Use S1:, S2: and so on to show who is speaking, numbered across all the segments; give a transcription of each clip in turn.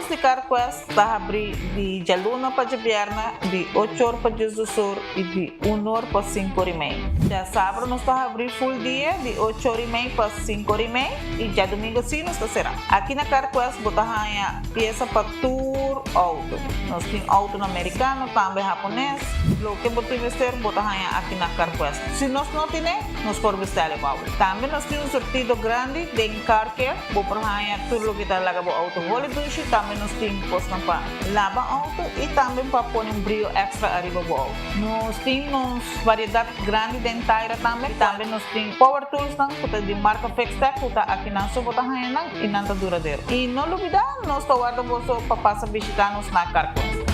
S1: nos de Carquest está abrir de luna para de viernes, de 8 horas para de sur e de 1 hora para 5 horas e meia. Já sábado nós está abrir full dia, de 8 horas e meia para 5 horas e meia, e já domingo sim nós está será. Aqui na Carquest botar a peça para tour auto. Nós temos auto americano, também japonês, o que botar vestir botar aqui na Carquest. Se nós não temos, nós podemos vestir igual. Também nós temos um sortido grande de carquer, botar tudo o que está lá no auto. Dushi, também nós temos posto para lavar auto e também para pôr um brilho extra arriba do auto. Nós temos variedade grande de inteira também nós temos power tools de marca Fextec, que aqui na sua botar e não está duradouro. E não olvidar, nós estamos guardando para passar visitar-nos na Carquest.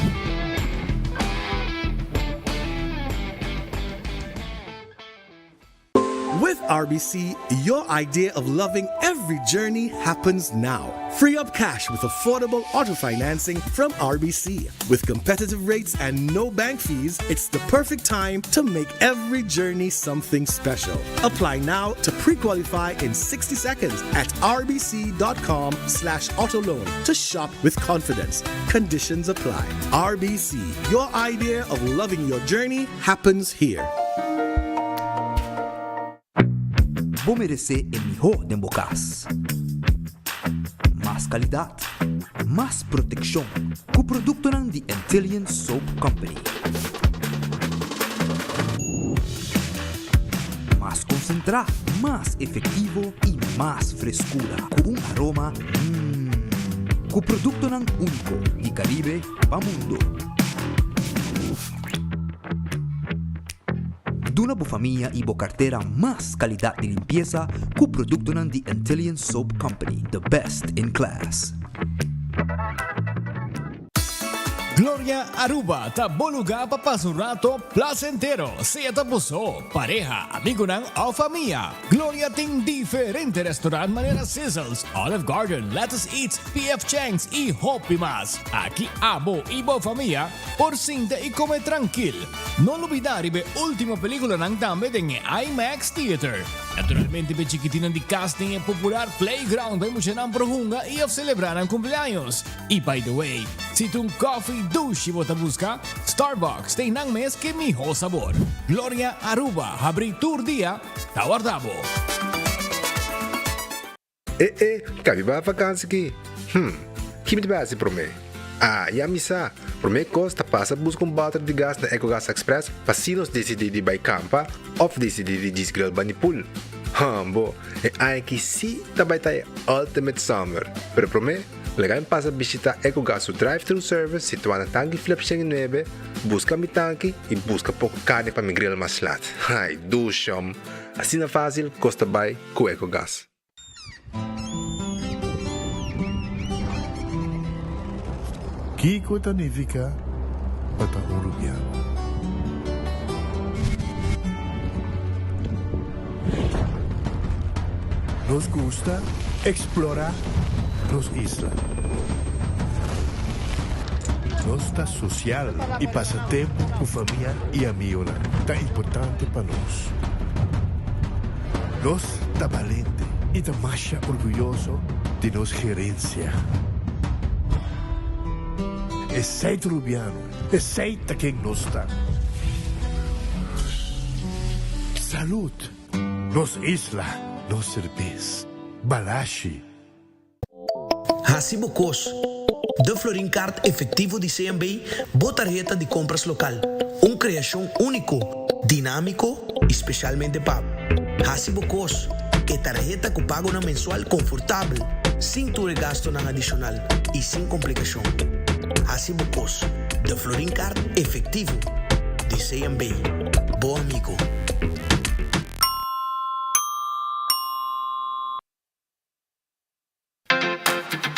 S2: With RBC, your idea of loving every journey happens now. Free up cash with affordable auto financing from RBC. With competitive rates and no bank fees, it's the perfect time to make every journey something special. Apply now to pre-qualify in 60 seconds at rbc.com/autoloan to shop with confidence. Conditions apply. RBC, your idea of loving your journey happens here.
S3: Bumérese el mejor de Bocas. Más calidad, más protección. Con producto ng The Antillean Soap Company. Más concentrado, más efectivo y más frescura. Con un aroma con producto ng único de Caribe pa mundo. Una bufamilla y bocartera más calidad de limpieza con producto ng The Antillean Soap Company, the best in class.
S4: Gloria Aruba, taboluga papasurato placentero, siya tapuso, pareja, amigo ng o familia. Gloria ting diferente restaurant manera Sizzles, Olive Garden, Lettuce Eats, PF Chang's y Hopi Mas. Aquí abo ibo familia, por cinta y come tranquil. No olvidar ibe última película ng dame ng IMAX Theater. Naturalmente be chiquitina di casting e popular playground by mo siya ng prohunga i of celebrar ang cumpleaños. Y by the way, si tung coffee douche mo busca, Starbucks tem nang mes que miho sabor. Gloria Aruba, habri tour dia, tawardabo.
S5: Cabe ba vakansie aqui? Que me base para mim? E a missa, para mim costa passa buscar bater de gás na EcoGas Express para se nós decidir de campa ou decidir de desgrill banipul. Bo, aí que sim também tá Ultimate Summer. Pero para mim, legal passa visitar EcoGas o drive-thru service situado na tanque flip 9, busca mi tanque e busca pouco carne para me grill mais lat. Ai, dushom. Assim na fácil, costa bem com EcoGas.
S6: Kiko Tanifica Bata Urubiano. Nos gusta explorar las islas. Nos está social y pasatiempo con familia y amigos tan importante para nos. Nos está valiente y está más orgulloso de nos gerencia. Aceita Rubiano, aceita quem nos está. Salud, nos isla, nos cerveza, balashi.
S7: Hacibocos, de Florincard efetivo de CMB, botarjeta de compras local. Criação único, dinâmico, especialmente para Hacibocos, que tarjeta que paga na mensual confortável, sem tu gasto na adicional e sem complicação. Hacibocos, de Florincard efetivo de CMB. Bom amigo.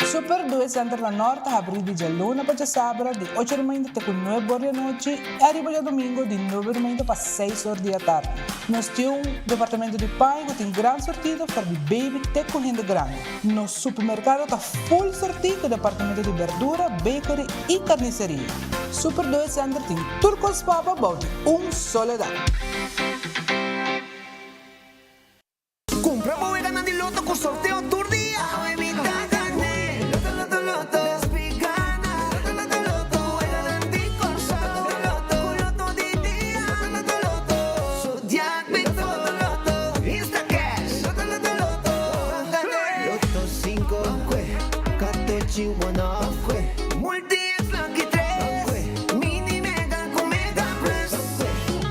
S8: Super 2 Center La Norte abre de luna para sábado de 8 da manhã até 9 horas da noite e arriba de domingo de 9 da manhã para 6 horas da tarde. Nós temos um departamento de pai que tem grande sortido para de baby até correndo grande. Nosso supermercado está full sortido com departamento de verdura, bakery e carniceria. Super 2 Center tem turcos papa bote, soledad.
S9: Compra bovega de loto con sorteo tour día. chihuahua. Multi es Lucky 3. Mini Mega con Mega Plus.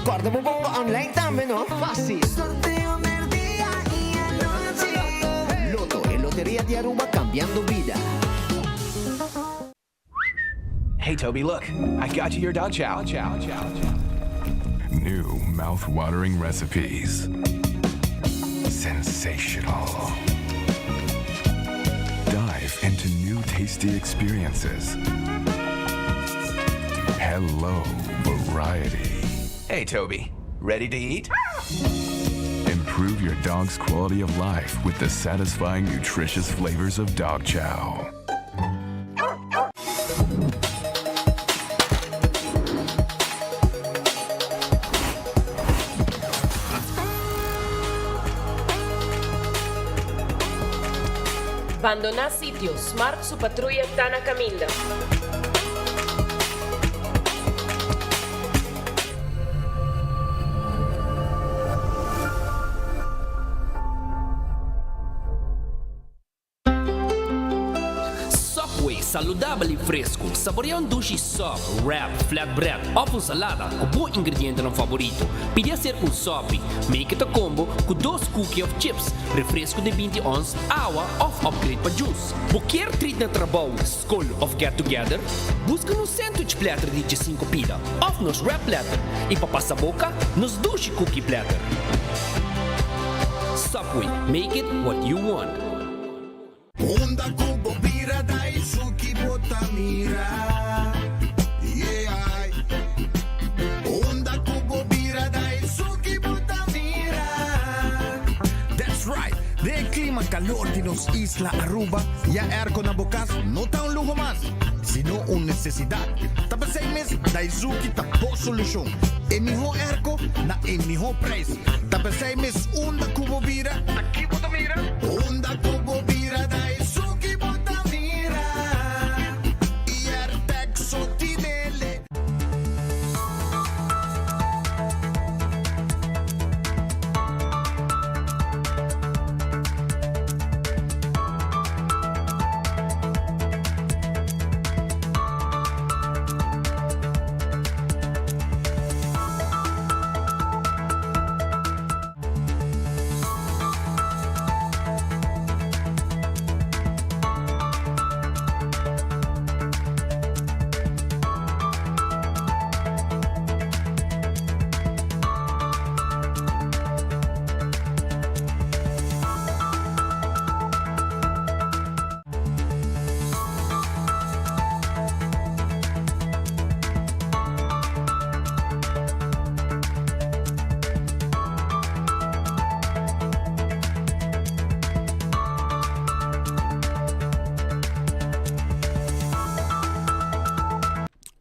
S9: Guarda mo bomba online también, no? Fácil. Sorteo del día y anoche. Loto en Lotería de Aruba, cambiando vida.
S10: Hey, Toby, look. I got you your dog chow.
S11: New mouth-watering recipes. Sensational. Dive into new tasty experiences. Hello, variety.
S10: Hey, Toby. Ready to eat?
S11: Improve your dog's quality of life with the satisfying, nutritious flavors of dog chow.
S12: Abandonar sitio. Smart su patrulla está na caminda.
S13: Subway, saudável e fresco. Saboreia um sushi soft, wrap, flatbread, ou salada com bom ingrediente no favorito. Pide ser um sopi. Make it a combo com 2 cookies of chips, refresco de 20 ons, água ou upgrade para juice. Qualquer treat na trabalho, school of get together, busca no sandwich platter de 5 pida, ou nos wrap platter. E para passar boca, nos sushi cookie platter. Subway, make it what you want.
S9: Onda Kubo Bira Daisuki Botamira. Yeah. Onda Kubo Bira Daisuki Botamira.
S4: That's right. De clima calor de nos Isla Aruba, ya aircon na bukas, no ta un lujo más, sino una necesidad. Tapos 6 meses, Daisuki tapo solusyon. E miho airco na e miho price. Tapos 6 meses, Onda Kubo Bira, aquí Botamira.
S9: Onda Kubo Bira Daisuki Botamira.
S4: Iertek sotinele.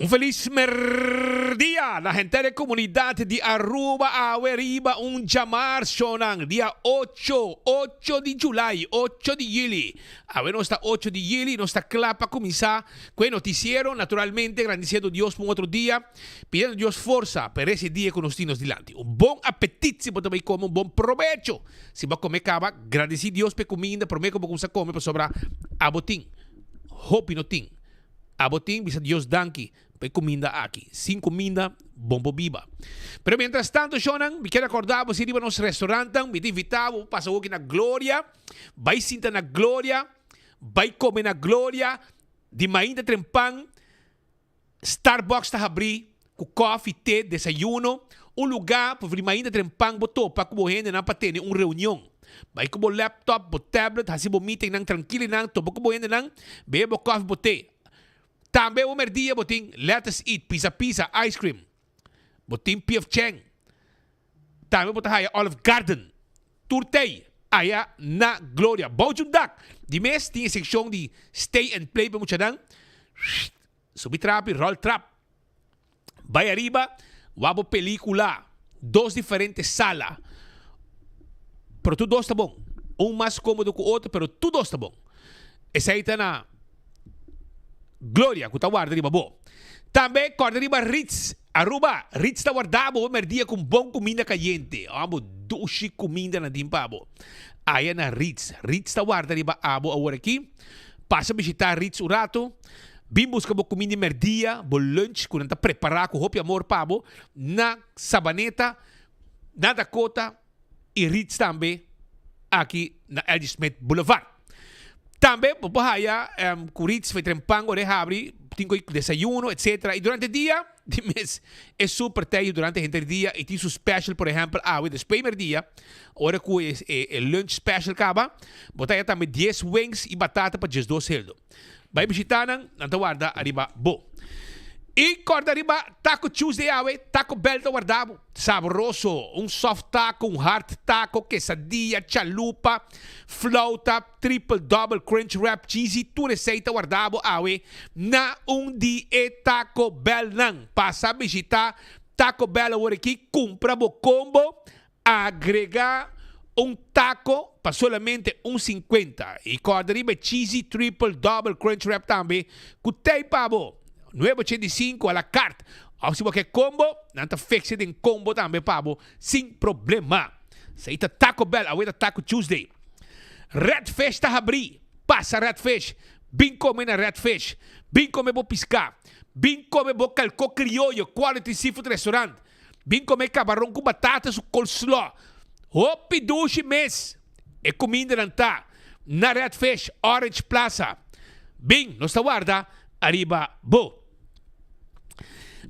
S14: Un feliz día, la gente de comunidad de Aruba, Aweriba, un llamar sonang, día 8 de julio, 8 de julio. A ver, no está 8 de julio, no está clapa comienza con el noticiero, naturalmente, agradeciendo a Dios por otro día, pidiendo a Dios fuerza para ese día con los dinos delante. Un buen apetito, si vos también comer, un buen provecho. Si vas a comer cava, agradecer a Dios por comida, por mí como vamos a comer, por sobra abotín, hopi no tin. Abotín, bisa Dios danki. Hay comida aquí, sin comida, bombo viva. Pero mientras tanto, Shonan, me quiero acordar, si iba a nuestro restaurante, me te invitaba, pasa aquí na Gloria, vai sinta na Gloria, vai comer na Gloria, de mainda trempan, Starbucks está abrir, com coffee, té, desayuno, um lugar para vir mainda trempan, botou para como gente não para ter uma reunião. Vai com o laptop, o tablet, assim o meeting não tranquilo não, topo como gente não, bebo coffee, botei. Também o merdia botin let's eat pizza ice cream. Botin P.F. Chang. Também botin aí Olive Garden. Turtei aí na Gloria. Bojundak. De mês tinha seção de stay and play para muita não. Subir trap, roll trap. Vai arriba, wabo película. 2 diferentes salas. Pero tudo está bom. Um mais cômodo que o outro, pero tudo está bom. Essa aí tá na Gloria, que está guardando riba bo. Também guarda riba Ritz. Aruba, Ritz está guardado o merdia com bom comida caliente. Amo doce comida na dimpabo. Aí na Ritz. Ritz está guardando riba abo agora aqui. passa a visitar Ritz un rato. Bim busca bo comida merdia, bo lunch, quando tá preparar com hopi amor pabo, na Sabaneta, na Dakota e Ritz também, aqui na L.G. Smith Boulevard. Também, po bahaya, com Ritz foi trempango de abrir, tinha desayuno, etc. E durante o dia, é super teio durante o dia, e tem su special, por exemplo, desde o primeiro dia, hora que o lunch special acaba, botaya também 10 wings e batata para just 2 heldo. Vai visitar não guarda arriba bo. E corda arriba Taco Tuesday Taco Bell guardavo. Saboroso, soft taco, hard taco, quesadilla, chalupa, flauta, triple double crunch wrap cheesy, tu receita guardavo na dia Taco Bell nang. Passa a visitar Taco Bell agora aqui, compra bo combo, agrega taco para solamente 1,50. E corda arriba cheesy, triple double crunch wrap também, cutei pabo. 985 a la carte. Ou se você combo, não está fixado em combo também, pabo, sem problema. Seita Taco Bell, a Taco Tuesday. Redfish está abrir. Passa Redfish. Bem comer na Redfish. Bem comer bo piscar. Bem comer bo calco criollo, quality seafood restaurant. Bem comer camarão com batatas ou coleslaw. Hopi dushi mês. E comida não tá. Na Redfish, Orange Plaza. Bem, nós está guarda, arriba bo.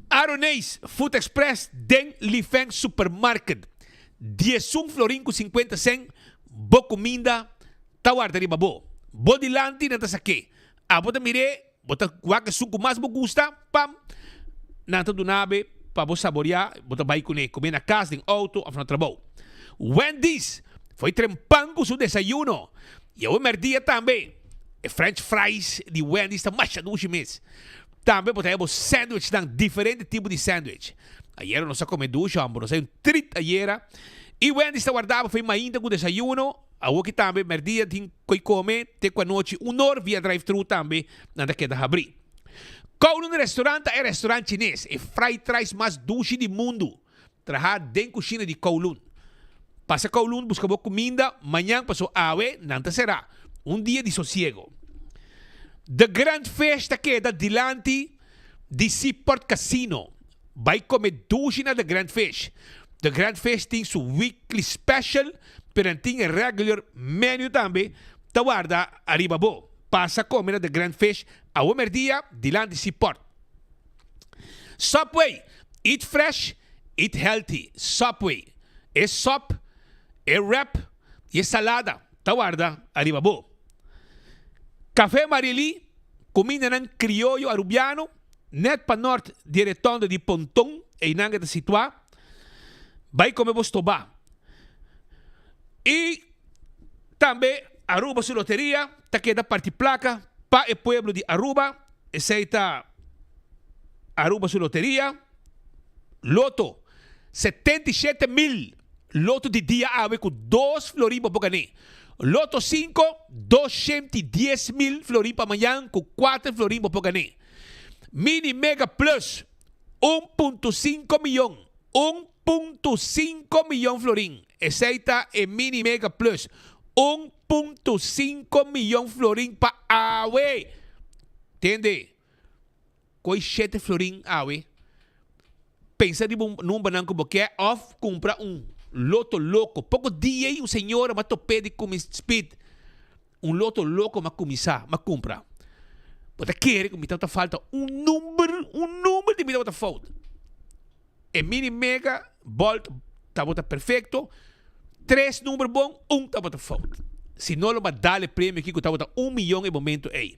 S14: Aronês Food Express den Lifeng Supermarket 11 florin com 50 cent bo comida ta guarda riba bo dilanti na ta sake bota mire bota waka suco mais bo gusta pam nanta do nabe pa bo saborear bota vai comer na casa em auto ou no trabalho. Wendy's foi trempang com seu desayuno e o merdia também French fries de Wendy's tá machadushi mês. Também botamos sandwich, diferente tipo de sandwich. Ayer nós comemos nós treat ayer. E Wendy está guardado, foi ainda com desayuno. Aqui também, merdia, tem que comer, tem com a noite, hora via drive-thru também, nada que abrir. Kowloon restaurante é restaurante chinês, é fried rice mais doce do mundo. Trabalhar dentro da cozinha de Kowloon. Passa Kowloon, busca boa comida, amanhã passou não será. Dia de sossego. The Grand Festa queda dilante de Seaport Casino. Vai comer dushi na The Grand Fish. The Grand Fish tem su weekly special, pero tem regular menu também. Tá guarda arriba bo. Passa a comer na The Grand Fish a o dia dilante de Seaport. Subway. Eat fresh, eat healthy. Subway. É sop, é wrap e é salada. Tá guarda arriba bo. Café Marili, comida ng criollo arubiano, net pa norte direto de Pontong, e nanga de situar, vai comer bostoba. E também Aruba su loteria, ta queda parte placa, pa e pueblo de Aruba, aceita Aruba su loteria, loto, 77,000, loto de dia ave com 2 florim para ganhar. Loto 5, 210,000 florim para amanhã, com 4 florim para ganhar. Mini Mega Plus, 1,5 milhão. 1,5 milhão florim. Aceita em Mini Mega Plus. 1,5 milhão florim para awe. Entende? Com 7 florim awe. Pensa de num banana como que é off, compra loto louco. Pouco dia um senhor mas tope de comer speed. Loto louco mas começar, mas compra. Você quer que me falta número de me falta. É mini mega bolt tá bota perfeito. 3 número bom, tá bota falta. Se não lo dá prêmio aqui que tá bota 1 milhão em momento aí.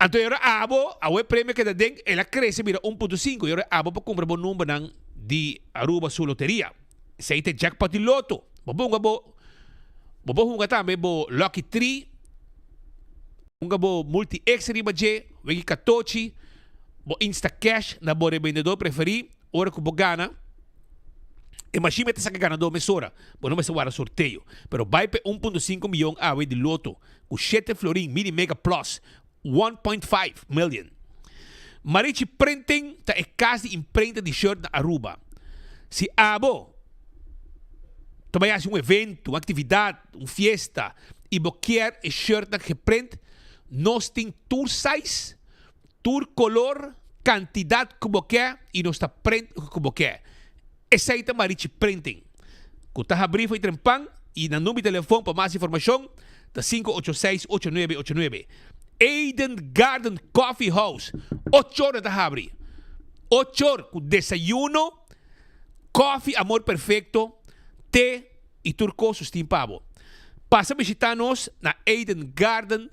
S14: Então agora o prêmio que dá dentro, ela cresce mira 1,5. Agora para comprar bom número de Aruba su loteria. Se aí tem jackpot de loto, bunga também bo Lucky 3, bunga bo Multi X riba J, wegi katochi, bo Insta Cash na bo revendedor preferi, ora que bo gana. E mas chime te saca ganador mesora, bo não me se guarda sorteio, pero vai pe 1,5 milhão awe de loto, com 7 florim mini mega plus, 1,5 million. Marichi printing ta é quase imprenta de shirt na Aruba. Se também há evento, uma atividade, uma fiesta, e você quer shirt que print, Nos tem tour size, tour color, quantidade como quer e nos está print como quer. Essa aí tá marichi printing. Kuta abrir foi trempang e na número de telefone para mais informação da 586-8989. Eden Garden Coffee House. 8 horas da abrir. 8 horas com desayuno, coffee, amor perfecto, té e turco sustimpavo. Passa a visitar-nos na Eden Garden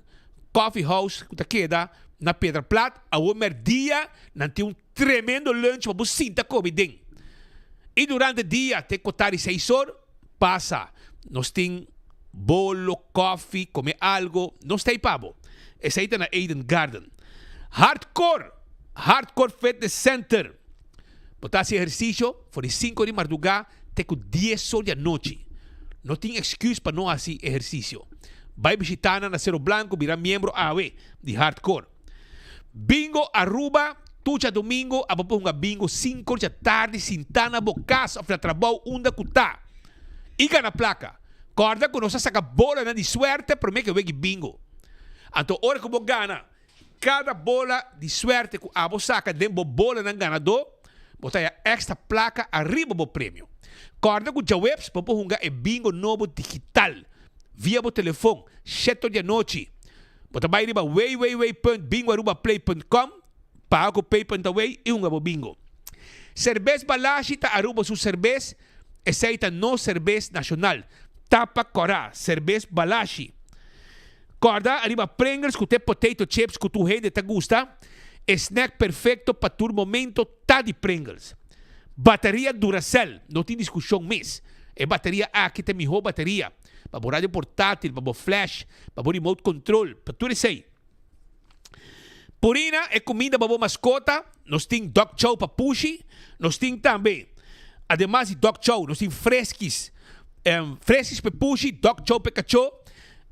S14: Coffee House que queda na Pedra Plat. A homer dia, não tem tremendo lunch para você sentar comida. E durante o dia, tem que estar 6 horas, passa. Nós tem bolo, coffee, comer algo, nós tem pavo. Essa aí está na Eden Garden. Hardcore Fitness Center. Botar esse exercício, por 5 de madrugada, até 10 horas da noite. Não tem excuse para não fazer exercício. Vai visitar na Cerro Blanco, virar membro AW de Hardcore. Bingo Aruba, tuja domingo, abapunga bingo 5 da tarde, sintana bocas, of na trabalho, unda kutá. Iga na placa. Corda que nós saca bola na de suerte, para mim que eu vejo bingo. Então, hora que eu gana, cada bola de suerte que a saca dentro bola na ganador, botar a extra placa arriba do prêmio. Corda que o webs para punga é bingo novo digital. Via o telefone, 7 da noite. Botar vai riba www.bingoarubaplay.com, pago pay.away e unga bo bingo. Cerveza Balashi ta aruba su cerveza, essa no cerveza nacional. Tapa Corá, cerveza Balashi. Corda, arriba Pringles, que tem potato chips, que tu rende te gusta. Snack perfeito para tu momento, tá de Pringles. Bateria Duracell, não tem discussão mais. É bateria aqui tem melhor bateria. Para o rádio portátil, para o flash, para o remote control, para tudo isso aí. Purina é comida para a mascota. Nós temos dog chow para pushi. Nós temos também, ademais de dog chow, nós temos fresquis. Fresquis para pushi, dog chow para cachorro.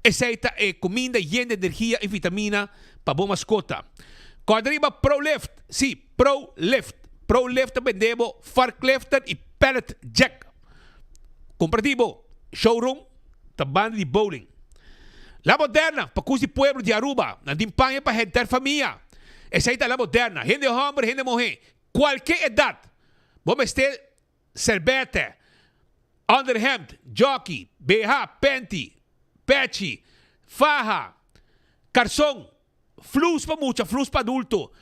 S14: Essa é comida llena de energia e vitamina para a mascota. Quando arriba ProLift, sim, ProLift. ProLift vendemos fork lifter e pellet jack. Comparativo, showroom, banda de bowling. La Moderna, para cusi pueblo de Aruba, na dimpanha para gente família. Essa aí tá La Moderna, gente homem, gente mulher, qualquer idade. Vamos ter cerbete, underhemd, jockey, BH, panty, patchy, faja, calção, flus para mucha, flus para adulto,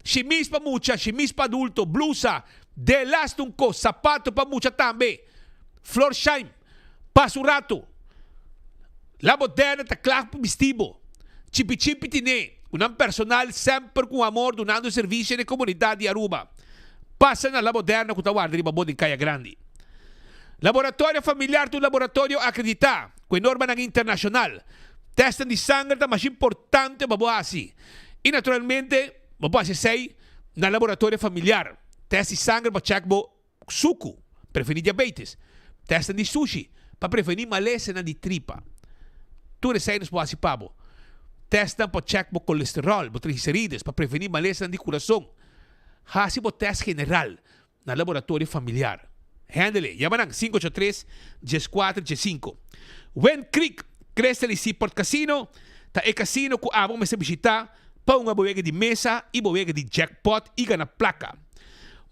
S14: chemise para mucha, chemise para adulto, blusa, de elastunco, sapato para mucha também, floor shine, passo rato. La Moderna está claro para vestido. Chipi-chipi tine. Personal sempre com amor, donando serviço de comunidade de Aruba. Passa na La Moderna com tawar de babod em Caia Grande. Laboratório familiar do laboratório acreditar, com norma internacional. Testam de sangue é mais importante para você. E naturalmente, você sei, na laboratório familiar. Teste de sangue para checar suco, prevenir diabetes. Testam de sushi, para prevenir maleza de tripa. Tudo isso aí nos pode participar. Testam para checar o colesterol, o triglicerídeos, para prevenir maleza de coração. Hasi o teste general na laboratório familiar. Handle, llaman 583-1415. Wen Creek, cresce si Port Casino, ta e casino ku amo me se visitar, pa unha boega de mesa e boega de jackpot e gana placa.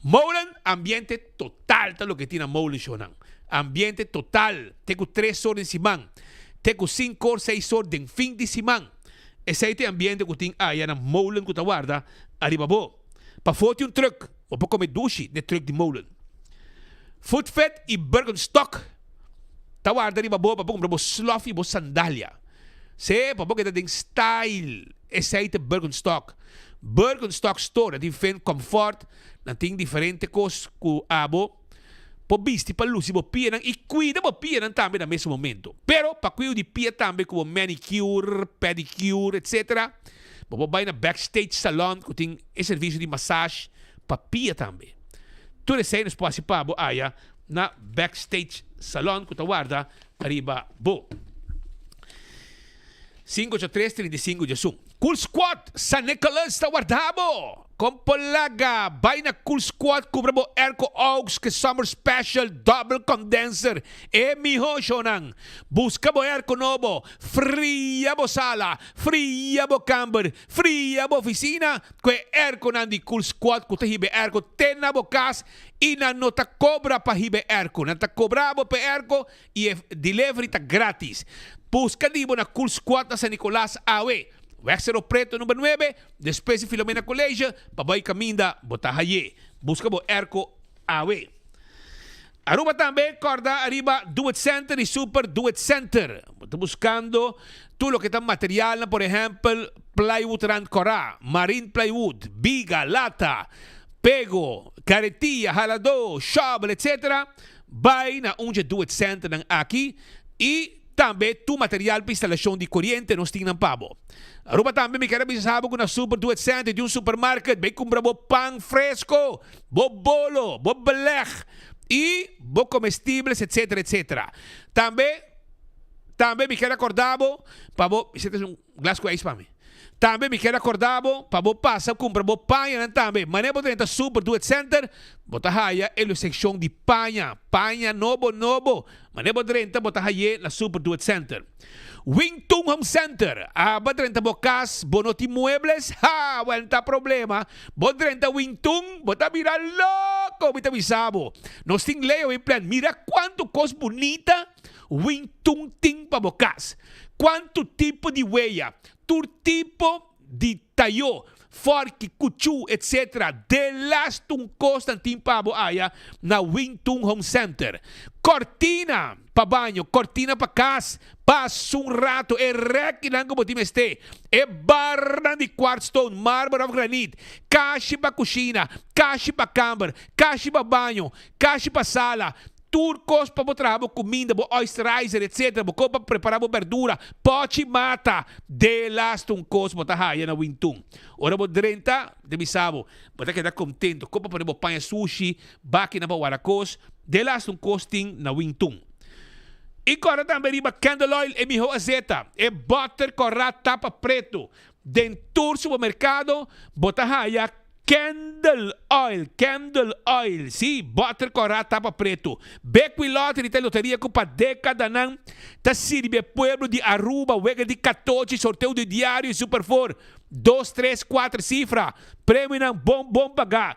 S14: Molen, ambiente total, ta lo que tiene Molen shonan. Ambiente total, tengo 3 horas de simán. Tengo 5 horas, 6 horas de fin de simán. Ese es el ambiente que tiene allá en Molen que te guarda, arriba bo. Pa foto un truck, o pa come dushi de truck de Molen. Footfet e Birkenstock. Te guarda arriba bo, pa pong bravo slough e bo sandalia. Se, pa pong ito style. Ese es el Birkenstock. Birkenstock store, na tem comfort, na tem diferente cos ku abo. Po bisti pa lusi bo pia nang ikuida bo pia nang tambe na mesmo momento. Pero pa kuyo di pia tambe como manicure, pedicure, etc. Bo bay na backstage salon ku ting e serviço de massage pa pia tambe. Tudo isso aí nos pode participar bo aya na backstage salon ku tawarda arriba bo. 583-35 Jasum. Cool Squad San Nicolas tawardabo. Kompolaga, bay na Cool Squad, kubra mo Airco Oaks, que Summer Special, Double Condenser, miho shonang. Busca mo Airco Novo, fria mo sala, fria mo camber, fria mo oficina, que Airco nandi Cool Squad, kuta hibe Airco, tena mo kas, ina no ta cobra pa hibe Airco, na ta cobra mo pa Airco, e delivery ta gratis. Busca di mo na Cool Squad na San Nicolas Awe. Wexero Preto número 9, después de Filomena Colégio, Babay Caminda, Botahaye. Busca mo Airco Awe. Aruba também, corda, arriba, Do It Center e Super Do It Center. Estou buscando tudo o que está material, por exemplo, plywood Rancora, marine plywood, biga, lata, pego, caretia, ralador, shovel, etc. Vai na onde Do It Center aqui e também tu material para instalação de corrente nos tingnan pabo. Aruba também me quero avisar que na Super Do It Center de supermarket, bem comprar bo pão fresco, bo bolo, bo beleg e bo comestíveis, etc, etc. Também me quero acordar para bo, esse é glass com ice para mim. Também me quero acordar para bo passa comprar bo panha também. Mané bo dentro Super Do It Center, bota haya ele seção de panha novo. Mané bo dentro bota haya na Super Do It Center. Wingtung Home Center, ba dentro bo cas, bonoti muebles, well tá problema. Bo dentro Wingtung, bota mira louco, bita bisabo. Nos ting leo em plan, mira quanto cos bonita Wingtung ting pa bo cas. Quanto tipo de huella, tu tipo de tallo, fork, cuchu, etc. De las tung Constantin Pabo aya na Wingtung Home Center. Cortina pa banho, cortina pa casa, passa rato, requilang como time este. Barra de quartzstone, mármore of granite, caixa pa cozinha, caixa pa câmara, caixa pa banho, caixa pa sala. Turcos para botar comida, oysterizer, etc. Para preparar verdura, pote mata. De las tuncos, botar raia na Wingtung. Ora, bo drenta, de bisabo, botar quedar contento. Copa para panha sushi, baki na bawaracos. De las tuncos ting na Wingtung. E agora também riba candle oil e miho azeta. E butter corra tapa preto. Dentro supermercado, botar raia. Candle oil, sim, butter corra tapa preto. Beco e lote de loteria com pa década não. Tá sirve pueblo de Aruba, wega de 14, sorteio de diário e superfor. 2, 3, 4 cifra. Prêmio não bom pagar.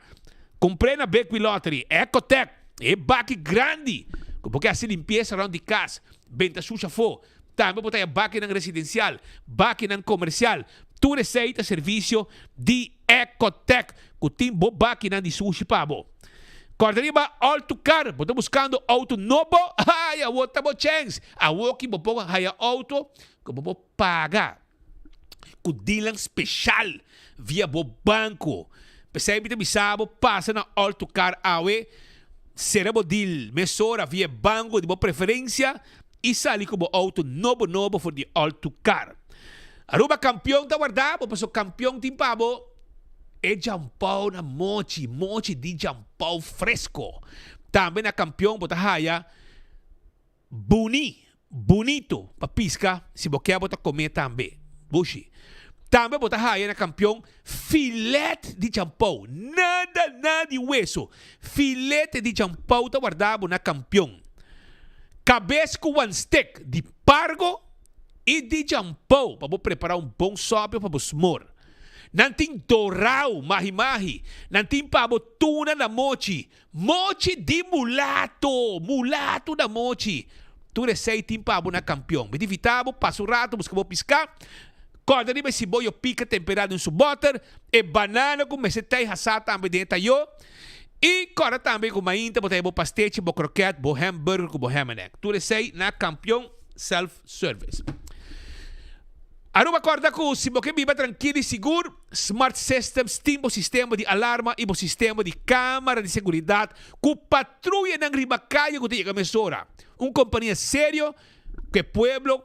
S14: Comprei na Beco e Lottery, Ecotec, e baque grande. Porque assim limpeza around de casa. Venta suja for. Também botar baque na residencial, baque na comercial. Tu receita serviço de Ecotec, que tem bo máquina de sushi pabo. Corderiba Auto Car, botou buscando auto novo, a outra bo chance. A outra bo pouco haya auto, que bo paga. Com dealer especial via bo banco. Percebe que bisabo passa na Auto Car awe, será bo deal, mesora via banco de bo preferência e sali com bo auto novo for de Auto Car. Aruba campeão da guardado, passou campeão de pabo. É jampau na mochi de jampau fresco. Também na campeão bota raia bonito para pisca, se você bota comer também. Bushi. Também bota raia na campeão filete de jampau. Nada de hueso. Filete de jampau da guardado na campeão. Cabeça com one stick de pargo e de jampau para preparar bom sopa para o smor. Nanting dorau, mahi-mahi. Nanting pabo tuna na mochi. Mochi de mulato na mochi. Tu receita pabo na campeão. Medivitabo, passo rato, buscabo piscar. Corda de cebola pica temperado em su butter. E banana com mesetei hasata também dentro yo. E corda também com mainta, botei bo pastete, bo croquete, bo hamburger, bo hamanek. Tu receita na campeão self-service. Aruba corda com se você viva tranquilo e seguro, Smart Systems tem o sistema de alarma e o sistema de câmara de segurança com patrulha na ribacaia que tem a mesora. Companhia sério que o pueblo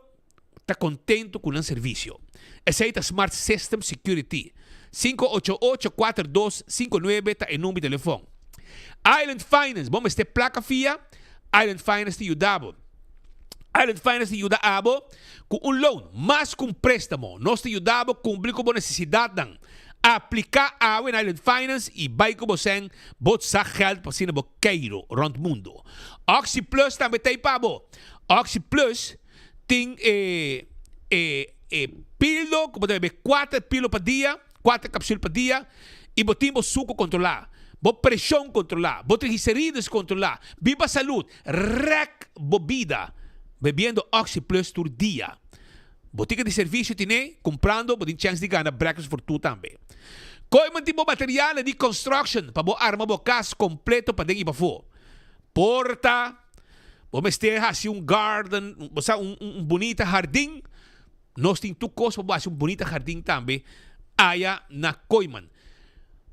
S14: está contento com o serviço. Aceita Smart System Security. 588-4259 está em número de telefone. Island Finance, vamos ter placa fia. Island Finance te ajudava. Island Finance te ajuda com loan, mas com préstamo. Nós te ajudamos a cumprir com a necessidade. Aplicar AWE en Island Finance e vai como sen bot sa geld para sina bo Cairo rond mundo. Oxy Plus também tem pabo. Oxy Plus tem pilo, como deve 4 pilo para dia, 4 cápsulas para dia e botim bo suco controlar. Bo pressão controlar, bo triglicéridos controlar. Viva saúde, rec bebida. Bebendo Oxy Plus por dia. Botica de serviço tiene, comprando, botin chance de ganhar breakfast for tu também. Coiman tipo material de construction, para bo arma bo casa completo para dentro e para fora. Porta, bo mester assim garden, bonita jardim. Nós tem tu coisa para assim bonita jardim também. Aya na Coiman.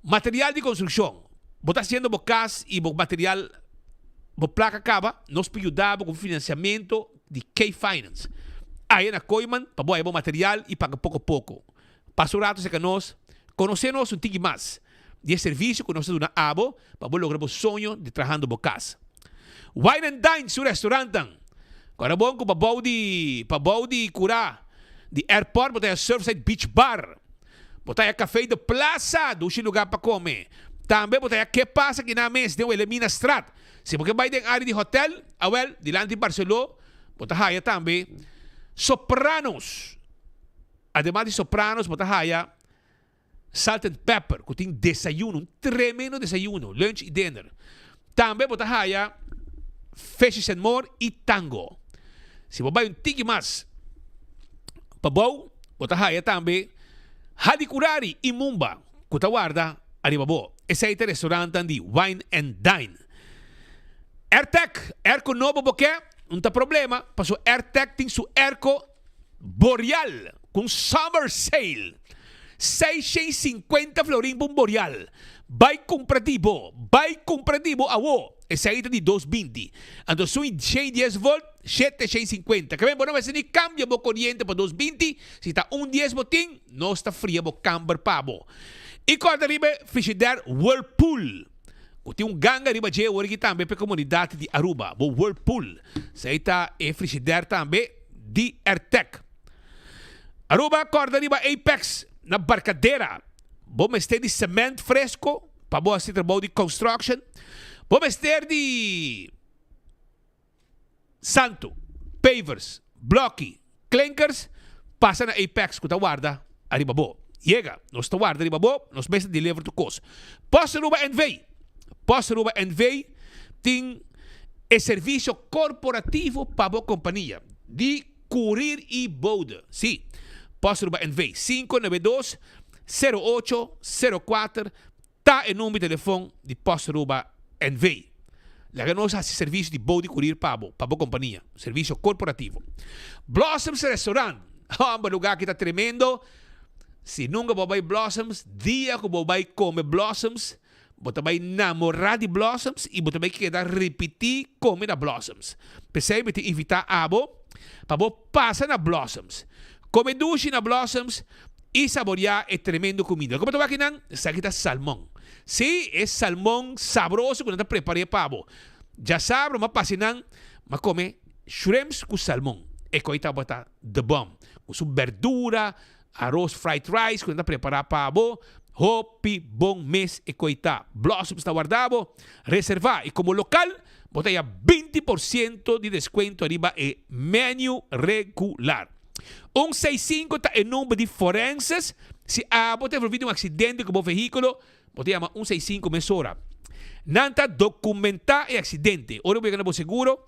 S14: Material de construção. Botar haciendo bo casa e bo material, bo placa acaba, nós ajudamos com financiamento de K-Finance. Aí na Coiman, para boa material e paga pouco a pouco. Passo rato se que nós conhecemos um tigre mais. De serviço que nós damos na abo, para boa lograr o sonho de trabalhando em casa. Wine and Dine, seu restaurante. Agora bom que para boa de curar, de airport, botar a Surfside Beach Bar. Botar a café de plaza, do lugar para comer. Também botar a que passa aqui na mesa, de Elimina Strat. Se porque vai de área de hotel, de lá de Barcelona, botar aí também. Sopranos. Además de Sopranos, botar haya Salt and Pepper, que tem desayuno, um tremendo desayuno, lunch e dinner. Também botar haya Fishes and More e Tango. Se você vai tigre mais, para bom, botar haya também Hadikurari e Mumba, que está guarda arriba bo. Esse é o restaurante de Wine and Dine. AirTech, Airco novo porque não tem problema, passou AirTech tem seu Airco Boreal com Summer Sale. 650 florim por Boreal. Vai comprativo a wo. Esse aí de 220. Então, se 110 volt, 750. Que bem, bom, mas se nem cambia o corriente para 220, se está 110 botim, não está fria o camber pabo. E corta riba, frigidaire Whirlpool. Tem ganga riba de origi também para a comunidade de Aruba, o Whirlpool. Se aí está frigidaire também de AirTech. Aruba, corda riba Apex, na barcadeira. Bom mestre de cimento fresco, para boa se trabalho de construction. Bom mestre de santo, pavers, blocky, clinkers, passa na Apex, que está guarda, arriba bo. Chega, nós está guarda arriba bo, nós mestre deliver to cost. Posso Aruba NV tem serviço corporativo para a companhia de curir e boda. Sim, Posso Aruba NV 592-0804 está o número de telefone de Posso Aruba NV. Lá nós fazemos serviço de boda e curir para a companhia, serviço corporativo. Blossoms Restaurant, um lugar que está tremendo. Se nunca vai Blossoms, dia que vai comer Blossoms, você vai namorar de Blossoms e você vai querer repetir comer na Blossoms. Percebe? Te invitar a para você passar na Blossoms. Come duche na Blossoms e saborear a tremendo comida. Como você vai aqui, essa aqui está salmão. Sim, é salmão saboroso que nós preparamos para você. Já sabe, mas passinan, mas come shrimps com salmão. E com isso está the bomb. Com sua verdura, arroz fried rice que nós preparamos para você. Hopi, bom mês e coita. Blossom está guardado, reservar. E como local, botei a 20% de desconto arriba e menu regular. 165 está em número de forenses. Se você envolvido em um acidente com o veículo, botei a 165 mesora. Nanta documentar o acidente. Ora, voy a ganar seguro.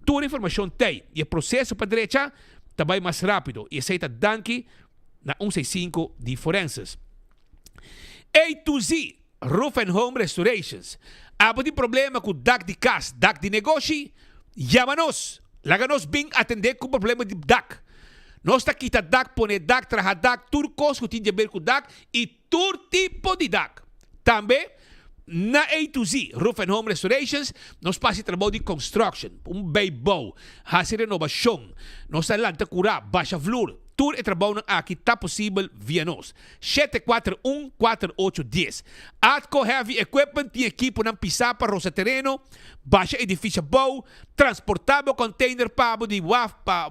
S14: Toda a informação tem. E o processo para a direita também mais rápido. E aceita danke na 165 de forenses. A to Z, Roof and Home Restorations. Abo de problema com DAC de casa, DAC de negócio, chama-nos. Laga-nos bem atender com problema de DAC. Nós está quita DAC, põe DAC, traja DAC, tudo coisa que tem a ver com DAC e todo tipo de DAC. Também, na A to Z, Roof and Home Restorations, nós passamos trabalho de construction, beibo, fazer renovação, nós está curar, baixa flor, tudo é trabalho aqui está possível via nós. 741-4810. Atco Heavy Equipment tem equipo na pisar para roça terreno, baixa edifício bom, transportável container para de WAF, para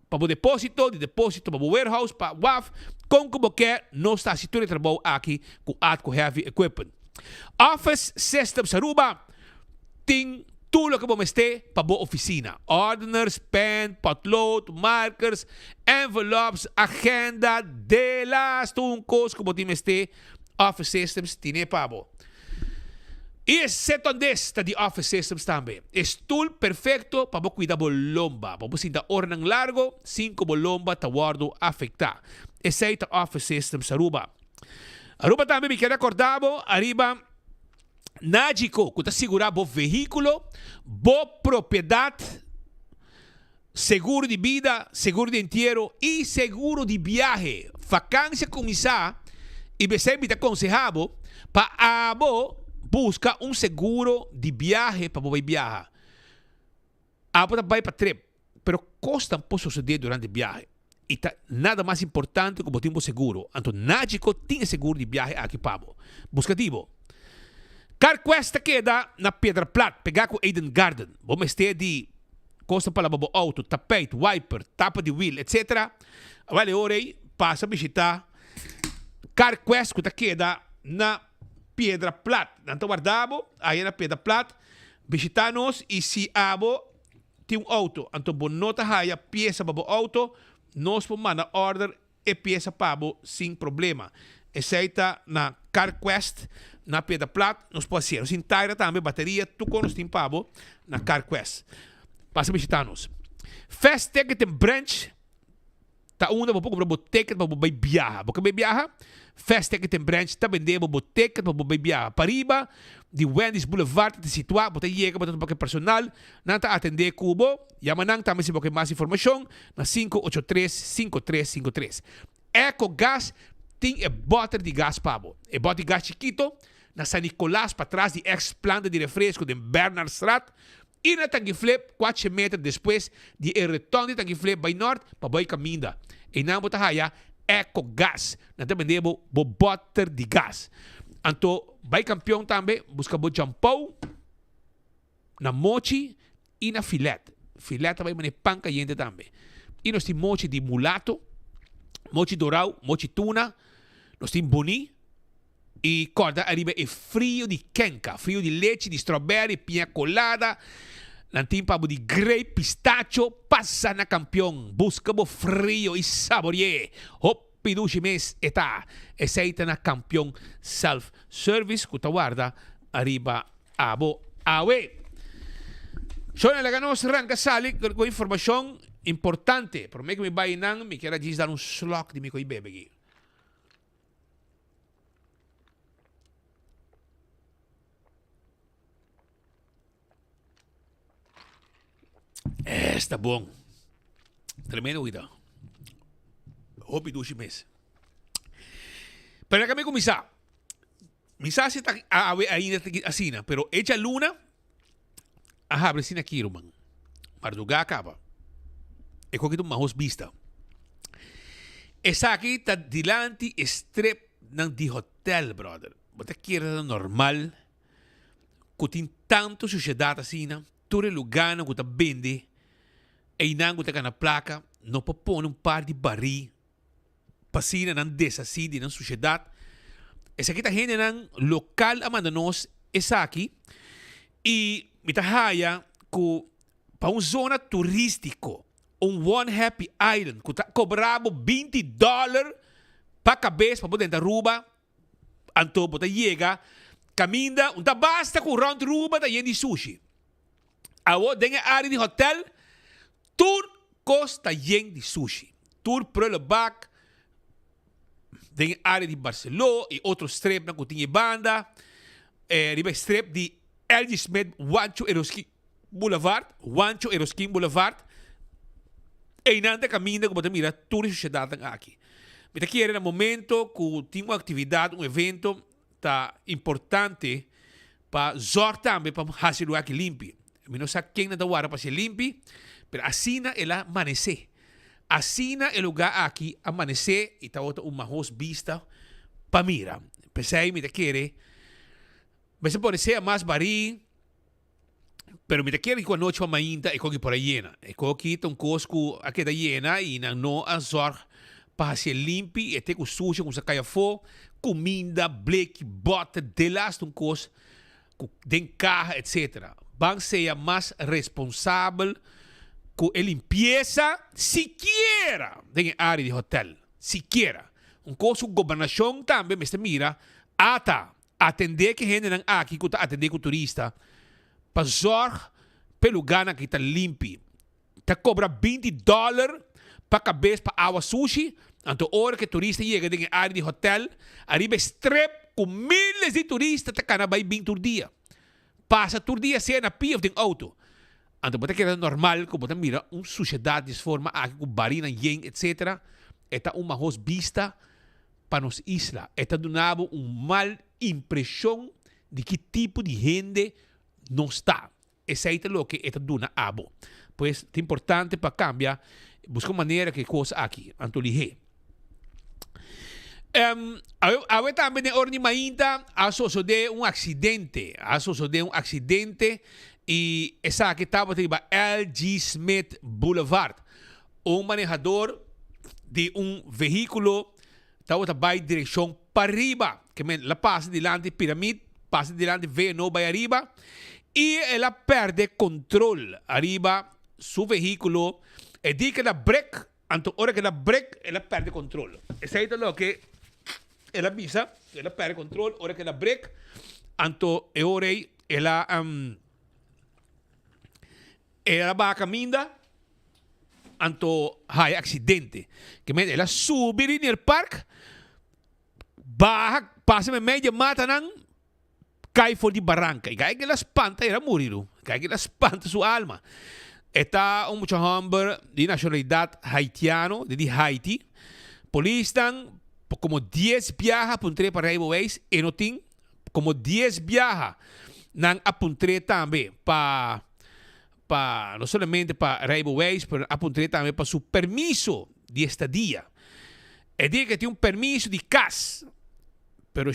S14: o depósito, de depósito para o warehouse, para WAF, Kung como quer, não está se de trabalho aqui com heavy equipment. Office Systems Aruba tem tudo que vamos ter para a oficina. Ordiners, pen, potlood, markers, envelopes, agenda, delas, tuncos, como temos ter. Office Systems tiene pabo. E exceto desta de Office Systems também. Estul perfecto para cuidar bolomba. Para você dar ornang largo, 5 bolomba tawardo afectar. Exceto Office Systems Aruba. Aruba também me quer acordar, arriba Nagico, que está segurando o veículo, boa propriedade, seguro de vida, seguro de entierro e seguro de viagem. Vacância começar e você me aconselhava para abo busca seguro de viagem para você viajar. Abo vai para trip, pero custa pode suceder durante a viagem. E nada mais importante que botar seguro. Então, Nagico tem seguro de viagem aqui para você. Buscativo. CarQuest queda na Pedra Plata, pegar com Eden Garden. Vamos ter de costa para o auto, tapete, wiper, tapa de wheel, etc. Vale, orei, passa a visitar CarQuest que queda na Pedra Plata. Então, guardamos aí na Pedra Plata, visitar-nos e se abo tem auto. Então, bonota raia, peça para o auto, nós podemos mandar order e peça para sem problema. Aceita na CarQuest, na Pedra Plata, nos pode ser. Sin tire também, bateria, tu com nos tem pabo na CarQuest. Passa a visitar-nos. Fast Ticket em Branch, tá uma para o ticket para o viajar. Porque viajar, Fast Ticket em Branch, tá vendendo o ticket para o viajar. Para riba, de Wendy's Boulevard, te situar, você chega para o personal, não está atender cubo, yamanang também se você mais informação, na 583-5353. EcoGas tem bote de gás pabo. É bote de gás chiquito, na San Nicolás, para trás de ex-planta de refresco de Bernardstraat, e na Tangiflip, 4 metros depois de retorno de Tangiflip, by norte, para boi caminda. E na Botahaya, EcoGas. Na também debo bote de gás. Então, vai campeão também, busca o jampão, na mochi e na filete. Filete vai mané pan caliente também. E nós temos mochi de mulato, mochi dourado, mochi tuna, nós temos boni, e corda arriba é frio de kenka, frio de leite, de strawberry, pinha colada, nantim pabo de grape, pistacho, passa na campeão, busca o frio e saboreie. Hop, dushi mês eta, aceita na campeão self-service, que guarda arriba abo awe. Sono la ganos ranca sali com informação importante. Por mim que me vai nang, me quero dar um slok de me coi bebe aqui. Está bom. Tremendo vida. Hopi dushi mês. Para que me começar. Misa se tá ainda assim, pero echa luna a abre sin aqui, irmão. Marduga acaba. É com que tu mahos vista. Essa aqui tá dilante strip ng di hotel, brother. Você quer normal? Que tem tanto sociedade assim, todo lugar que tá vende, e não que tá na placa, não pode pôr par de baril, pasina ng desasidi ng sociedade. Essa aqui tá gente ng local amanda nos, essa aqui, e mitahaya ko pa zona turístico, one happy island, que cobrava $20 para cabeça para poder Aruba, anto bota chega, caminda, basta com round Aruba da de sushi. Awo denga área de hotel, tour costa yen de sushi. Tour pro le back, denga área de Barcelona e outro strip na kutinha banda, riba strip de L.G. Smith, Wancho Eroskin Boulevard, e nante caminho como mira, toda a sociedade aqui. Mas aqui era no momento que tinha uma atividade, evento tá importante para zortar também para fazer o aqui limpo. Eu não sei quem não está para ser limpo, mas assim ela amanhecer. Assim é o lugar aqui amanhecer e está uma host vista para mira. Pensei, me querer. Mas pode ser mais baril, pero me querer que a noite para mainta e cogi por a hiena. E cogi um cosco aqui da hiena e não a zorg para ser limpi, até com sujo, com sacaia fo, comida, bleque, bota, de las um cos, den carro, etc. Van ser mais responsável com a limpeza, siquiera, em área de hotel. Siquiera. Coisa, a governação também, me mira, atender que gente não aqui, que atender com turista, para zorgar pelo lugar que está limpo. Tá cobra $20 para cabeça para água sushi. Então, hora que turista chega em área de hotel, arriba strep com milhares de turistas, tá cana vai 20 por dia. Passa por dia sem na pia de auto. Então, pode que é normal, como você mira, sociedade de forma aqui com barina, yen, etc. Esta uma host vista para nos isla. Esta donava mal impressão de que tipo de gente não está. Essa é o que esta dona abo. Pues é importante para cambiar, buscar maneira que coisa aqui, antolihe. Agora também na ordem mainda, de um acidente, e essa aqui estava na L.G. Smith Boulevard. Manejador de veículo estava na direção para arriba, que ela passa delante piramide, passa delante V, vai arriba, e ela perde controle arriba su veículo, e diz que ela break, então hora que ela break, ela perde controle. Essa é o que ela avisa, ela perde controle, hora que ela break, então hora ela vai caminhando, então há acidente. Que ela sube no parque, baja, passa me meia, mata não, cai fora de barranca. E cai que ela espanta, ela morreu. Cai que ela espanta sua alma. Está mucho homem de nacionalidade haitiano, de Haiti. Polícia como 10 viaja apuntre para Railways e não tem como 10 viaja não apuntre também para não somente para Railways, mas apuntre também para seu permiso de estadia. É dizer que tem permiso de casa, pero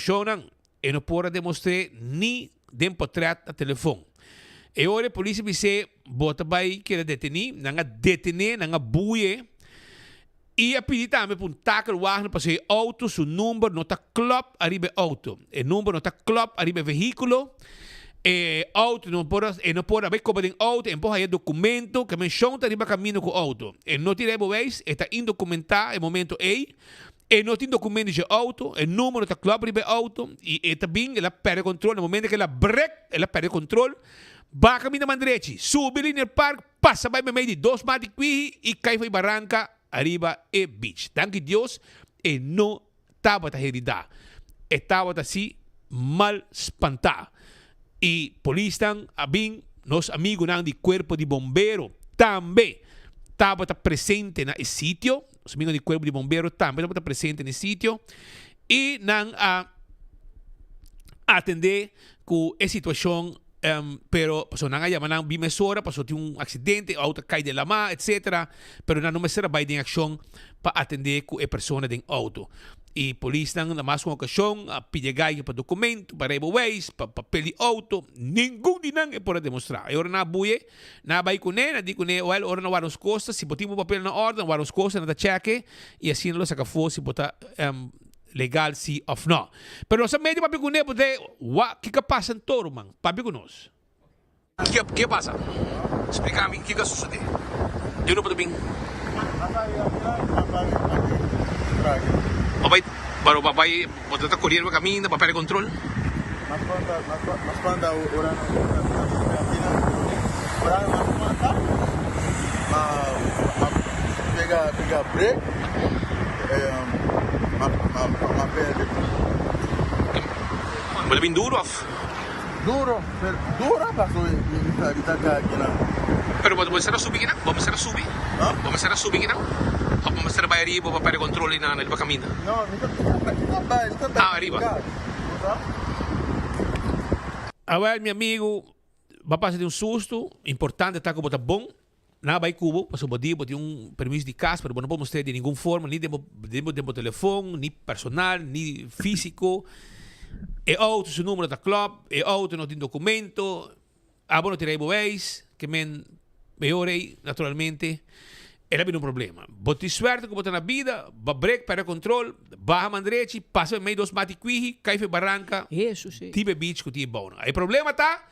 S14: eu não pode demonstrar nem de portrait a telefone. E ora a polícia me diz, bota vai que detenir, não detener, não buie. E a pedir também para tackle o carro para ser auto, seu número não está claro arriba auto. O número não está claro arriba veículo. Auto não pode haver como de auto, empurra aí documento, que menciona arriba caminho com auto. E não tem vez, está indocumentado no momento aí. E não tem documento de auto, o número está claro arriba auto. E também ela perde controle, no momento que ela break, ela perde controle. Vai caminho na direita, sube ali no parque, passa vai meio de 2 metros e cai em barranca, arriba e beach. Danke Deus, e não estava a herida. Estava assim, mal espantado. E polícia, abim, nos amigos do corpo de bombeiro, também estava presente no sítio. Os amigos do corpo de bombeiro também estavam presentes no sítio. E não atender com a situação. Pero pasó nang ayaman ng bimesora, pasó tiene un accidente, auto cae de la ma, etc. Pero na numesera vai de action para atender com a persona de auto. E polícia na mais uma ocasião pedigai para documento, para Railways, para papel de auto, nenhum de nang é para demonstrar. E ora na buie, na vai com ele, di com ele, well, ora na waros costas, se botimos papel na ordem, waros costas na cheque, e assim lo saca fo, se botar legal sim ou não. Pero sa medio papi kuné pode, que passa em toro, man? Papi conosco. Que passa? Explica-me o que sucede. Eu não posso bem. Papai, você está correndo o caminho, para perder controle?
S15: Mas quando a hora pega break,
S14: Mas bem duro, of?
S15: Duro, passou e tá aqui lá.
S14: Pero vamos a subir, não? Vamos a subir. Vamos a subir, não? Ou vamos a vai arriba para perder controle na caminho?
S15: Não, está
S14: arriba. Agora, meu amigo, vai passar de susto, importante está que botar bom. Na vai cubo, passou o dia, tem permiso de casa, mas não podemos ter de nenhuma forma, nem de telefone, nem personal, nem físico. E auto, seu número está claro, e auto não tem documento, não tem Railways, que melhorei naturalmente. Ela tem um problema. Boti suerte que bota na vida, break para control, baja mandrechi, passa meio dos matiquihi, cai fe barranca.
S16: Isso, sim.
S14: Tibe beach que tibe bom. Aí problema tá,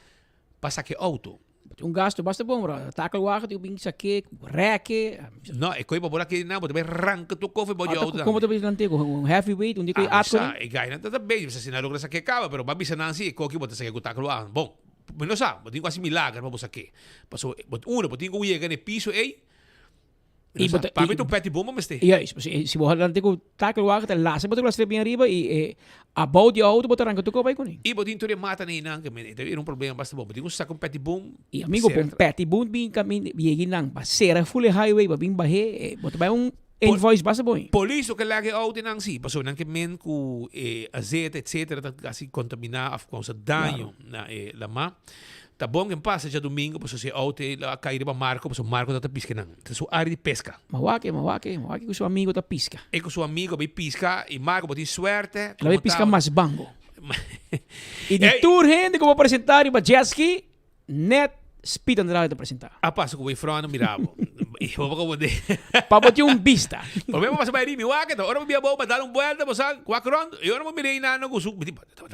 S14: passa que auto.
S16: Um gasto basta bom, bro. Tackle wagen, eu pingo saque, reque.
S14: Não, é coisa para que não, bota arranca tu cofe bode auto.
S16: Como tu pensa antigo, um heavyweight, onde que
S14: atco. Ah, e gai não tá bem, você sinal que saque acaba, pero babi sanan si, coque bota saque com tackle wagen. Bom, mas não sabe, botinho quase milagre, mas saque. Passou, botinho que ia no piso, ei. Para mim, tu pete bom, mas tem.
S16: Yes, se você antigo tackle wagen, tá lá, você bota a bem arriba e about the auto, bota arranca tu cofe com ele.
S14: E botinho tu mata nem não, que é um problema basta bom. Botinho saca pete bom.
S16: E amigo, bom pete bom, bem caminho, e não, passeira full highway, bem barre, bota bem um invoice basta bom.
S14: Polícia que lagi auto não si, passou não que men com azeite, etc, tá assim contaminar, com sa danho na lama. Tá bom que passa já domingo, passou se auto lá cair para Marco, passou Marco tá pisca não. Tá sua área de pesca.
S16: Mawake com seu amigo tá pisca.
S14: E com seu amigo vai pisca e Marco botou sorte.
S16: Lá vai pisca mais bango. E de tour gente como apresentar para jet ski, net Speed Andrade apresentar.
S14: A passo que o Ifrano mirava. E vou como de.
S16: Para botar vista.
S14: Problema passa para ir Waka, ora me vou dar vuelta, passar 4 rondas, e ora me mirei na no gusu,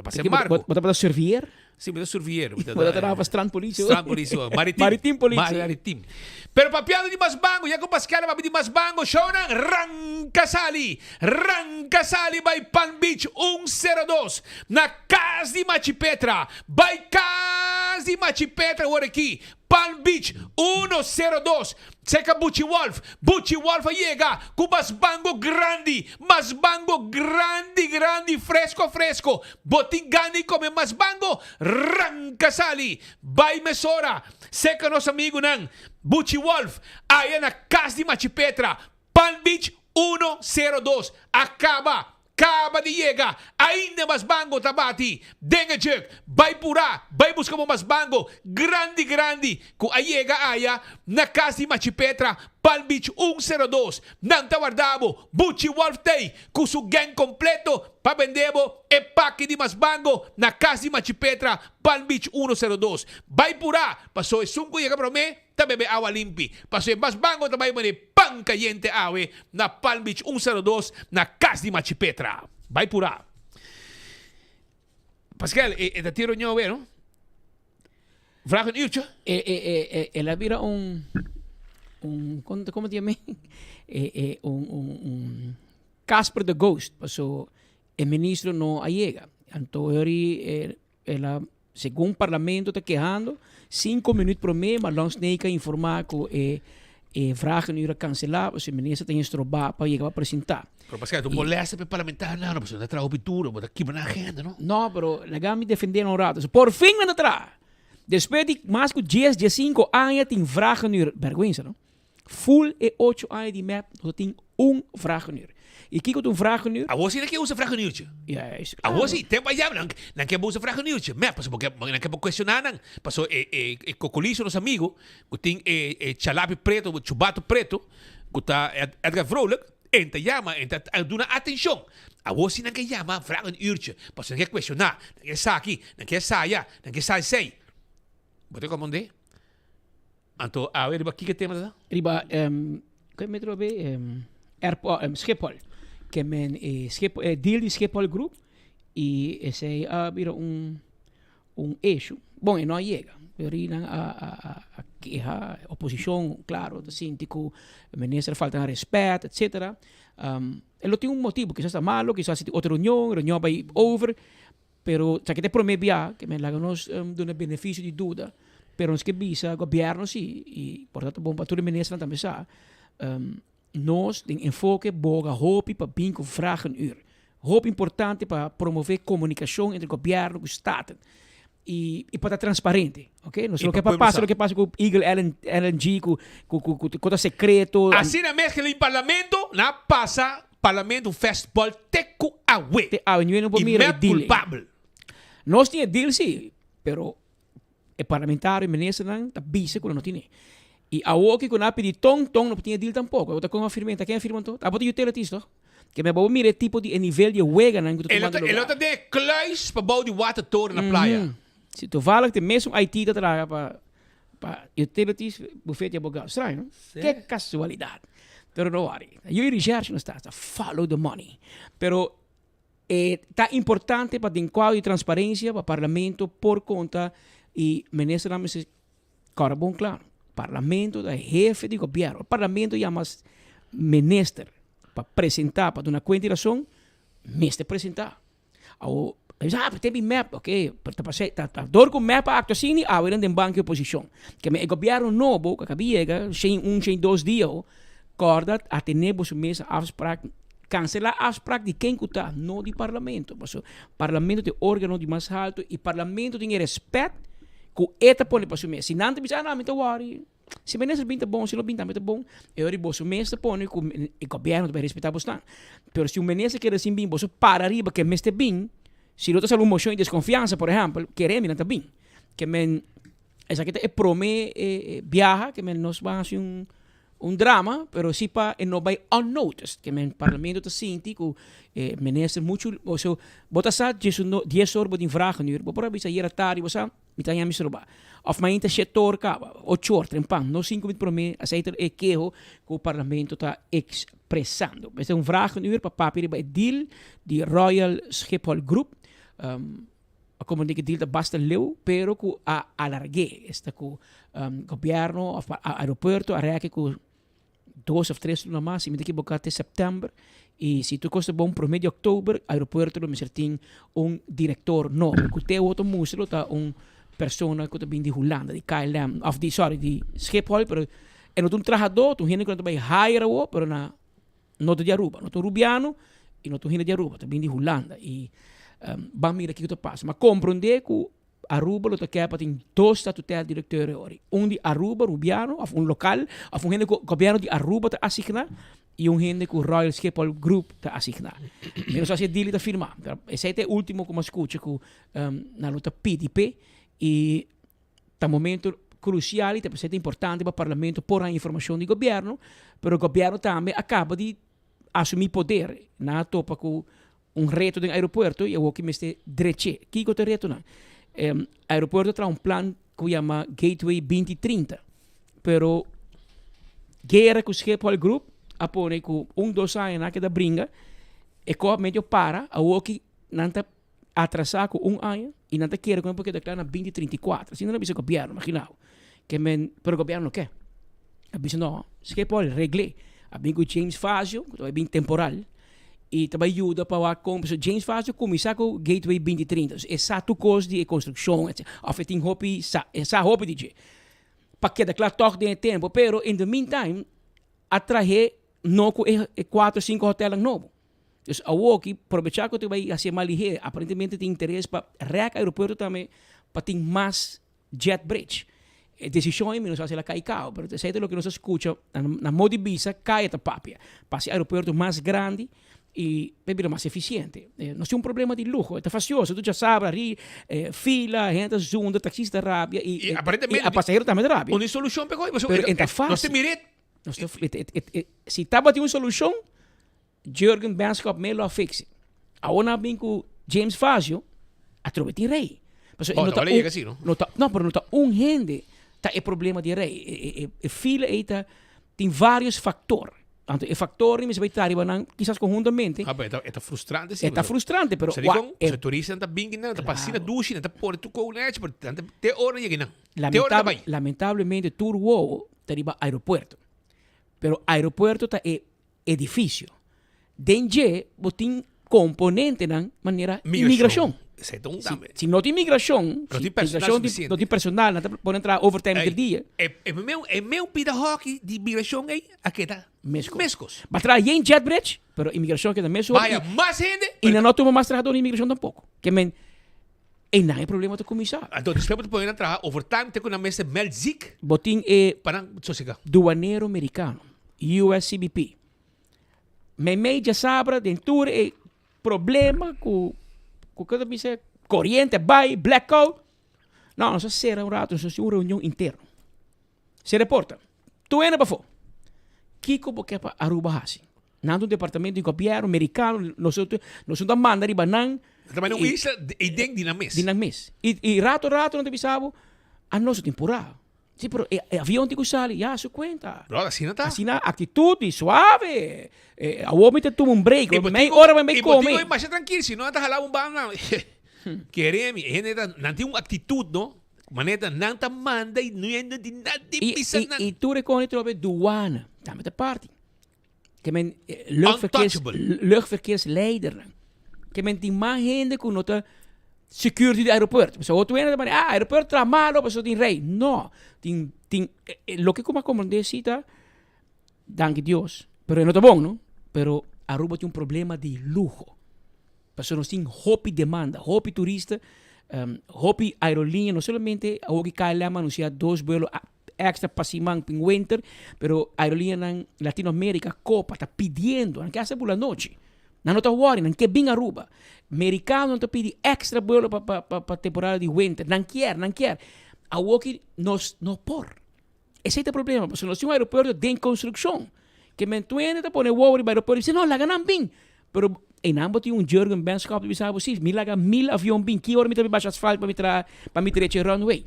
S14: passa Marco.
S16: Bota para servir.
S14: Sim, mas survier.
S16: Bota para strand polícia.
S14: Strand polícia, maritim polícia. Maritim. Pero papiado de Masbango, ya com Pascal va de Masbango, show ng Rancasali by Palm Beach 102 na Cas de Machipetra. By Cas de Machipetra, ora aqui. Palm Beach 102. Seca Butchie Wolf llega com Masbango grande, fresco. Botingani come Masbango, Rancasali, by Mesora. Seca nosso amigo ng Butchie Wolf, aí na Casa de Machipetra, Palm Beach 102. Acaba de llegar, ainda Masbango tabati, denga jerk, vai pura, vai buscar mo Masbango, grande, kung ayega aya, na Casa de Machipetra, Palm Beach 102, nang tawardabo, Butchie Wolf Day, kung su gang kompleto, pabendebo, e paki di Masbango, na Casa de Machipetra, Palm Beach 102, vai pura, paso e sungko yaga prome, tabebe awa limpi, paso e Masbango tabay mani, pang kayente awe, na Palm Beach 102, na Casa de Machipetra. Vai pura. Pascal, da tiro nyo, no? Vraag een uurtje?
S16: Ela vira como te llame? Casper the Ghost. So, el ministro no llega. Entonces, según el parlamento está quejando, 5 minutos por mes, maar langs neka informar que vragen uren cancelar, pues el ministro tem estrobar para llegar a presentar.
S14: Pero Pascal, tu molesta para parlamentar, não, mas não trago pintura, mas aqui na agenda, não?
S16: Não, pero legal me defender um rato. Por fim, não traz. Depois de mais que 10, 15 anos, tem vragen uren, vergüenza, não? Full 8 anos de map, tem vragen uren. E kijk op een vragenuur.
S14: A você não quer usar vragenuurtje?
S16: Ja, is
S14: claro. A você tem para já não quer usar vragenuurtje. Mas porque não quer questionar não. Passou cocolizo nos amigos, que tem chalapi preto, chubato preto, que tá Edgar Vrolijk, enta chama, enta duna atenção. A você não quer chamar vragenuurtje. Passou não quer questionar, não quer sair aqui, não quer sair, não quer sair. Bote como onde? Então, a ver, aqui que tema da?
S16: Riba, que metro be Schiphol. Que men deal de Schiphol Group e esse vira eixo. Bom, e não chega. Pero a queja, oposição, claro, do síndico, o ministro falta de respeito, etc. Ele tem motivo, que está malo, que está outra reunião vai over, pero já que te promete que me laga nos dá benefício de dúvida, pero nos que visa governo sim, e portanto bom para todo o ministro também sabe. Nós temos enfoque boga hoop para bingo vragen uur. Hoop importante para promover comunicação entre o governo e o Estado. E para estar transparente, ok? Não sei o que passa com o Eagle LNG, com o secreto.
S14: Assim na mesma que no parlamento, na passa parlamento festival teco awe.
S16: E
S14: é culpável.
S16: Nós temos deal sim, pero o parlamentário, o ministro, está bisa quando não tem. E a outra que não pedi tong não tinha deal tampouco. Eu estou com afirmando, quem afirma então? Tá botando utilities, toch? Que me vou mirar tipo de nível de wega na que tu
S14: tomando. Ele está de kluis para bouw de watertoren na praia.
S16: Se tu fala que mesmo IT da traga para utilities, bufete abogado, estranho, não? Que casualidade. Pero no worry. Io research non sta, follow the money. Pero tá importante para ter quadro de transparência para o parlamento por conta e ministro da mesa cara bom claro. Parlamento da jefe de governo. O parlamento chama ministro para apresentar para uma quantitação, ministro apresentar. Ou tem map, ok? Tá dor com map acto assim, agora tem banco de oposição. Que o governo novo, que acabia, sem 2 dias, corda a ter su mesa afspraak cancelar a afspraak de quem está, não do parlamento. O parlamento é o órgão de mais alto e o parlamento tem respeito que eta põe para sua mesa. Se não tem não, não worry. Se o ministro bem bom, se não bem também bom, eu digo sua mesa põe que o governo deve respeitar bastante. Mas se o ministro quer assim bem, você para arriba que o ministro bem, se não tem alguma moção de desconfiança, por exemplo, queremos não bem. Que essa aqui é prome viaja, que nós vamos fazer drama, pero si pa não vai unnoticed, que o parlamento está sente que o ministro muito, ou seja, bota sa 10 horas botin vragen nu, por bisa hier atari, bosa, mitanya misroba. Of mainta setor ka, 8 horas, trempang, no 5 minutos por mês, aceita quejo que o parlamento está expressando. Mas é vragen nu, para papir ba deal de Royal Schiphol Group, como digo, deal da basta leu, pero que alargue, esta que governo, aeroporto, arreque que 2 of 3 no mais, se me equivocar até setembro, e se tu costa bom pro meio de outubro, aeroporto no mesmo tem diretor novo, que tem outro músico, tá persona que tá vindo de Holanda, de KLM, de Schiphol, pero é não trabajador, tu gente que vai hire o, pero não de Aruba, não rubiano e não gente de Aruba, tá vindo de Holanda e vamos ver aqui o que passa, mas compreender que Aruba lo que tem 2 statutários diretores ori. De Aruba, rubiano, of local, of gente que o governo de Aruba está assignado e gente que o Royal Schiphol Group está assignado. Mas só se dele está firmado. Esse é o último que eu escuto que na luta PDP e tá momento crucial e é importante para o parlamento por a informação do governo, mas o governo também acaba de assumir poder na topa com reto do aeroporto e eu que me este dreche. Que é o reto não? Aeroporto tem plan que chama Gateway 2030, pero guerra com o Schiphol Group apone com 2 anos na que da bringa e com meio para a o que não está atrasado com 1 ano e não está querendo com porque declara 2034. Se não é o governo, imagina que pero o governo quer? A bisa não, Schiphol regle. A bem com James Fazio, que é bem temporal. E também ajuda para o compra. James Fazio começar com o Gateway 2030. Essa tu custo de construção, etc. Of tem hopi, essa hopi de para que declara toque de tempo, pero in the meantime atrair não com 4 5 hotéis novos. Então a Woki aproveitar que tu vai fazer mal ligeiro, aparentemente tem interesse para reac aeroporto também para ter mais jet bridge. Decisão é menos fazer ela cair caro, pero sei o que nós escuta na modo visa cai esta papia. Para ser aeroporto mais grande e bebida mais eficiente. Não é problema de luxo, é facioso, tu já sabe, ali, fila, gente zunda, taxista rápida e a passageiro também rápida.
S14: Uma solução pegou, mas
S16: é fácil.
S14: Nós temos
S16: se estava de uma solução, Jürgen Benskop me lo fixe. Agora bem com James Fazio, a trovete rei.
S14: Não,
S16: pero não está gente, tá é problema de rei. Fila tem vários fatores. Tanto i fattori mi sveitar arrivano quizás conjuntamente.
S14: È frustrante, sì.
S16: È frustrante, però.
S14: Se turisti andano a binghi, andano a passare duci, andano a porre tu con un per te ore di che
S16: Lamentablemente, tour uovo ti arriva aeroporto. Però aeroporto è edificio. Dentro, botin componente in maniera immigrazione. Se non di immigrazione, non di personale, non può entrare overtime del dia.
S14: E meu pida hockey di immigrazione a che da? Mescos.
S16: Ma tra yen jet bridge, però immigrazione che da messo.
S14: Vaya, más gente.
S16: E non ho más trabajador di immigrazione tampoco. Che men e non è problema di commissario.
S14: Allora, spero che puoi entrare overtime te con una messa melzik.
S16: Botin e
S14: sosiga.
S16: Duanero americano, USCBP. Me già sabra dentro e problema con cosa mi dice corriente, vai, blackout. No, non so se era un rato, non so se una riunione interna. Si reporta. Tu ene pa fo. Kiko porque pa Aruba hasi. Nando departamento di governo americano, nosotros da manda riba nan.
S14: Também não isla e deng dinamês.
S16: Dinamês. E rato não te bisavo a nosso temporada. Sí, pero el avión te sale, ya se cuenta.
S14: Bro, así no está.
S16: Así na actitud suave. A vos te toma un break.
S14: Y
S16: Meia hora me
S14: y
S16: come.
S14: pues, mas tranquilo, si no estás jalando un bana. Queremos, não tem uma atitude, não? Maneta, não tá manda e não é de nada de pisa.
S16: E tu reconheces trouwens douane. Daar met de party. Que men luchtverkeersleider. Que men die man hende com nota security do aeroporto. Pessoal, outro ainda mas aeroporto tá malo, pessoal tem rei. Não, lo que como comandante danke Deus. Pero não tá bom, não? Pero Aruba tem problema de lujo. Pessoal, nós tem hopi demanda, hopi turista, hopi aerolínea, não somente a que KLM anuncia 2 vuelos extra para Simán en winter, pero aerolínea en Latinoamérica, Copa, está pidiendo, ¿qué hace por la noche? No está worrying, ¿qué bien Aruba? Americano está pidiendo extra vuelo para temporada de winter, no quiere. A que nos por. Ese es el problema, porque no es un aeropuerto de construcción, que me entiende, te pone worry para el aeropuerto y dice, no, la ganan bien, pero en ambos tiene un Jürgen Benskop de Bisabo, sí, me laga 1000 avión bien, que hora me trae baixo asfalto para me traer runway.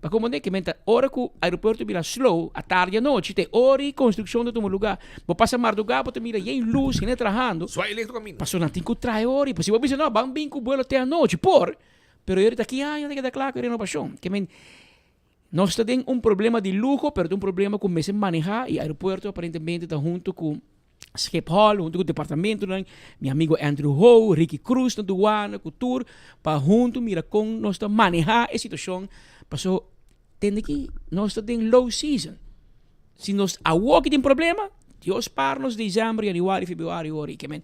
S16: Para como que menta hora que o aeroporto vira slow, à tarde e à noite, tem hora e construção de um lugar. Vou passar madrugada, você mira, e em luz, e trabalhando.
S14: Só elétrico caminho.
S16: Passou na tem que trair hora, e se você dizer, não, vamos bem com o vuelo até a noite, pero eu daqui a ano, daqui a claro, eu não paixão. Que men, nós temos problema de luxo, pero tem problema com mesmo manejar, e o aeroporto aparentemente está junto com Schiphol, junto com o departamento, né? Meu amigo Andrew Ho, Ricky Cruz, na douana, cultura, para junto, mira, com nós manejar a situação, passou que nós temos low season. Se nós que tem problema, Deus para nos dezembro, januário, feverário, que me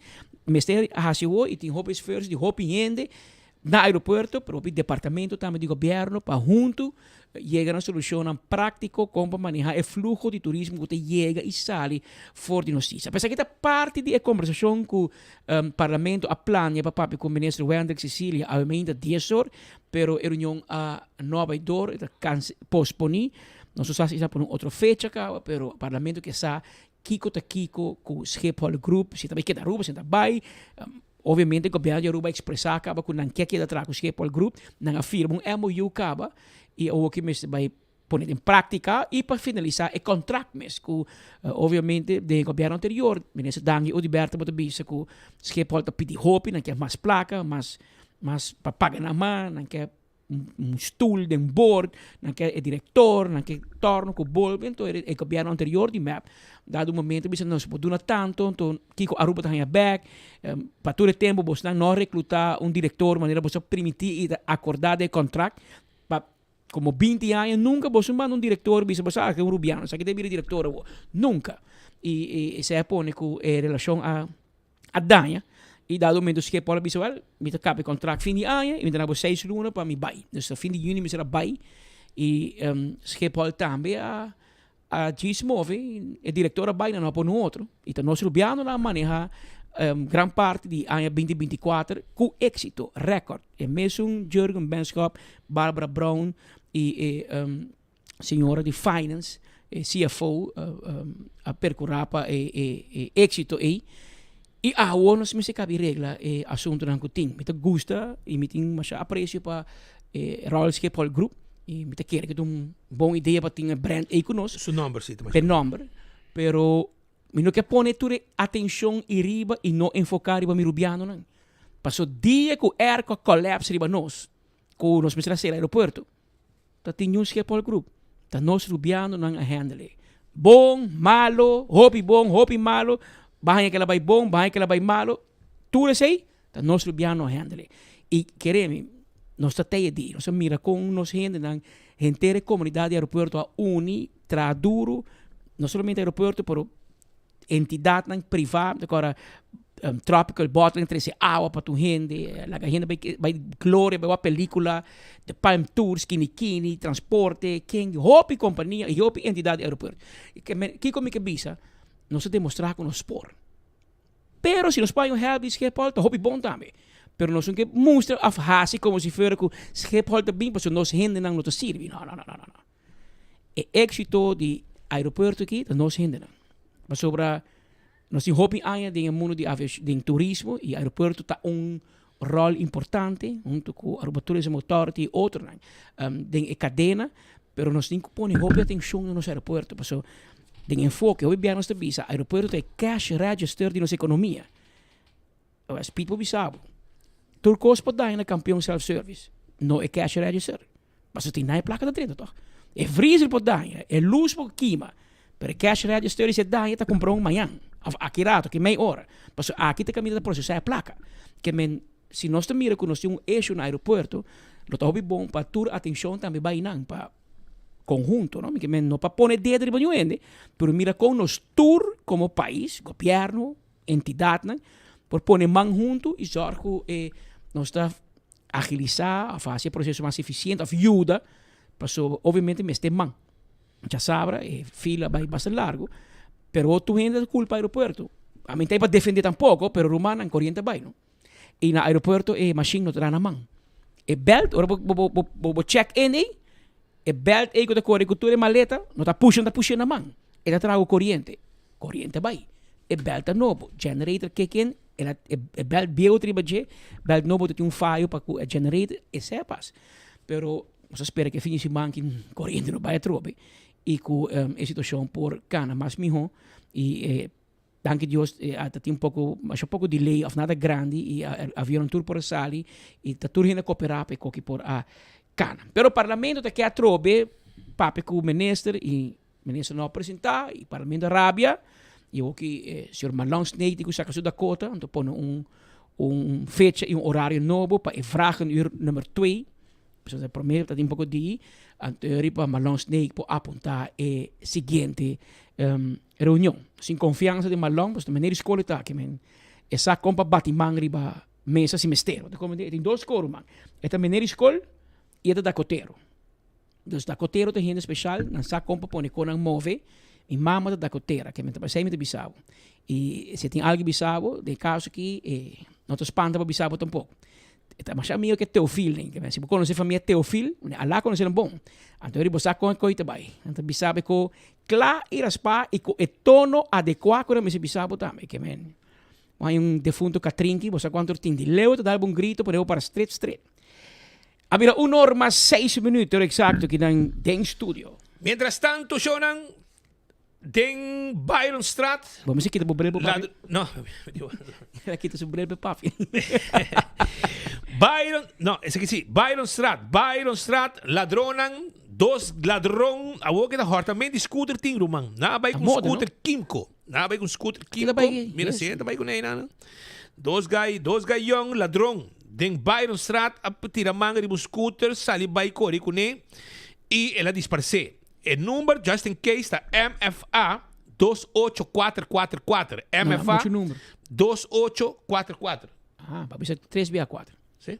S16: esteja a e tem roupa esforço de roupa gente na aeroporto, para o departamento também de governo, para junto, chega a solução prática como manejar o fluxo de turismo que chega e sai fora de notícia. Apesar que esta parte da conversação com o parlamento a plano para com o ministro Wendel Cecília aumenta 10 horas, pero a reunião a Nova York está posponí. Nós sabemos que por outra fecha, pero o parlamento que está Kiko com o Schiphol Group, se também queda Aruba, se também obviamente o governo de Aruba expressar acaba com não quer que atrás com o Schiphol Group, não afirma MOU acaba e o que vai pôr em prática e para finalizar o contrato mesmo, obviamente do governo anterior, o ministro Dangi Odiberto Botabisa com o Schiphol está pedindo roupa, não quer mais placa, mais para pagar na mão, não quer stoel de board, não quer o diretor, não quer torno com o bolo, então o governo anterior de MAP, dado momento, bisa não se pode dar tanto, então Kiko Aruba está back, para todo o tempo, você não recrutar diretor, de maneira você permitir e acordar o contrato, como 20 anos, nunca você manda diretor, bisa você que rubiano, sabe que deve ir diretor, nunca. E se põe com relação a danha, e dado momento que pode visual, me acaba o contrato fim de ano, e me dá 6 lunas para me vai. Então, fim de junho me será vai, e se pode também a Gismove, o diretor vai não para no outro, então nós rubiano na maneja gran parte de ano 2024 com êxito, recorde. E mesmo Jürgen Benskop, Barbara Brown e senhora de finance, CFO, a percorrer para êxito aí. E nós me se cabe regra assunto não que me gusta e me tem mais apreço para Royal Schiphol Group e me quer que tem boa ideia para ter brand aí conosco.
S14: Su número sim,
S16: per número, pero me não quer pôr toda atenção e riba e não enfocar riba mi rubiano não. Passou dia que o airco colapse riba nós, com nós me será ser aeroporto. Tá tem um Schiphol Group, tá nós rubiano não a handle. Bom, malo, hopi malo. Bahan que ela vai bom, bahan que ela vai malo, tudo isso aí, tá nós rubiano handle. E queremos, nós tá teia de, nós mira com nós gente na inteira comunidade aeroporto a uni, traduro, não somente aeroporto, pero entidade privada, agora tropical bottle entre esse água para tu gente, a gente vai glória, vai a película, de Palm Tours, Kini, transporte, quem, hopi companhia e hopi entidade aeroporto. Que como que bisa? Não se demonstrar com o sport. Pero se nos podem help de Schiphol, tá bom também. Pero nós não que mostra a fase como se fosse que Schiphol tá bem, porque nós gente não nos serve. Não. O êxito de aeroporto aqui, nós gente não. Mas sobre nós temos hopi aia de mundo de turismo e aeroporto tá rol importante junto com a Aruba Tourism Authority e outro, de cadena. pero nós temos que pôr muita atenção no nosso aeroporto. Porque tem enfoque, hoje viemos de visa, aeroporto é cash register de nossa economia. As people bisabo. Turcos pode dar na campeão self-service. Não é cash register. Mas tem na placa da treta, toch? É freezer pode dar, é luz pode queima. Pero cash register se dá, tá comprando amanhã. Aqui rato, que meia hora. Mas aqui tem caminho de processar a placa. Que men, se nós te mira que nós temos um eixo no aeroporto, não está bom para tur atenção também vai não para conjunto, não? Que men não para pôr dedo de banho ende, pero mira com nós tur como país, governo, entidade, não? Por pôr mão junto e zorgar nós está agilizar, a fazer o processo mais eficiente, ajuda, passou obviamente mas tem mão. Já sabe, fila vai bastante largo, pero tu gente culpa aeroporto. A mim tem para defender tampouco, pero rumana en corriente vai, não? E no aeroporto a machine não terá na mão. E belt, ora vou check in aí, e belt aí que tá corre cultura maleta, não tá puxando na mão. Ele trago corriente vai. E belt é novo, generator kick in, e belt bio triba je, belt novo tem um falho para o generator e sepas. Pero nós espera que finisse manque corriente não vai trobe. E com a situação por cana, mas mijo e danke Deus tem um pouco delay of nada grande e havia tour por sali e tá tudo ainda cooperar para que por a cana. Pero o parlamento tá que a trobe pape com o ministro não apresentar e parlamento Arábia e o que senhor Malong Snake que saca da cota então põe fecha e horário novo para vragen uur nummer 2. Então, o primeiro tá tem um pouco de anterior para Malong Snake para apontar a seguinte reunião. Sem confiança de Malong, mas também na escola tá que men essa compa batimang riba mesa semestre. Tem dois coros, man. É também na escola e é da coteiro. Dos da coteiro tem gente especial, nessa compa põe com move e mama da coteira, que men tá sempre bisabo. E se tem algo bisabo, de caso que não te espanta para bisabo tampouco. Mas amigo que Teofil, né? Se você conhece a família Teofil, lá conhece um bom. Então ele você conhece também. Então bisabe ko kla iraspa e ko tono adequado para me se bisabe também, que men. Hay defunto Catrinqui, você quanto tem de leu te dar um grito para eu para straight. Había 1 hora más 6 minutos exacto que dan den studio.
S14: Mientras tanto, Shonan, den Byron Strat.
S16: Vamos a quitar o breve papi.
S14: No.
S16: Quita su breve papi.
S14: Ese que sí. Byron Strat, ladronan, dos ladrón, awo que da hortamento de scooter ting rumang. Nabay com scooter Kimco. Mira, sienta bay com nena. Dos guy young ladrón. Den Byron Strat a tiramanga de scooter, sali bay corri com ne e ela disparce. O número, just in case, está MFA 28444. MFA 2844.
S16: Ah, papi, isso é 3/4.
S14: Sim?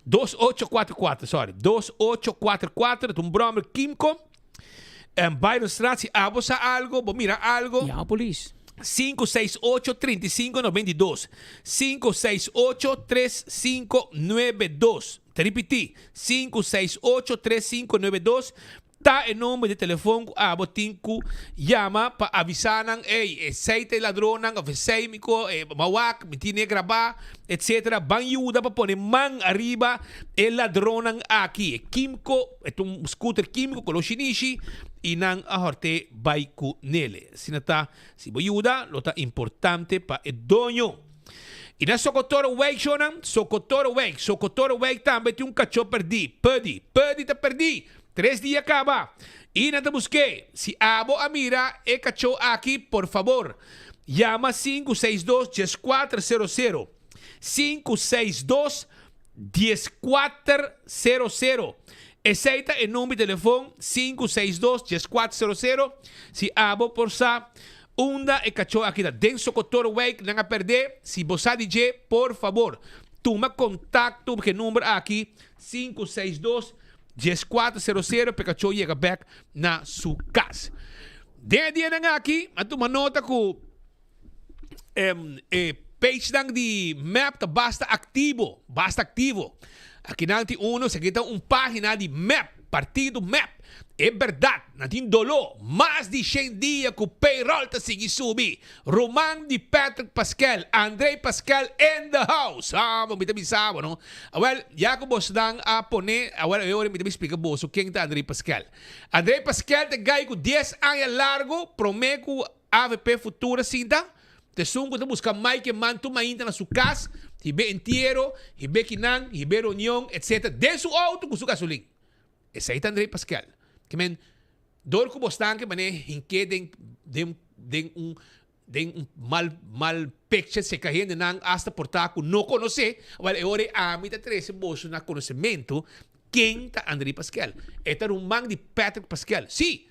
S14: 2844, sorry. 2844, um brommer Kimco. Byron Strat, se abosa algo, mira algo.
S16: E a polícia.
S14: 568-3592. 568-3592. Te repeti. 568-3592. Tá em nome de telefone a botinku llama para avisar nang aceite ladrão nang oficial mawak mitine grabar etc. Van ajuda para pôr man arriba el ladrão nang aqui Kimco um scooter Kimco com shinishi e nang ahorte baiku nele sinata si ajuda lo tá importante para o dono. E na Socorro Wake, Shonan, Socorro Wake também tem cachorro perdi tá perdi. 3 dias acaba. E nada busquei. Se abo a mira e cachou aqui, por favor. Llama 562-1400. 562-1400. Aceita o número de telefone 562-1400. Se abo por sa unda e cachou aqui da Denso Socorro Wake, não a perder. Se você DJ, por favor, toma contato, porque o número aqui 562-1400, Pikachu chega back na sua casa. Dia na aqui, a uma nota que page lang de map tá basta ativo. Aqui na uno, se quita página de map, partido map. É verdade, natin dolo, mais de 100 dias que o payroll ta sige subi. Roman de Patrick Pascal, Andrei Pascal in the house. Mamita bisabo, no? Well, Jacobo Sdang a pone, well, eu me explica boso quem tá Andrei Pascal. Andrei Pascal te gai com 10 anos largo, prometo AVP futura cinta. Te sungo te busca Mike Mantu mainta na sua casa, hibe entierro, hibe kinang, hibe reunião, etc. De su auto com su gasolina. Esse aí tá Andrei Pascal. Que men, dor ko bostan que mané hinke den mal picture se kahin nang hasta portaco no conoce, well ore a mi ta trese boso na conhecimento quem tá Andrei Pascal. Eta rumang de Patrick Pascal. Sí,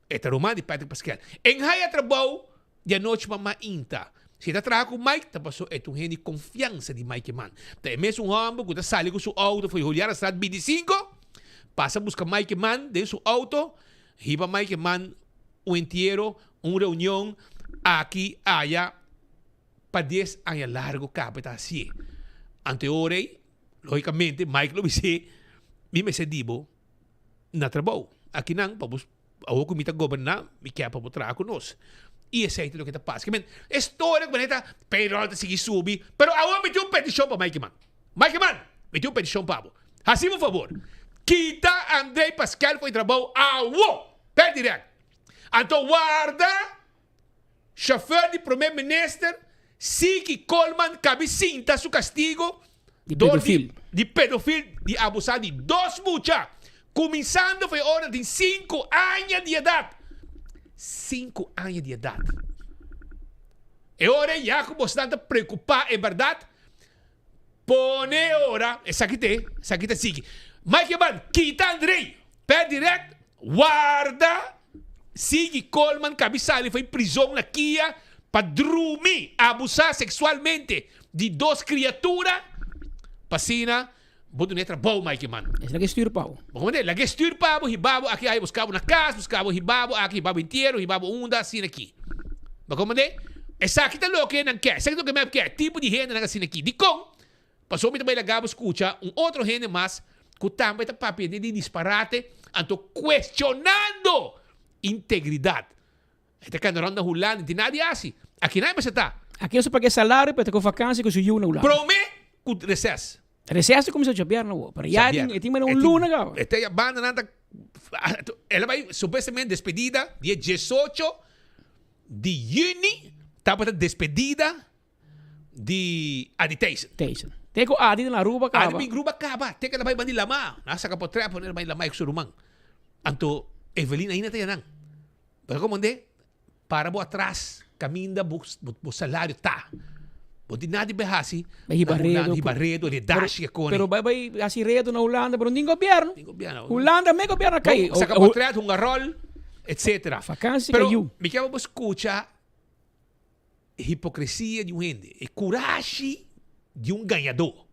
S14: eta rumang de Patrick Pascal. En haya trabalho de noite mama inta. Se tá trabalhando com Mike, tá passou é um de confiança de Mike Man. Tá mesmo um homem que tá saindo com seu auto, foi olhar a estrada 25, passa a buscar Mike Man de seu auto, riba Mike Man um entierro, uma reunião aqui, allá, para 10 anos largo, capeta assim. Anteorei, logicamente, Mike lo disse, me dibo na trabalho. Aqui não, vamos, ako kumita gobernar, me quer para trabalhar conosco. E esse é o que está passando. Men, história que está, pero te seguir subir. Pero agora me deu petição para Mike Man. Mike Man, me deu petição para você. Assim, por favor, quita Andrei Pascal foi trabalho agora. Pé direto. Então, guarda, chofer de primeiro-ministro, Siki Coleman, cabecinta seu castigo
S16: de pedofil.
S14: De pedofil, de abusar de 2 muchachos. Começando foi hora de 5 anos de idade. 5 anos de idade. E ora, Jacobo está preocupado, é verdade? Pone ora, essa aqui sigue. Mike Man, quita Andrei, pé direto, guarda, sigue Coleman, cabeçalho, foi prisão na Kia, para dormir, abusar sexualmente de 2 criaturas, passina. Bodo netra bom, Mike Man.
S16: É lagi stuur pau.
S14: Bom, lagi stuur pau, hibabo aqui aí buscava na casa, buscava hibabo aqui, hibabo inteiro, hibabo unda assim aqui. Bom, essa aqui tá louco, não quer. Essa aqui não quer, tipo de renda assim aqui. De com, passou me também lagabo escuta outro renda mais, que também tá papi de disparate, anto questionando integridade. Esta que anda hulando, não tem nada assim. Aqui não é mais tá.
S16: Aqui é só para que salário, para ter com vacância, que o senhor não lá.
S14: Prome, com recesso.
S16: Recesso começou a chover, não? Para já tem uma luna, cara.
S14: Esta banda nada, ela vai supostamente despedida dia 18 de junho, tá para despedida de Aditason.
S16: Tem que Adi na Aruba, cara.
S14: Adi Aruba, cara. Tem que ela vai bandir lama. Nasa ka po trepo, ela vai lama com surumang. Anto Evelyn ainda tem nang. Pero como para bo atrás, caminda bo salário tá. Di nada behasi, Hibaredo, le dashi con.
S16: Pero vai assim redo na Holanda, pero nem governo. Holanda me governo cai.
S14: Sa kapotreat un rol, etc.
S16: Vacância
S14: pero
S16: caiu.
S14: Me quero escutar hipocrisia de gente, e coragem de ganhador.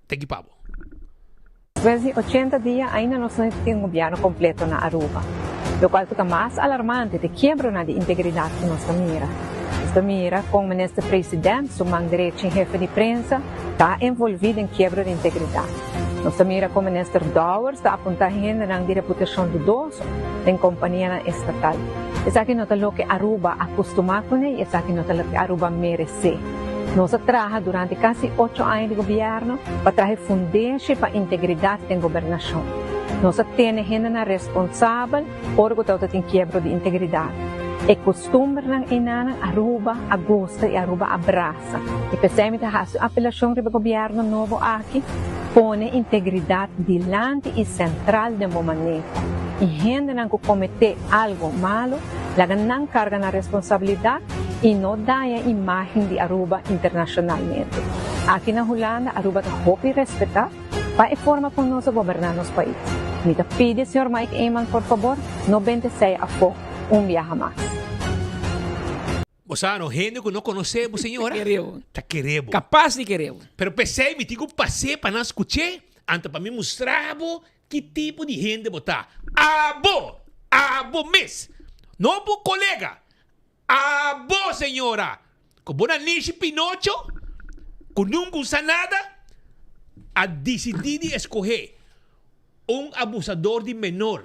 S14: Tem que pavo.
S17: Después de 80 días ainda no se tem un gobierno completo na Aruba, lo cual fica más alarmante de quiebra de integridad que nos mira. Esta mira, com o ministro presidente, su man derecho en jefe de prensa, está envolvido en quiebra de integridad. Nossa mira, com o ministro Dowers, está apuntando na reputação do doso em companhia estatal. Essa aqui não é o que Aruba acostuma com ele, essa aqui não é o que Aruba merece. Nós trabalhamos durante quase 8 anos de governo para trazer fundamentos para a integridade da governação. Nós temos gente responsável por o que tem quebra de integridade. É costume ng inana Aruba agosta e Aruba abraça. E pensamos a apelação do governo novo aqui põe integridade dilante e central do momento. E gente que comete algo malo, laga não carga na responsabilidade e não dá a imagem de Aruba internacionalmente. Aqui na Holanda, Aruba está hope e respeitar para a forma como nós governamos nosso país. Me pede, Sr. Mike Eman, por favor, não bendeseia a fogo viaja más.
S14: O sea, no gente que no conocemos, señora. Está queremos.
S16: Capaz de querer.
S14: Pero pensei, me digo, passei para não escutar, antes para me mostrar que tipo de gente botar. Abo mes. Não por colega. Abo, senhora. Com bona niche Pinocho, com nunca usa nada, a decidir de escolher abusador de menor,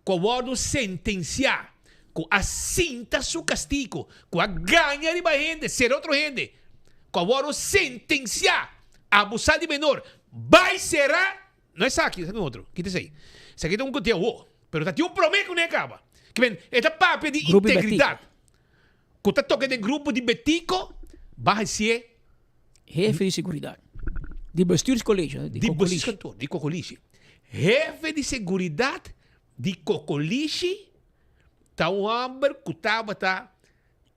S14: quando sentenciar, com assinta su castigo, com a ganha de gente, ser outro gente, quando sentenciar, abusar de menor, vai será, não é isso aqui, é outro, que diz aí, isso aqui tem que ter pero tem um promessa que não acaba, que vem, esta papel de
S16: Grupo
S14: integridade, quando toca de grupo de betico, vai ser
S16: Jefe de seguridade. De bestuurscollege.
S14: de bestuurskantoor, de cocoliche. Jefe de seguridade de cocoliche, tá um homem que estava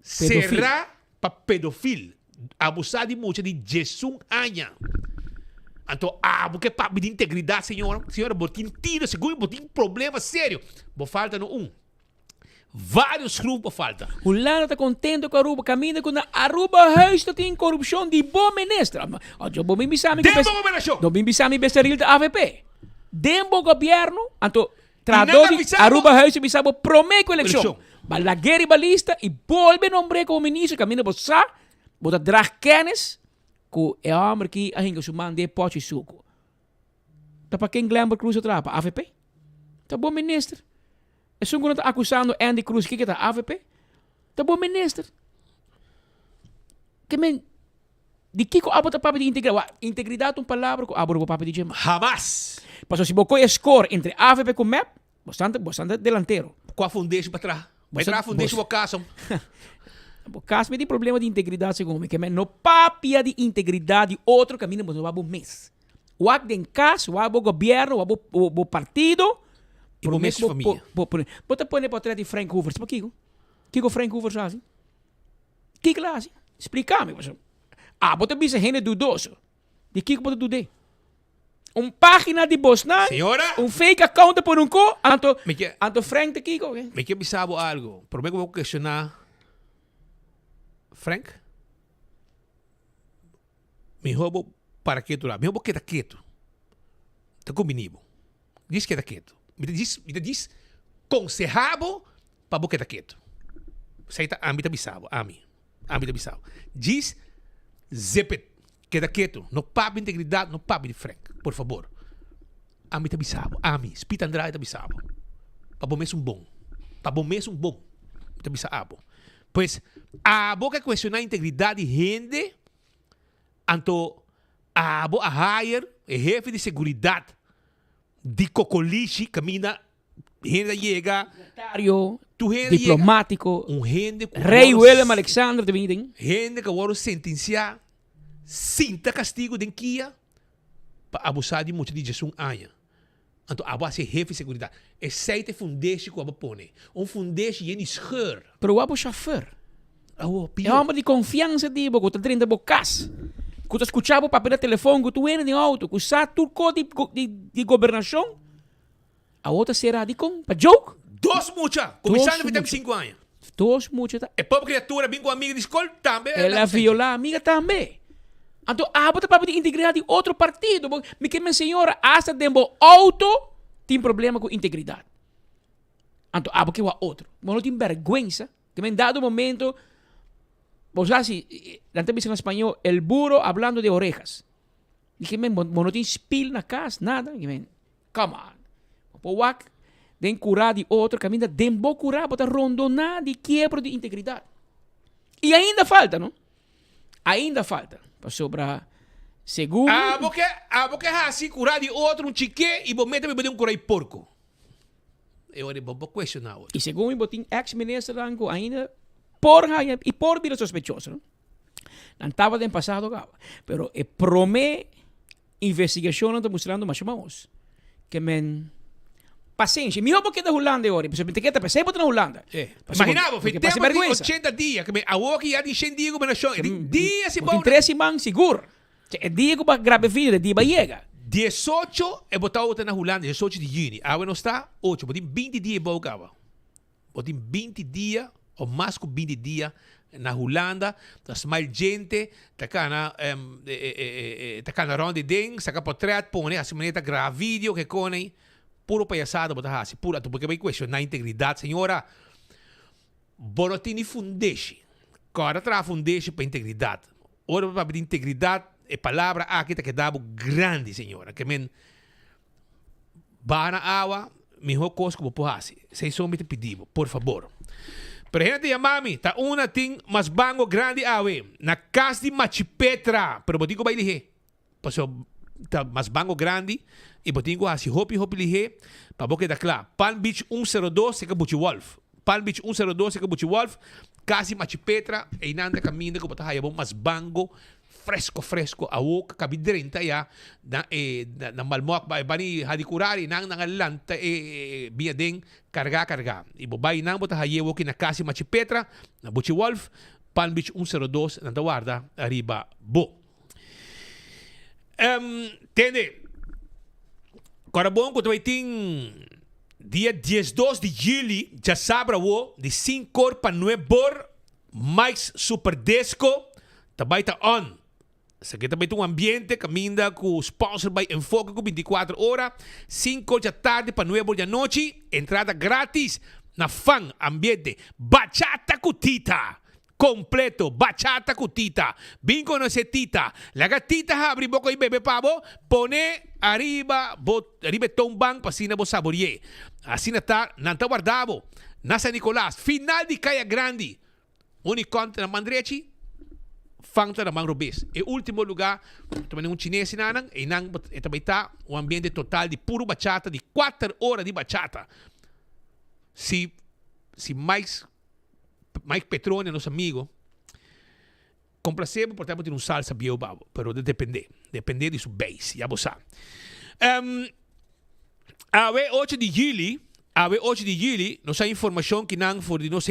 S14: será para pedofil, abusar de muito de 18 anos. Então, porque papo de integridade, senhora, botin tiro, segundo, botin problema sério. Bo falta no Vários grupos falta.
S16: O Lano está contente com a Aruba, caminha com a Aruba, resto tem corrupção de bom ministro. Eu vou me bisami besteril da AVP. Dembo governo, então, traduz Aruba, resto bisabo promete com a eleição. Balaguer e balista e volve nombre como ministro, caminha bossa, bota drag kennis, com o homem que a gente sumando de pote suco. Tá para quem Glamber Cruz outra para AVP? Tá bom ministro. É só que está acusando Andy Cruz que está AVP. Tá bom ministro. Que men de Kiko abo tá papo de integridade. Integridade é uma palavra que abo papo de gema.
S14: Jamás.
S16: Paso se bocou score entre AVP com MEP, bastante delantero.
S14: Qual fundeixa para trás? Vai trás fundeixa o caso.
S16: O caso tem problema de integridade segundo que men no papia de integridade outro caminho mas no abo mês. O ag den caso, o abo governo, o partido
S14: e o mesmo família.
S16: Bota põe portrait de Frank Hoover. Sabe o que Frank Hoover faz? O que ele faz? Explica-me. Bota bisa gente dudoso. De que bota dudar? Página de Bosnan.
S14: Senhora?
S16: Fake account por Anto Frank de Kiko.
S14: Me quer bisabo algo. Prometo que vou questionar. Frank? Me roubo para quieto lá. Me roubo queda quieto. Tá combinado. Diz que tá quieto. Me diz concejabo para boqueta quieto. Seita ambita bisabo, ambita bisabo. Diz zepet, queda quieto. No papo integridade, no papo de Frank, por favor. Ambita bisabo, Spita Andrade tá bisabo. Para bom mesmo bom. Para bom mesmo bom. Tá bisabo. Pois a boca questionar a integridade de gente, anto a hire, jefe de seguridade de cocoliche, camina, gente llega,
S16: diplomático, Rei William Alexander de Biden,
S14: gente que agora sentenciar, sinta castigo de Kia, para abusar de muito de 18 anos. Então, a base jefe de segurança. É sete fundeixe que a põe. Fundeixe e scheur.
S16: Pero o chauffeur. É homem de confiança de você, que está bocas. Que tu escuchava o papel de telefone, que tu era de auto, que sabe tudo de governação. A outra será de com, para joke.
S14: Dos mucha, começando a ter 5 anos.
S16: Dos mucha.
S14: É pobre criatura, bem com amiga de escola também.
S16: Ela viola a amiga também. Então, bota papo de integridade de outro partido. Porque minha senhora, hasta dentro auto, tem problema com integridade. Então, porque o outro. Mas não tem vergüenza. Que em dado momento, vos assim, na entrevista em espanhol, el burro hablando de orejas. Dije, não tem spill na casa, nada. Dije, come on. Powak, den curar de outro, caminha, den bo curar, bota rondonar de quebra de integridade. E ainda falta, não? Ainda falta. Passou para segundo.
S14: Porque assim, curar de outro, chique, e vou meter me um curar de porco. Eu vou questionar.
S16: E segundo, botin ex-ministro Rango ainda porra e por vida sospechoso, não? Não estava no passado, pero promete investigação não está mostrando mais mãos. Que men paciência. Me porque da Holanda agora, mas me queda pensei botar na Holanda.
S14: Imaginava, foi tempo de 80 dias, que me awoki já de 100 dias com menação. Dias se bom.
S16: 13 man seguro. É dia que vai grave vida, dia vai chegar.
S14: 18 é botar outra na Holanda, 18 de junho. Agora não está 8, botem 20 dias para o cabo. Botem 20 dias, ou mais que 20 dias, na Holanda, das mais gente, tá na ronda de saca portrait, põe assim, maneira grava vídeo que conem, puro palhaçada, botar assim, pura, porque vai questionar a integridade, senhora. Borotini fundeixe, cara traz fundeixe para integridade. Ora para integridade é palavra aqui que dá grande, senhora, que men vai na água, mejor cosa como puedas. Se son te pedimos, por favor. Pero gente ya mami, ta una ting mas bango grande awe. Na casa de Machipetra. Pero botico ba ilihe. Paso ta mas bango grande. E botico assim hopi lihe. Pa boke da kla. Palm Beach 102 se Buchi Wolf. Palm Beach 102 se Buchi Wolf. Casa de Machipetra. E nanda caminho como tá hayabong mas bango. Fresco awo kabidrenta ya na malmoak ba bani hadikurari nang nangalanta biadeng karga ibobay nang bota hayewo kinakasi Machipetra na Buchi Wolf Palm Beach 102 na Tawarda arriba bo tende korabon ko ting dia 12 de julho já sabra wo de 5 para 9 bor Mike's Super Disco tabay ta on. Sa kita ba itong ambiente, caminda com sponsor by Enfoque com 24 horas, 5 da tarde para 9 da noite, entrada grátis na fan ambiente. Bachata Kutita. Completo, bachata Kutita. Bingo no se tita. La gatita abri boko y bebe pavo, pone arriba tombang pasina bo saborie. Así nata, nanta guardavo. Nasa Nicolás, final de Caia Grande. Unicontra na Mandrechi. Fangta na Mang Robes. E último lugar, também chinês nanang, e nang também tá um ambiente total de puro bachata, de 4 horas de bachata. Se Mike Petrone, nosso amigo, complacebo, portanto, tem salsa biobabo, pero depende de sua base, já você sabe. A 8 de julho, nós temos informação que nang for de nós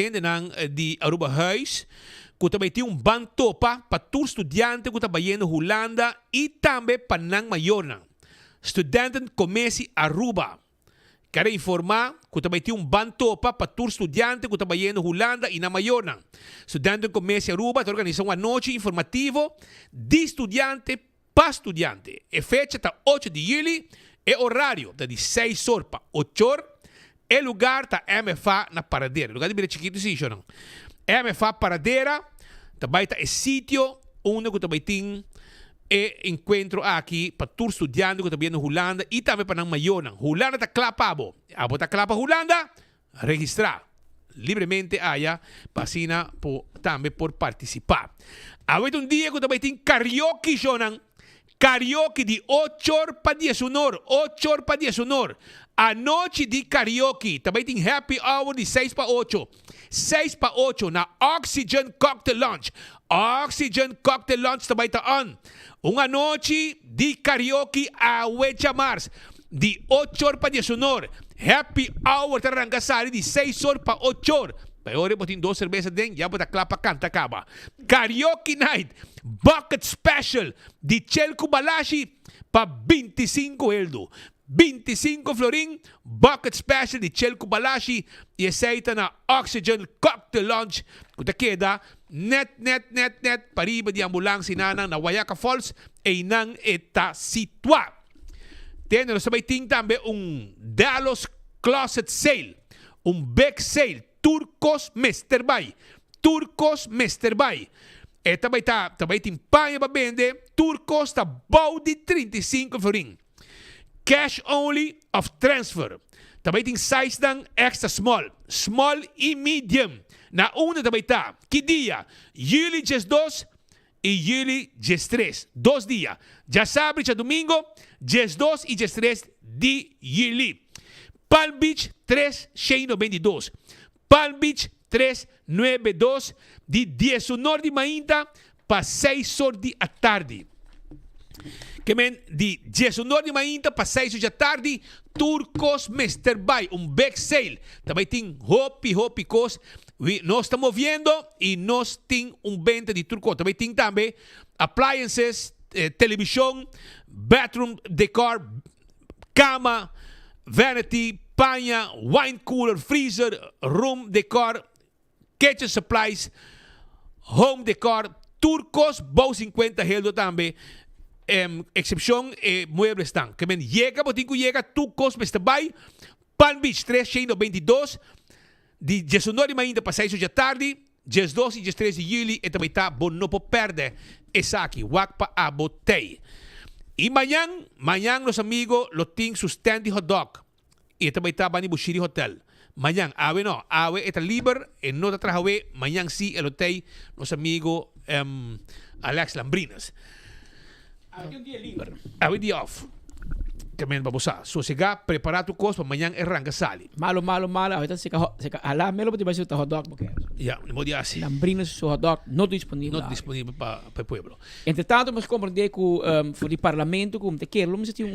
S14: de Aruba Huis, que também tem ban topa para todos estudantes que estão indo Holanda e também para nang mayor. Studenten Comessie Aruba. Quero informar que também tem ban topa para todos estudantes que estão indo Holanda e na mayor. Studenten Comessie Aruba está organizando uma noite informativa de estudante para estudante. A fecha está 8 de julho e horário está de 6 horas para 8 horas. E lugar está MFA na Paradeira. Lugar de bem chiquito, sim, não? MFA Paradeira, também está o sítio onde também tem encontro aqui para todos os estudantes que estão vindo Holanda e também para não maior. Holanda está clapado. A botar clapa Holanda, registrar livremente allá, para também por participar. Há dia que também tem karaoke, Jonan. Karaoke de 8 horas para 10 horas. 8 horas para 10 horas. A noite de karaoke. Também tem happy hour de 6 para 8. 6 para 8 na Oxygen Cocktail Lounge. Oxygen Cocktail Lounge também está on. Uma noite de karaoke a 8 de março. De 8 horas para 10 horas. Happy hour está arrancando de 6 horas para 8 horas. Agora eu tenho 2 cervejas dentro, já vou dar clapa, canta, acaba. Karaoke Night, Bucket Special, de Chelco Balashi, para 25 eldo. 25 florin, Bucket Special de Chelco Balashi, e aceita na Oxygen Cocktail Lounge, que queda net, para iba de ambulância na Wayaka Falls, e não está situado. Nós também tem também Dallas Closet Sale, big sale, Turcos Mesterbay. E também tem panha para vender. Turcos está bom de 35 florin. Cash only of transfer. Também tem size dan extra small e medium. Na una também está. Que dia? Julho 2 e julho 3. 2 dias. Já sabe, já domingo, 2 e 3 de julho. Palm Beach 392. Palm Beach 392 de 19 de manhã para 6 horas da tarde. Que men de 19 de manhã para 6 horas da tarde, Turcos Mesterbay, big sale. Também tem hopi cos. Nós estamos vendo e nós temos venda de Turcos. Também tem appliances, televisão, bathroom decor, cama, vanity, panha, wine cooler, freezer, room decor, kitchen supplies, home decor, Turcos, bom 50 heldo também. Excepção muebles estão. Que men llega, Turcos Mesterbay, Palm Beach 322, de 19 de manhã para 6 da tarde, 12 e 13 de julho, e também está bom não pode perder. Essa aqui, Wakpa Abotei. E amanhã, meus amigos, lo tem stand de hot dog. e também estava no Bushiri Hotel. Manhã, ave está livre e não está trabalhando. Manhã sim, ele tem nosso amigo Alex Lambrinas.
S16: Ave um dia livre.
S14: Ave dia off. Também vamos a sossegar, preparar tu coisa para amanhã arranca sali.
S16: Malo. Ahorita se ala melo pode ser hot dog porque.
S14: Ya, não pode assim.
S16: Lambrinas su hot dog não disponível.
S14: Não disponível para o povo.
S16: Entretanto, mas compreender que for o parlamento como te quer, mas tem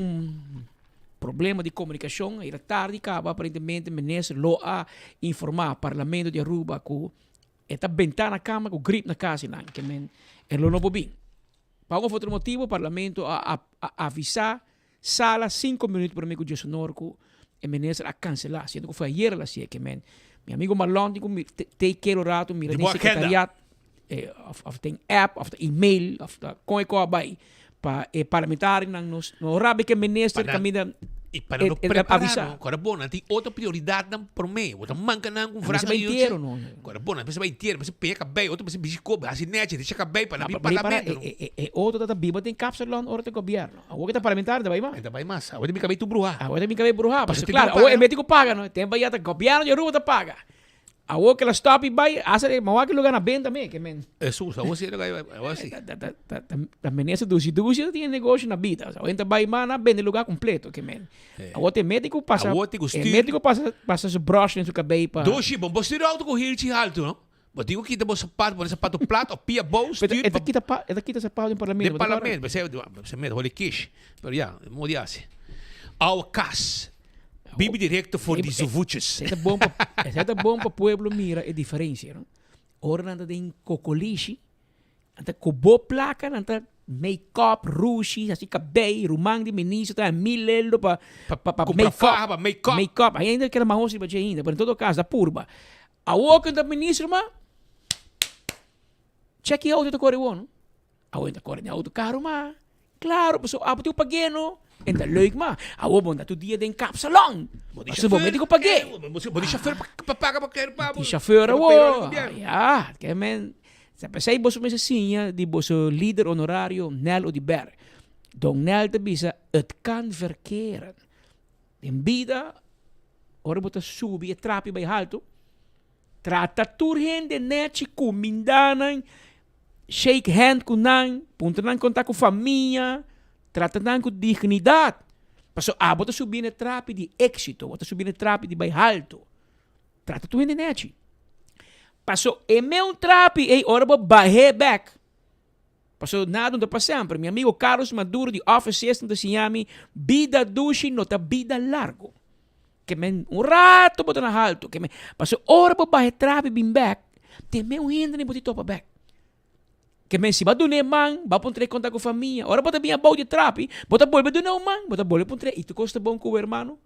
S16: problema de comunicação, aí tarde acaba aparentemente ministro lo a informar parlamento de Aruba que esta ventana na cama com grip na casa não, que men lo não bobin. Para outro motivo, o parlamento a avisar sala 5 minutos para mim que o sonoro que o ministro a cancelar, sendo que foi ayer la que men meu amigo Marlon te quero rato mira no secretariat of tem app of the email of the coico by para parlamentar no rabi que ministro camida
S14: e para não preparar agora bom tem outra prioridade não por mim outra manca não com fraca
S16: não
S14: agora bom não vai inteiro mas pega bem outra mas bisco assim net deixa caber para o parlamento
S16: outro tá biba tem capsulão hora do governo agora tá parlamentar vai
S14: mais agora me cabei tu bruxa
S16: agora me cabei bruxa mas claro o médico paga não tem vai o governo de Aruba tá paga agora que ela stop e vai hacer mau que lugar na bem também que men
S14: isso agora sim agora sim
S16: também essa duzi tem negócio na vida agora vai mana bem no lugar completo que men agora tem médico passa su brush em su cabelo para
S14: doce bom você tirou auto correr de alto não mas digo que tem sapato plato pia bolsa
S16: kita sapato no parlamento
S14: você me olha quiche mas já modi assim ao cas Bibi direto for die zuvuches.
S16: É bom para o pueblo mira a diferença, não? Ora nanda tem cocolichi, nanda cobo placa, nanda make-up, rushi, assim cabelo, rumang de ministro, tá milelo para make-up. Ainda que era mais para ainda, mas em todo caso, a purba. A outra da ministro, mas check out do correio, a outra corre auto caro, mas claro, pessoal, a tu paguei, não? En dat leuk maar. Ouwe, bon, dat doet die in kapsalon. Als ze bom, ik paguei.
S14: Die chauffeur paga para
S16: die chauffeur, ja, que men. Se pensei boso met sinha die boso leader honorario Nel Odiber. Don Nel te bisa, het kan verkeren. In vida, ora bota subi e trapi bij halto. Trata turhen de netje kumindanan. Shake hand kunan, puntanan contact com família. Tratando com dignidade. Passo bota subir na trape de êxito, bota subir na trape de bairro. Trata tu ainda net. Passo meu trape e ora vou barrer back. Passo nada para sempre. Meu amigo Carlos Maduro de Office Assistant de Miami, vida dushi nota vida largo. Que men rato bota na alto, que men passo ora vou barrer trape bim back. Tem meu ainda nem bota topa back. Que men si ba do ne man, ba pon tre conta com família. Ora bota bem a bau de trapi, bota bolbe do não man, bota bolbe pon tre. Itu custa bom com o hermano.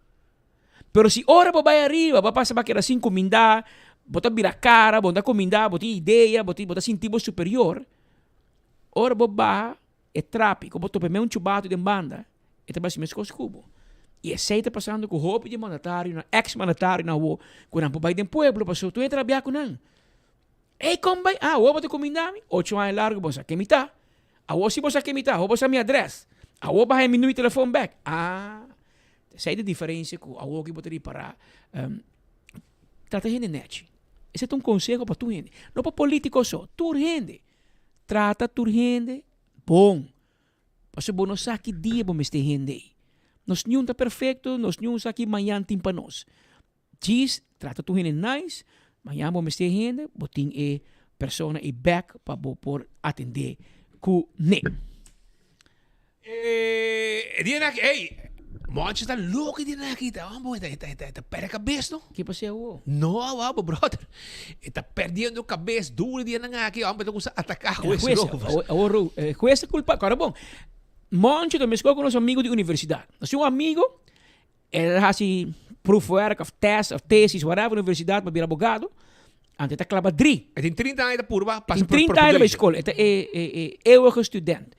S16: Pero si ora ba vai arriba, ba passa ba que era 5 minda, bota vira cara, bota comida, bota ideia, bota sentido superior. Ora ba é trapi, como bota bem chubato de banda. E também se mesco cubo. E esse está passando com roupa de mandatário, ex-mandatário na rua, quando não vai de pueblo, passou tu entra bem com não. Ei, como vai? O bote comida-me, 8 anos largo, você quer me tá? O se você quer me tá, o você minha address. O vai me no telefone back. Essa é a diferença que o que botaria para trata gente net. Esse é um conselho para tu gente. Não para político só, tu gente. Trata tu gente bom. Porque bom não sabe que dia bom este gente. Nós não está perfeito, nós não sabe que amanhã tem para nós. Diz, trata tu gente nice. Amanhã vamos ter gente, botin e persona e back para por atender com ne.
S14: Dia na monte está louco dia na kita. Vamos tá perde cabeça não?
S16: Que passou?
S14: Não, vamos brother. Está perdendo cabeça duro dia na aqui. Vamos ter que atacar com esse louco.
S16: Com essa culpa, agora bom. Monte do mesmo com nosso amigo de universidade. Nosso amigo ele assim proof work of test of thesis whatever universidade para virar advogado. Ante tá clava dri.
S14: Tem 30 anos da purba, passa
S16: por 30 anos da escola. É estudante.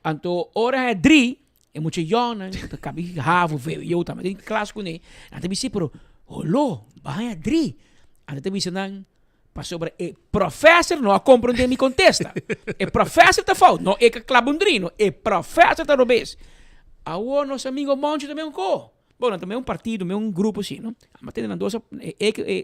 S16: Anto ora é dri, é muito jovem, tá cabe ravo veio eu também tem classe com ele. Ante me se pro, olô, vai dri. Ante me se não passou para professor não compreende me contesta. Professor tá falando, não é que clava dri, não é professor tá robês. Nosso amigo Monte também um co. Bom, também é um partido, também é um grupo assim, não? Mas tem duas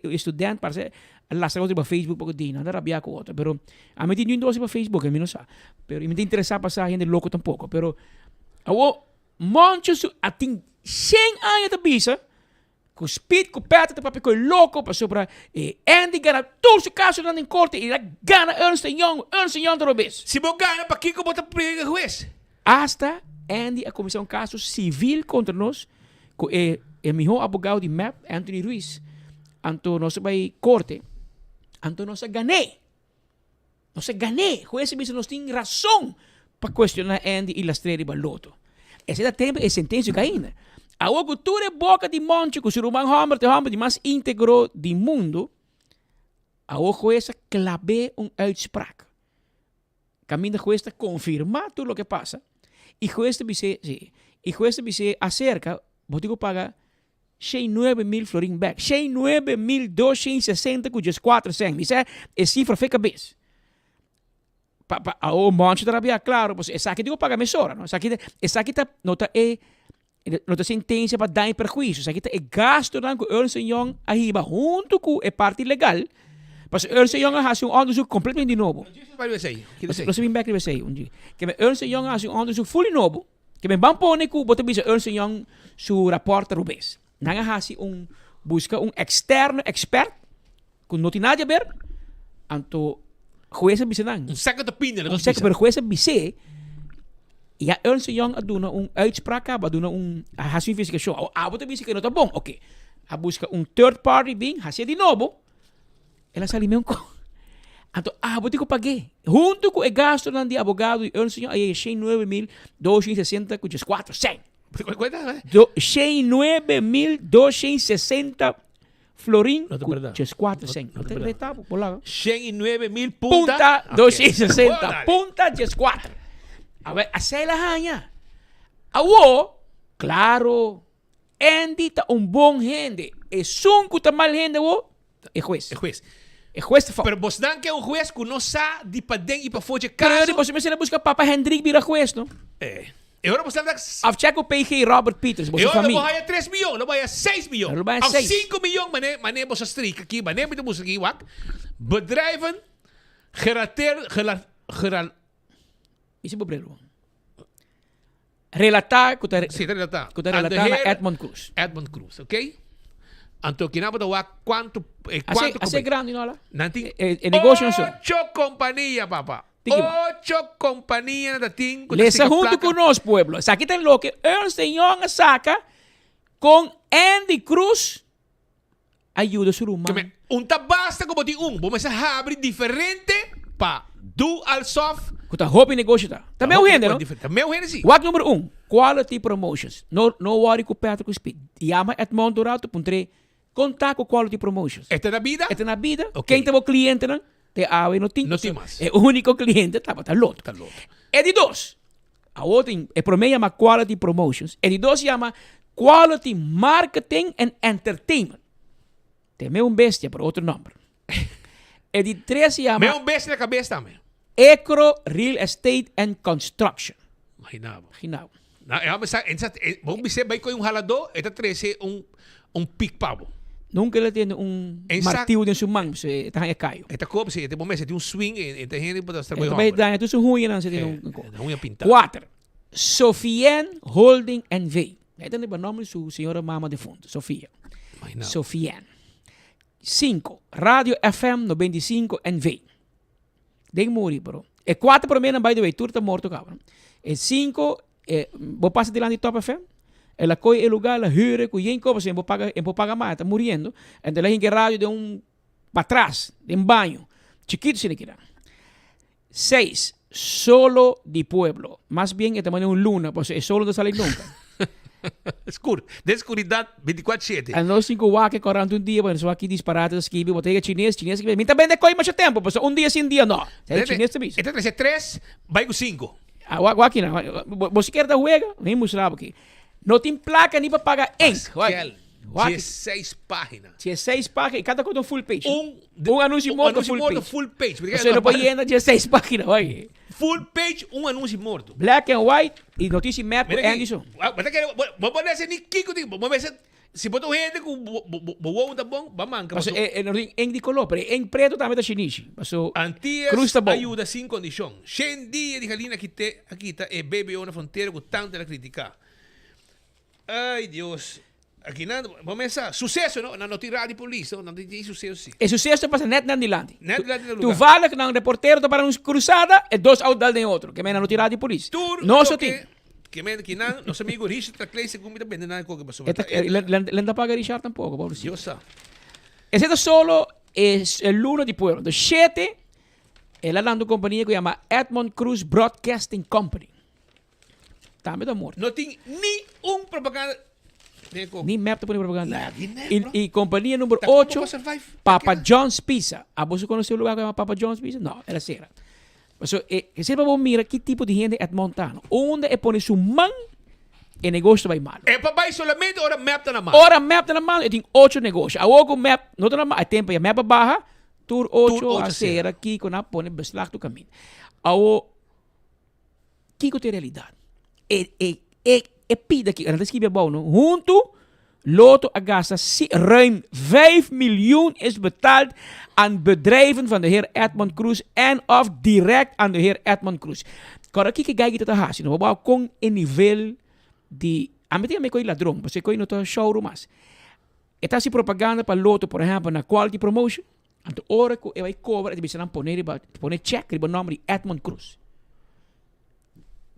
S16: estudante para ser las cosas para Facebook porque di, nada rabia com outra, pero a mim tem dois para Facebook, a mim não sabe. Pero me interessa passar gente louco tampouco, pero awo monte a tem 100 anos de bisa, com speed, com perto, de papi, com louco, passou para Andy gana todos os casos lá em corte e gana Ernst Young outra vez.
S14: Se você gana, para que bota briga juiz?
S16: Hasta Andy a começar um caso civil contra nós, com o melhor advogado de MAP, Anthony Ruiz. Então, nós vai corte. Então, nós ganhei. Nós ganhei. Juiz disse, nós temos razão para questionar Andy e las três de baloto. Esse é o tempo, é sentença que ainda. A cultura boca de monte, com o ser humano de mais íntegro do mundo, a juiz clave uitspraak. Caminha juiz confirma tudo o que passa. E juiz dice acerca, botigo paga 9.000 florin back. 9.260 com 4 cents. Isso é cifra fica vez. O monte de rabia, claro, essa aqui digo paga mesora, não? Essa aqui tá nota sentença para dar perjuízo. Essa aqui é gasto com Ernst Young arriba junto com a parte legal. Mas Ernst Young faz onderzoek completamente de novo. Nós vim back de um dia. Que Ernst Young faz onderzoek fully novo. Que me van pone ku bote bisa Ernst Young su rapport rubes. Nanga hasi busca externo expert com não tem nada a ver. Anto juez bisa nang.
S14: Second opinion.
S16: Pero juez bisa e a Ernst Young aduna uitspraak aduna hasi investigação. A bote bisa que não tá bom. Okay. A busca third party being hasi de novo. Ela salimeu Então, vou ter que pagar. Junto com o gasto de advogado, Ernst Young, aí 9.260 com 4 cents. 9.260 florin com 4 cents. Não tem retabo, por lá.
S14: 109.000
S16: punta 260. Punta 4. A ver, assim la hanha. Claro, Andy tá bom gente. E sunco tá mal gente, é juiz. É juez de
S14: Pero vos dan que un juez que no sabe de para dentro y para fuera caso.
S16: Pero depois você busca Papa Hendrik vira juez, não?
S14: Agora você dá...
S16: Afcheco PG Robert Peters, você família.
S14: Eu vou ganhar 3 milhões, eu vou ganhar 6 milhões. Ao 5 milhões, mané você strik aqui, mané me temos aqui, wak. Bedrijven,
S16: Isso é problema. Relatar,
S14: com relatar
S16: na Edmund Cruz.
S14: Edmund Cruz, ok? Então, que não vai quanto
S16: é grande, não é?
S14: É
S16: negócio não só.
S14: 8 companhias, papá. 8 companhias da TIM.
S16: Lesa junto com nós, pueblo. Aqui tem lo que Ernst Young saca com Andy Cruz ajuda ser humano.
S14: Basta como de vamos a abrir diferente para do al soft.
S16: Kuta hobby negócio tá. Também o rende, não?
S14: Também o rende, sim.
S16: Wak número 1, quality promotions. No worry com Patrick Speed. Chama Edmond Dourado, puntre contato com quality promotions.
S14: Esta na vida?
S16: Esta na vida. Okay. Quem tem o cliente, não? Te ave no tem.
S14: Não tem mais.
S16: É o único cliente, tá loto. E de 2, a outra, é primeiro chama quality promotions. E de 2 chama quality marketing and entertainment. Tem um bestia por outro nome. E de 3 chama...
S14: Meu bestia na cabeça também.
S16: Ecro Real Estate and Construction.
S14: Imaginava.
S16: Vamos
S14: dizer, vai com halador, esta 13 pic-pavo.
S16: Nunca ele tem martilho em sua mão, se está em caio.
S14: Esta copa, se tem momento, se tem swing, esta gente pode estar bem.
S16: Também dá, tu sua unha não se tem
S14: unha pintada.
S16: 4. Sofien Holding NV. Esta é o nome de sua senhora mama defunta, Sofia. Sofien. 5. Radio FM 95 NV. Den morrer, bro. E 4 para mim, by the way, tu está morto, cabrón. E 5, vou passar de lá de Top FM. Ela coi o lugar, ela hyre, com quem copa, vou pagar mais, está morrendo. Então ela tem rádio de para trás, de banho. Chiquito se le queda. 6, solo de pueblo. Más bien, esta manera luna, pues es solo de salir nunca.
S14: Escuro. De escuridade, 24/7.
S16: A nós 5 wake, 41 dias, bueno, só aqui disparate, esquive, botega chinês, que vem também de coi mais tempo, pues um dia sem dia, não. É chinês também.
S14: Então, 3, vai com 5.
S16: Wake não. Você quer da juega? Vem mostrar aqui. Não tem placa nem para pagar em.
S14: 16 páginas.
S16: 16 páginas, e cada coisa full page.
S14: Um
S16: anúncio morto
S14: full page. Porque
S16: Você não pode ir 16 páginas, olha.
S14: Full page, um anúncio morto.
S16: Black and white e notícia map
S14: Mira aqui.
S16: Anderson.
S14: Vamos poner esse nem Kiko, vamos ver se botou gente com boa tá bom, vamos mancar.
S16: Mas em de color, pero em preto também tá chinese. Mas
S14: Antias
S16: cruz tá bom.
S14: ajuda sem condição. 100 dias de galina aqui tá e bebe na fronteira com tanto ela criticar. Ai, Deus. Aqui nada, vamos pensar. Sucesso, não? Não tem rádio polícia, não tem sucesso sim.
S16: E sucesso passa net na dilante.
S14: Net na dilante.
S16: Tu vale que não reporteiro tá para uns cruzada e dois autos de outro, que mena não tem rádio polícia. Nosso tem.
S14: Que mena que não, nosso amigo Richard tá classe com muita bem, não é coisa que passou.
S16: Lenda paga Richard tampouco, Paulo.
S14: Deus sabe.
S16: Esse é solo el luno de pueblo. De 7, ela dando companhia que chama Edmond Cruz Broadcasting Company. Também tá morto.
S14: Não tem nenhum propaganda.
S16: Nem map para propaganda. E companhia número 8, Papa John's Pizza. A você conheceu o lugar que chama Papa John's Pizza? Não, era será. Mas sempre vamos mirar que tipo de gente é montano. Onde é pôr sua mão e negócio vai mal.
S14: É papai solamente ora map tá na mão.
S16: Ora map tá na mão, e tem 8 negócios. A outro map não tá na mão, a tempo é map barra, tur 8 a ser aqui com a põe beslag do caminho. Ao que tem realidade. E pida aqui, antes que bebou, no junto Loto Agasta ruim 5 miljoen is betaald aan bedrijven van de heer Edmond Cruz en of direct aan de heer Edmond Cruz. Kora kiki gagi tata hasi, no babaw kung in nível de amete me koi ladrão, você koi no to showrooms. Eta si propaganda para Loto, por exemplo, na quality promotion. Anto ora ko e vai cover e bisa nan poner check riba nome de Edmond Cruz.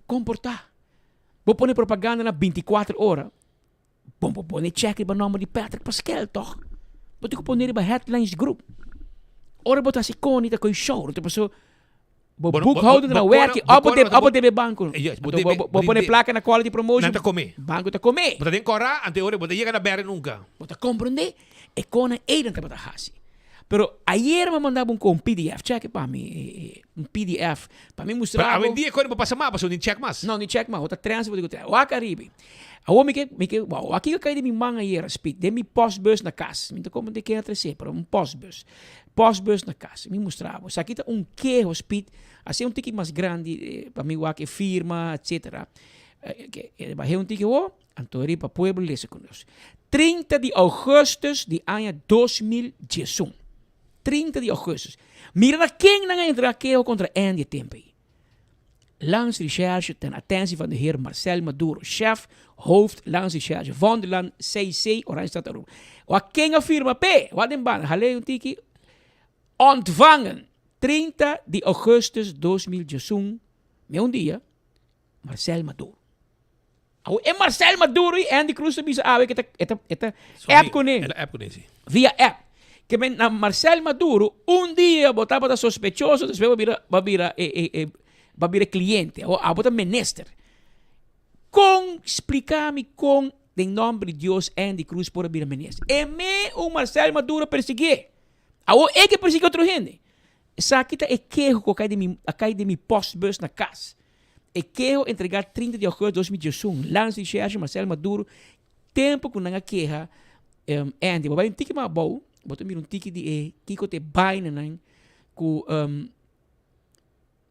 S16: Comportar. Vou poner propaganda na 24 horas. Bom, poner check riba nome de Patrick Pascal, toch? Vou ter que poner riba Headlines Group. Ora botar si koni ta koi show, tipo so boekhouden na werk, op de banco. Vou poner placa na quality promotion.
S14: Nata comer.
S16: Banco ta comer.
S14: Bota tem cora, ante ora bota llega na berre nunca.
S16: Bota compreender e kona eden ta bota hasi. Pero ayer me mandaba un PDF, check para mí, un PDF, para mí mostraba.
S14: Pero hoy en día cuando pasa más, pasó ni check más.
S16: No, ni check más, otra transfer digo, "Wa Caribe." Awo wow, aqui eu caí de minha manga ayer, speed, de mi postbus na casa. Me como de que entre pero um postbus. Postbus na casa, me mostrava. Isso aqui tá queijo, speed, assim ticket mais grande para mim que firma, etc. Que vai ticket Antori para pueblo lese conosco. 30 de augustus de ano 2018. 30 de augustus. Mira na quem não entra aqui contra Andy Tempe. Langs recherche ten attentie van de heer Marcel Maduro, chef, hoofd langs recherche van de land CC, Oranje Stad Aruba. Wat quem afirma P, wat in baan, halé tiki, ontvangen 30 de augustus 2018, met dia, Marcel Maduro. E Marcel Maduro e Andy Cruz bisa awe kita app kuning. Via app. Que men na Marcel Maduro dia botava da sospechoso, después va vira cliente o a bota menester. Com explicar-me com em nome de Deus Andy Cruz por vir menester. E me o Marcel Maduro perseguir. Ao que perseguir outro gente. Essa aqui é queijo que cai de mi postbus na casa. E quero entregar 30 de agosto de 2018, lance de Sérgio Marcel Maduro, tempo com a queixa, Andy, vai um tique mais bom, botar um tique de Kiko te baina nan, com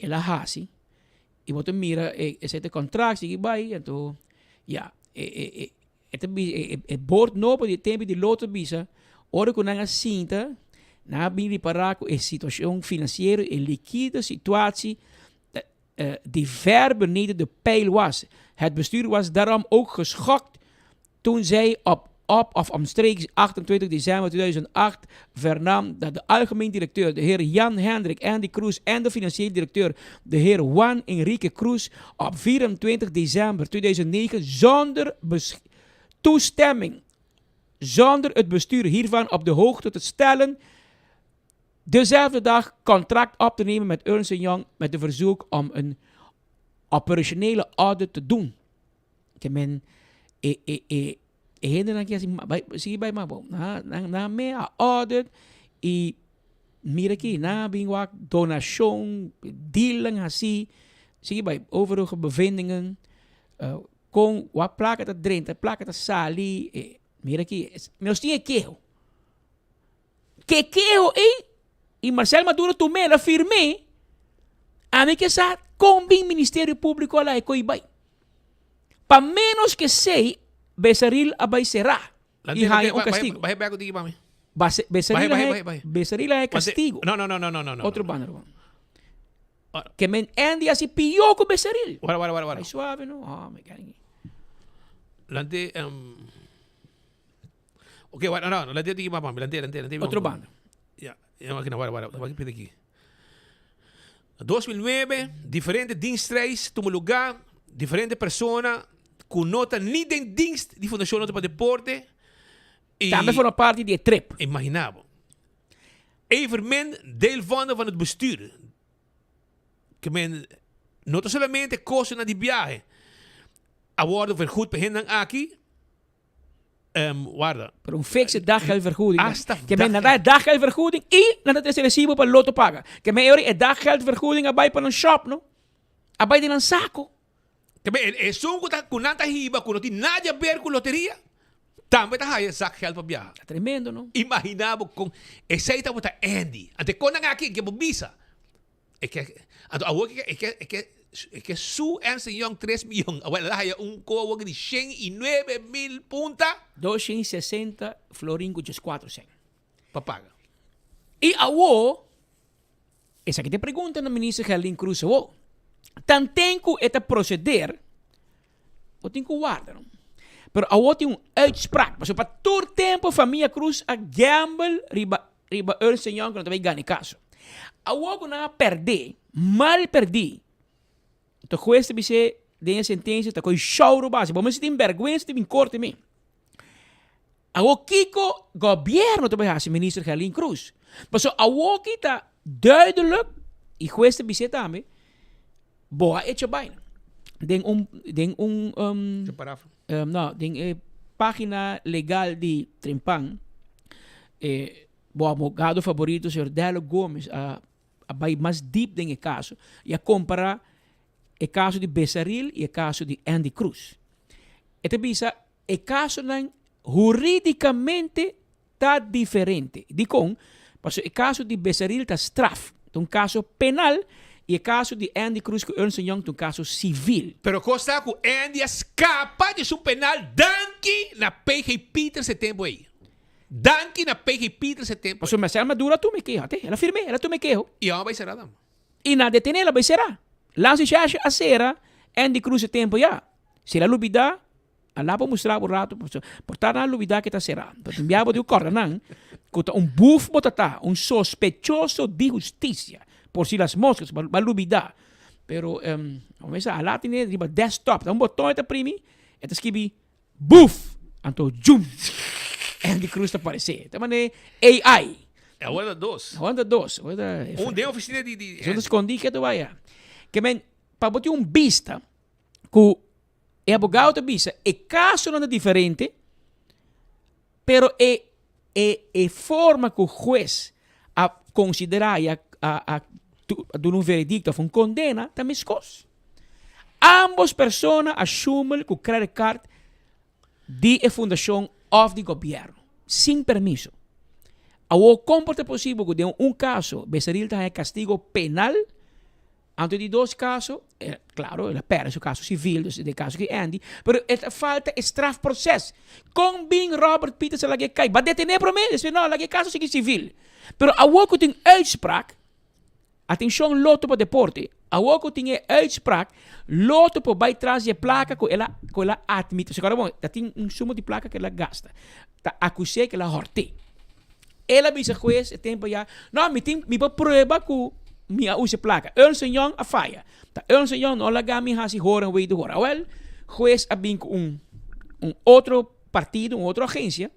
S16: ela hasi, e botar mira esse contrato, sigue vai, então, ja, board novo de tempo de loto bisa, ora com a cinta, na bili para com a situação financeira e liquida situatie, die ver beneden de pijl was. Het bestuur was daarom ook geschokt toen zij op omstreeks 28 december 2008 vernam dat de algemeen directeur, de heer Jan Hendrik Andy Cruz en de financieel directeur, de heer Juan Enrique Cruz, op 24 december 2009 zonder toestemming, zonder het bestuur hiervan op de hoogte te stellen, dezelfde dag contract op te nemen met Ernst & Young met de verzoek om een operationele audit te doen. Ik men sige bij mij na me audit e mira aqui na bingwak donation dealing assim sige bij overige bevindingen kon wat plakken dat drint plakken dat sali Mira aqui, meus tinha quejo. Que quejo e Marcelo Maduro tomei la firme a mim que sa com o Ministério Público lá e coibai. Para menos que sei, Besaril abai será. E há um castigo.
S14: Vai com o mami.
S16: Besaril é castigo.
S14: Não.
S16: Outro banner. Que men Andy assim pior que o Besaril.
S14: Wara.
S16: Aí suave, não? Ah, me quero.
S14: Lante, ok, não, lante aqui, mami, lante.
S16: Outro banner.
S14: Ya, wara, vamos aqui aqui. 2009, diferentes dienstreis, tomou lugar, diferentes pessoas, com nota niet den dienst die Fundação Nota para Deporte.
S16: Também foram parte de trip.
S14: Imaginabo. Evenmin deel van het bestuur. Que men não somente kosten naar die viagem. A worden vergoed beginnen aqui. Guarda.
S16: Pero fixe daggeldvergoeding. Que men nada daggeldvergoeding e nada te recibo para loto paga. Que men ori daggeldvergoeding abai para een shop, no? Abai de een saco.
S14: Que men é só com nada riba, com não tem nada a ver com loteria. Também tá aí saco geld para viajar.
S16: Tremendo, não?
S14: Imaginava com esse aí tá botar Andy. Até quando aqui que visa. É que su Ernst Young 3 milhões. Agora lá é coa de 109,000 punta.
S16: 260 florin com 400.
S14: Para pagar.
S16: E a essa que te pergunta na ministra Helene Cruz, tan tenho esta proceder, eu tenho que guardar, não? Pero a tem uitspraak. Mas para todo tempo, família Cruz a gamble riba Ernst Young que não vai ganhar caso. A que não mal perdi. Então, juez me dice, de sentença, está com choro base. Vamos se tem vergonha, se tem corte me. A Kiko, governo também hace ministro Helene Cruz. Mas a que está duidelijk, e juez me dice também, boa hecho bem. Den página legal de Trempan, o advogado favorito, Sr. Delo Gomes, vai mais deep nesse caso, e a comparar o caso de Besaril e o caso de Andy Cruz. Então, o caso juridicamente está diferente. Digo, porque o caso de Besaril está straf, é caso penal, e o caso de Andy Cruz com Ernst Young é caso civil.
S14: Pero costa que Andy escapa de seu penal danke na PG Peter setembro aí. Danke na PG Peter setembro.
S16: Mas o Marcelo Maduro tu me quejo, ela firme, ela tu me quejo.
S14: E ela vai ser nada.
S16: E na detener ela vai ser. Lança chacha a será Andy Cruz setembro já. Se ela lubida, ela vai mostrar o rato, portar na lubida que está será. Então enviava de corda não, que buf botata, sospechoso de justiça. Por si las moscas, vai lubida. Pero, vamos a lá tem riba desktop, dá botão eta primi, eta escrevi buf, então zoom. Andy Cruz está aparecer. Então, AI.
S14: É o dos.
S16: De
S14: oficina de
S16: eu escondi que tu vai. Que men, para botar vista, que o advogado vista, o caso não é diferente, pero é forma que o juez a considerar e a dar um veredicto, uma condena, também escos. Ambos pessoas assumem que o credit card de a fundação of the governo, sem permiso. O comporta possível que de caso, Besaril tem castigo penal, antes de dois casos, claro, ela perde o caso civil, de caso que Andy, pero falta strafprocesso. Com bem Robert Peters ela que cai, vai detener para mim, não, ela que caso civil. Pero a que tem uitspraak, atenção loto para deporte, a que tem uitspraak, loto para vai trazer placa que ela admite. Se agora bom, tem sumo de placa que ela gasta, tá acusei que ela horte. Ela diz ao juez, tempo já, não, me prova que minha usa placa. Ernst Young a falha. Tá Ernst Young não laga me hasi horen way de hora. Well, juez a bem outro partido, outra agência,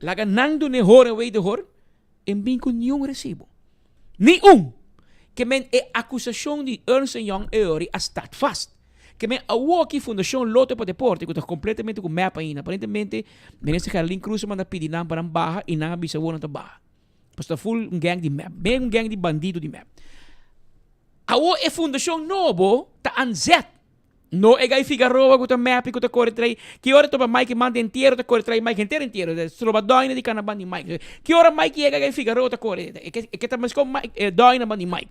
S16: laga nando ne horen way de hora, em bem com nenhum recibo. Nenhum. Que men acusação de Ernst Young ori a staat vast. Que men a aqui Fundação Loto para Deporte, que está completamente com mapa ainda. Aparentemente, ministro Helene Cruz manda pedir não para barra e não bisa wona ta barra. Pois está full gang de map, bem gang de bandido de map. A Fundação Novo está anzet No, e gai Figueroa com o map com o corre trai. Que hora tu Mike manda inteiro, tu corre trai Mike inteiro. Stroba doina di kana bandi Mike. Que hora Mike chega gai Figueroa tu corre. E que tá mais com Mike doina bandi Mike.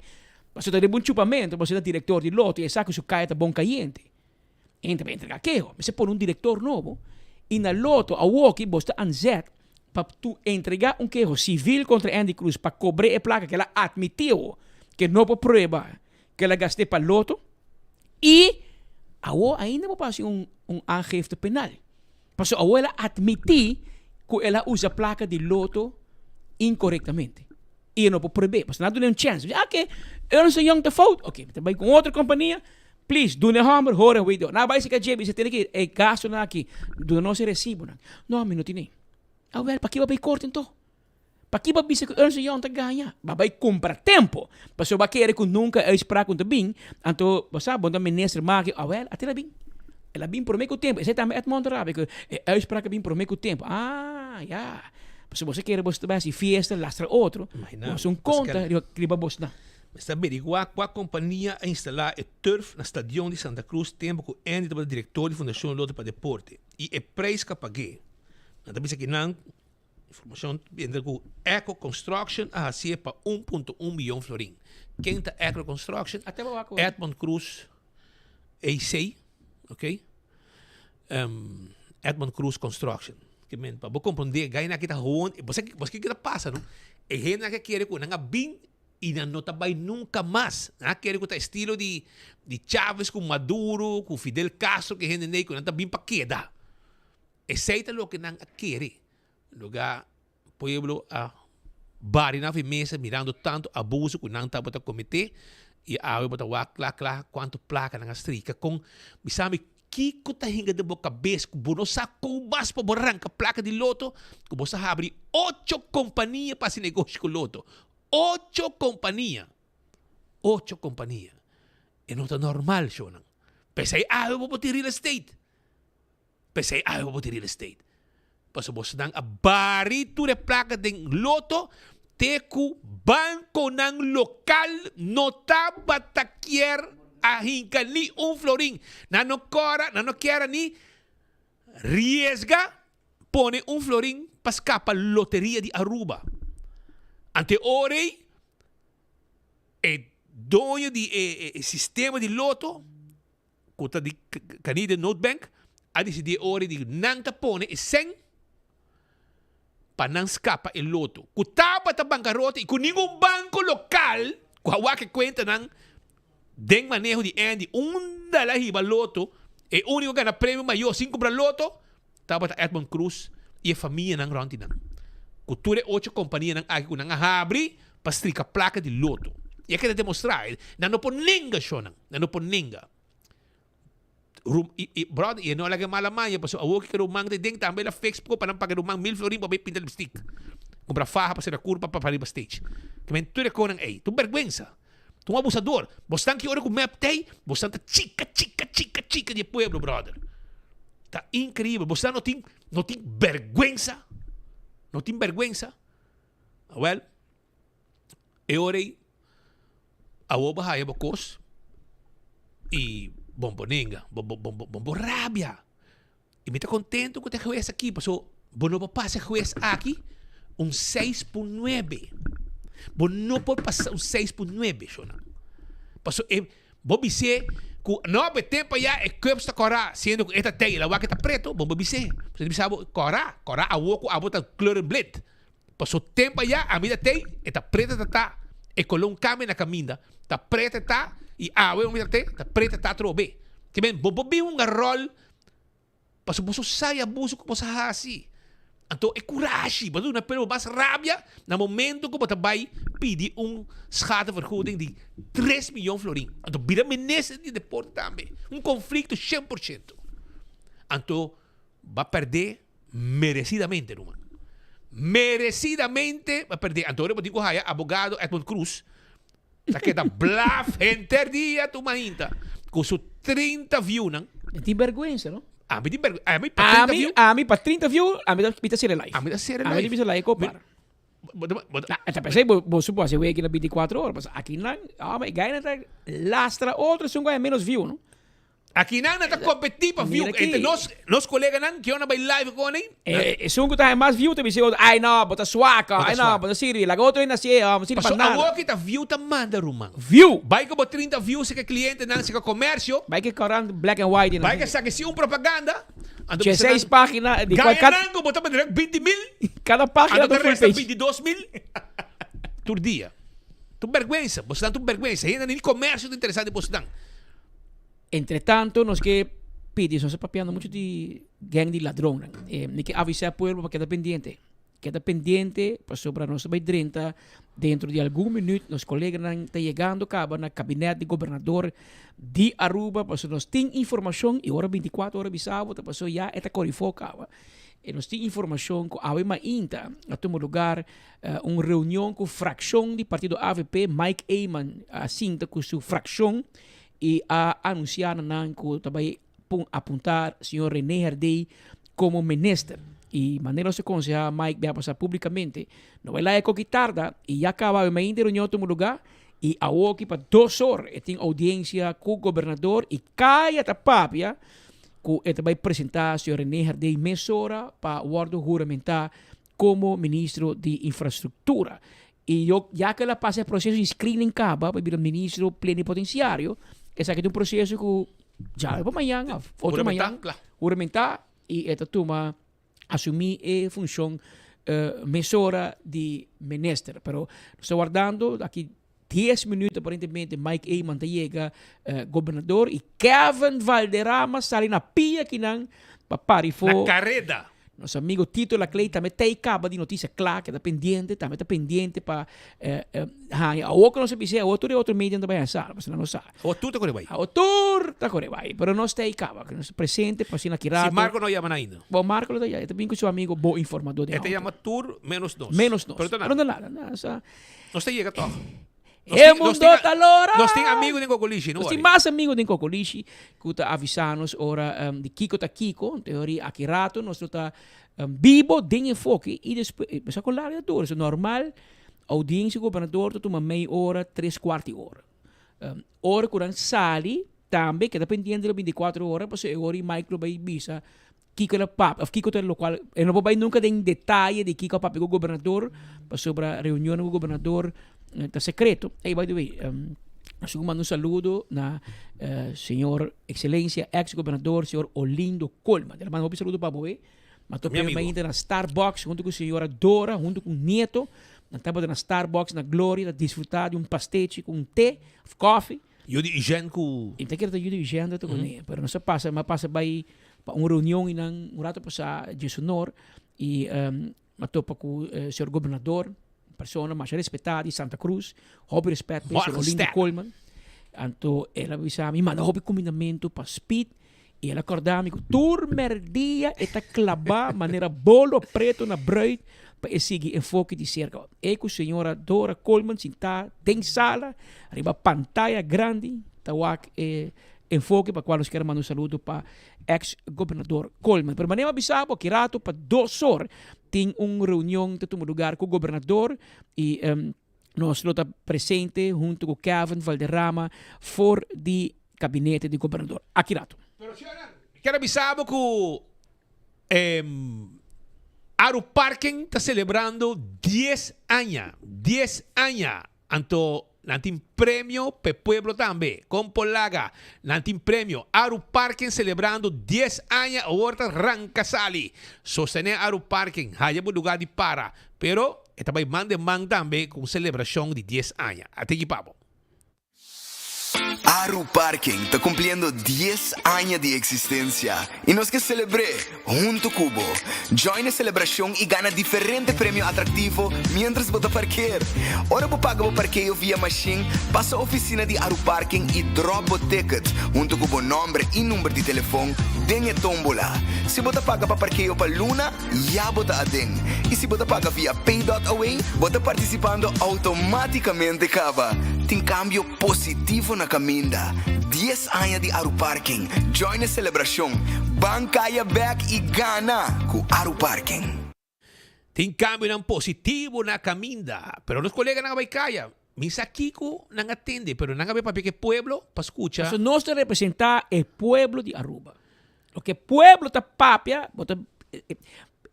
S16: Mas tu tem bom chupamento, você é diretor de loto e sabe que o caia tá bom caliente. Entra para entregar que você põe diretor novo e na loto a walkie você anzet para tu entregar queijo civil contra Andy Cruz para cobrar a placa que ela admitiu que não pode provar que ela gastou para loto e ainda vou fazer aangifte penal. Mas ela admitiu que ela usa a placa de loto incorretamente. E não pode provar. Mas não dá chance. Ok, eu não sei onde fout. Ok, também com outra companhia. Please, do hammer, hora, video. Na vai se que você tem que gasto na aqui. Do não se recibo. Não, não tem. Well, para que vai corte então? Para que vai dizer que eu não sei onde ganha? Vai comprar tempo. Mas se vai querer que nunca esperar com o bem, então, você sabe, quando o ministro marca, well, até lá bem. Ela bem por meio com o tempo. Você também é muito rápido. Eu espero que bem por meio com o tempo. Já. Se você quer você vai se fiesta, lastra outro. Você conta que vai você.
S14: Mas averiguar qual companhia a instalar o turf no Stadion de Santa Cruz tempo que Andy estava diretor da Fundação Loto para Deporte. E o preço que paguei. Nada bisa que não informação entre o Eco Construction a ser para 1.1 milhão florim. Quem está Eco Construction? Edmond Cruz AC, ok? Edmond Cruz Construction. Que men para compreender, ganha na kita gewoon, você que kita passa, não? E gente que quer que não bem e não vai nunca mais. Quer que tá estilo de Chávez com Maduro, com Fidel Castro que gente nem que não tá bem para queda. Aceita lo que não quer. Lugar pueblo a barina mesa mirando tanto abuso que não tá para cometer e a bota lá quanto placa na estrica com bisame Kiko tá hinga de boca cabeça, que bono sa com mais para borranca placa de loto, que você abre 8 companhias para esse negócio com loto. 8 companhias. 8 companhias. E não tá normal, Shonan. Pensei, eu vou botar real estate. Pensei, eu vou botar real estate. Paso você dang a barito de placa de loto, teku banco ng local notaba takier a hinka ni florim. Nano quiera ni riesga pone florim para escapar loteria de Aruba. Ante ore dono di sistema di loto kuta di kanide Notebank a decidir ore di nanta pone e sen para não escapa el loto. Kutapa ta bancarrota e com nenhum banco local kuhawa que cuenta ng den manejo de Andy dala hiba loto e único gana prêmio maior sin comprar loto tapa ta Edmond Cruz e a família ng ronti ng cultura 8 companhia ng agi kunang ahabri pastrika placa de loto e quer demonstrar na no poninga shonang na no poninga brother e não lagi malamanya paso awo que rumang de ding também la fix ko para pagar rumang 1000 florim para pintar lipstick comprar faja para ser a curva para ir para stage que men tu reconang tu vergüenza tu um abusador você que ora com map tay você tá chica de pueblo brother tá incrível você não tem vergüenza não tem vergüenza well e ora awo bahaya bokos e bomboninga, rabia. E me está contento com o juez aqui, porque não pode passar juez aqui 6.9. Não pode passar 6.9, Shona. Porque vou dizer que não há tempo já é que está corá, sendo que esta teia, lá que está preto, vou dizer. Você sabe, corá, a woco, a bota cloro blit. Porque o tempo já, a minha teia, está preta, está, e colou câmera na caminha, está preta, está, e eu me tratei, tá preta tá trobe. Que bem, bobi rol. Paso você sai abuso como você assim. Então é coragem, mas não pelo mais rabia no momento que você vai pedir schadevergoeding de 3 milhões florim. Então vira ministro de deporte também. Conflito 100%. Então vai perder merecidamente, não? Merecidamente vai perder. Então eu digo abogado Edmond Cruz. Tá que da bluff enter dia tu mainta com su 30 views não
S16: tem vergonha não
S14: me tem vergonha a mim para 30 views a mim pita ser live
S16: a mim pita live copar tá pensei você pode ser aqui na 24 horas mas aqui não mas ganha lastra outro são ganha menos view não
S14: Aqui não está competindo para view. Entre nós colegas não que eu vai live com ele.
S16: Sungo tayo mas view tabi siya. Ay no, bota suaka. Ay no, bota siri. Lago to na siya. Masiri
S14: Paso
S16: pa
S14: awo kita view ta manda rumang.
S16: View.
S14: Vai ka ba 30 views sa cliente nang sa comércio?
S16: Vai que corang black and white.
S14: Vai ka sa kasi yung propaganda.
S16: 16 páginas.
S14: Gaya nango, bota pa direct 20,000.
S16: Cada página do full page.
S14: 22,000. Por dia. Tu vergüenza. Você tu vergüenza. Ainda nem comércio do interessante você não.
S16: Entretanto, nós que pedimos, nós papiando muito de gang de ladrão. Ni que avisar ao povo para quedar pendiente. Queda pendiente, passou para nós vai 30. Dentro de algum minuto, nos colegas estão chegando acaba na gabinete de governador de Aruba, passou nós tem informação e hora 24 horas bisavo, passou já eta corifoca. E nós tem informação que há uma inta a tomar lugar uma reunião com fração do partido AVP, Mike Eyman, assim com sua fração e a anunciar que também apontar o senhor René Herdey como ministro. E maneira se aconselha Mike vai passar publicamente. Não vai lá é que tarda e já acaba uma reunião tomar lugar e a aqui para 2 horas e tem audiência com o governador e cai a papia que ele vai apresentar o senhor René Herdey mesora para o ordem juramentar como ministro de infraestrutura. E já que ela passa o processo de screening caba para vir ministro plenipotenciário, esse aqui é um processo que já é para amanhã, outra manhã, juramentar e esta turma assumir a função mesora de ministro. Pero estou aguardando aqui 10 minutos aparentemente Mike Eyman chega governador e Kevin Valderrama sai na pia que não para
S14: na carreta.
S16: Nosso amigo Tito Laclay também tem cabo de notícia clara que está pendiente para a outra não se precisa outro meio também a sala, mas não sabe.
S14: O tu está correndo aí.
S16: O tu está correndo aí, pero não tem cabo, que nós presente para assim aqui
S14: Se Marco não chama ainda.
S16: Bom, Marco não está aí, também com seu amigo bom informador de
S14: Este chama Tour -2.
S16: -2.
S14: Pero
S16: não nada.
S14: Nós tem chega todo.
S16: Mundo talora.
S14: Nós tem amigos de Cocolichi, não?
S16: Nós tem mais amigos de Cocolichi que está avisando ora de Kiko ta Kiko, teoria aqui rato, nós está vivo de enfoque e depois mas com lá é normal audiência governador tu uma meia hora, 3/4 hora. Hora quando sali também que dependendo de 24 horas, porque agora Michael vai visa Kiko la pap, of Kiko lo qual e não vai nunca em detalhe de Kiko papi com o governador, sobre a reunião com o governador está secreto. Hey, by the way, nós mandamos um saludo na senhor excelência ex-governador, senhor Olindo Colman. Ele mandou um saludo para você. Mas tô ainda na Starbucks junto com a senhora Dora, junto com o neto. Nós estamos na Starbucks, na Glória, a desfrutar de um pastete com té, coffee.
S14: Eu de higiene com...
S16: E tem que ter de higiene, mas não se passa, mas passa para uma reunião e um rato para de sonor e topa com o senhor governador, persona mais respeitada de Santa Cruz, hobby respeito para o senhor Olindo Colman. Então, ela avisa a mim, manda hobby combinamento para speed. E ela acordava que turmerdia está clavar maneira bolo preto na bread para seguir enfoque de cerca. E com a senhora Dora Colman sentada em sala, arriba pantalla grande, tawak enfoque para qual nós queremos mandar um saludo para ex-governador Colman. Pero maneira avisava que rato para 2 horas tem uma reunião de tomar lugar com o governador e nós estamos presente junto com Kevin Valderrama for de gabinete de governador. Aqui rato.
S14: Quero avisar que Aru Parking está celebrando 10 años. 10 años. Anto, nantin premio pe pueblo também. Com Polaga, nantin premio. Aru Parking celebrando 10 años. Ahorita Rancasali. Sostener Aru Parking. Haya por lugar de para. Pero, esta vai man também com celebração de 10 años. Até aqui, papo.
S18: Aru Parking está cumpliendo 10 años de existencia y nos que celebré junto Cubo. Join la celebración y gana diferentes premios atractivos mientras vota parquear. Ahora vos paga parqueo vía machine, pasa a oficina de Aru Parking y drop o ticket junto con el nombre y número de teléfono dengue tómbola. Si vota paga para parqueo para Luna, ya vota a den. Y si vota paga vía Pay.away, vota participando automáticamente caba. Tem cambio positivo na caminda. 10 anos de Aru Parking. Join a celebração. Bancaya back e gana com Aru Parking.
S14: Tem cambio positivo na caminda. Pero los colegas na Baicaya, Misa Kiko nang atende, pero nang para que pueblo para escuchar.
S16: Entonces, nos representa el pueblo de Aruba. Lo que el pueblo está papia,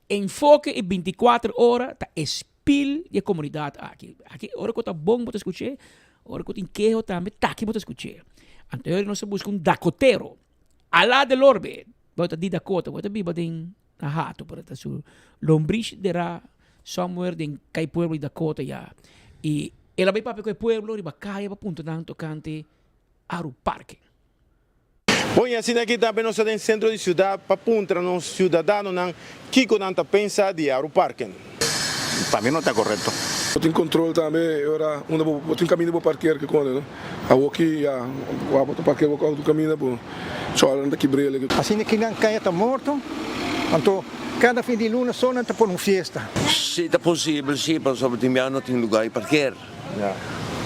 S16: enfoque en 24 horas, está espil de comunidad aquí. Aquí, ahora que está bom, te escuché, ahora que te quejo también, está aquí, te escuché. Antes no se busca un dakotero, alá del orbe, bota di Dakota, bota biba din hato, pero su lombriz derá somewhere din kay pueblo de Dakota ya. Y el abay papi kay pueblo, riba kaya pa punto tanto cante Aru Parque.
S15: Bom, e assim aqui também nós temos centro de cidade para punta nos cidadãos que quando pensa de Aru Parque.
S19: Para mim não está correto.
S20: Eu tenho controle também, eu tenho caminho para parquear que quando, né? Eu aqui, eu parquear o caminho para chorar daqui brele.
S21: Assim que não caia está morto, então cada fim de luna só não está por uma festa.
S22: Se é possível, sim, mas sobre o não tem lugar para parquear.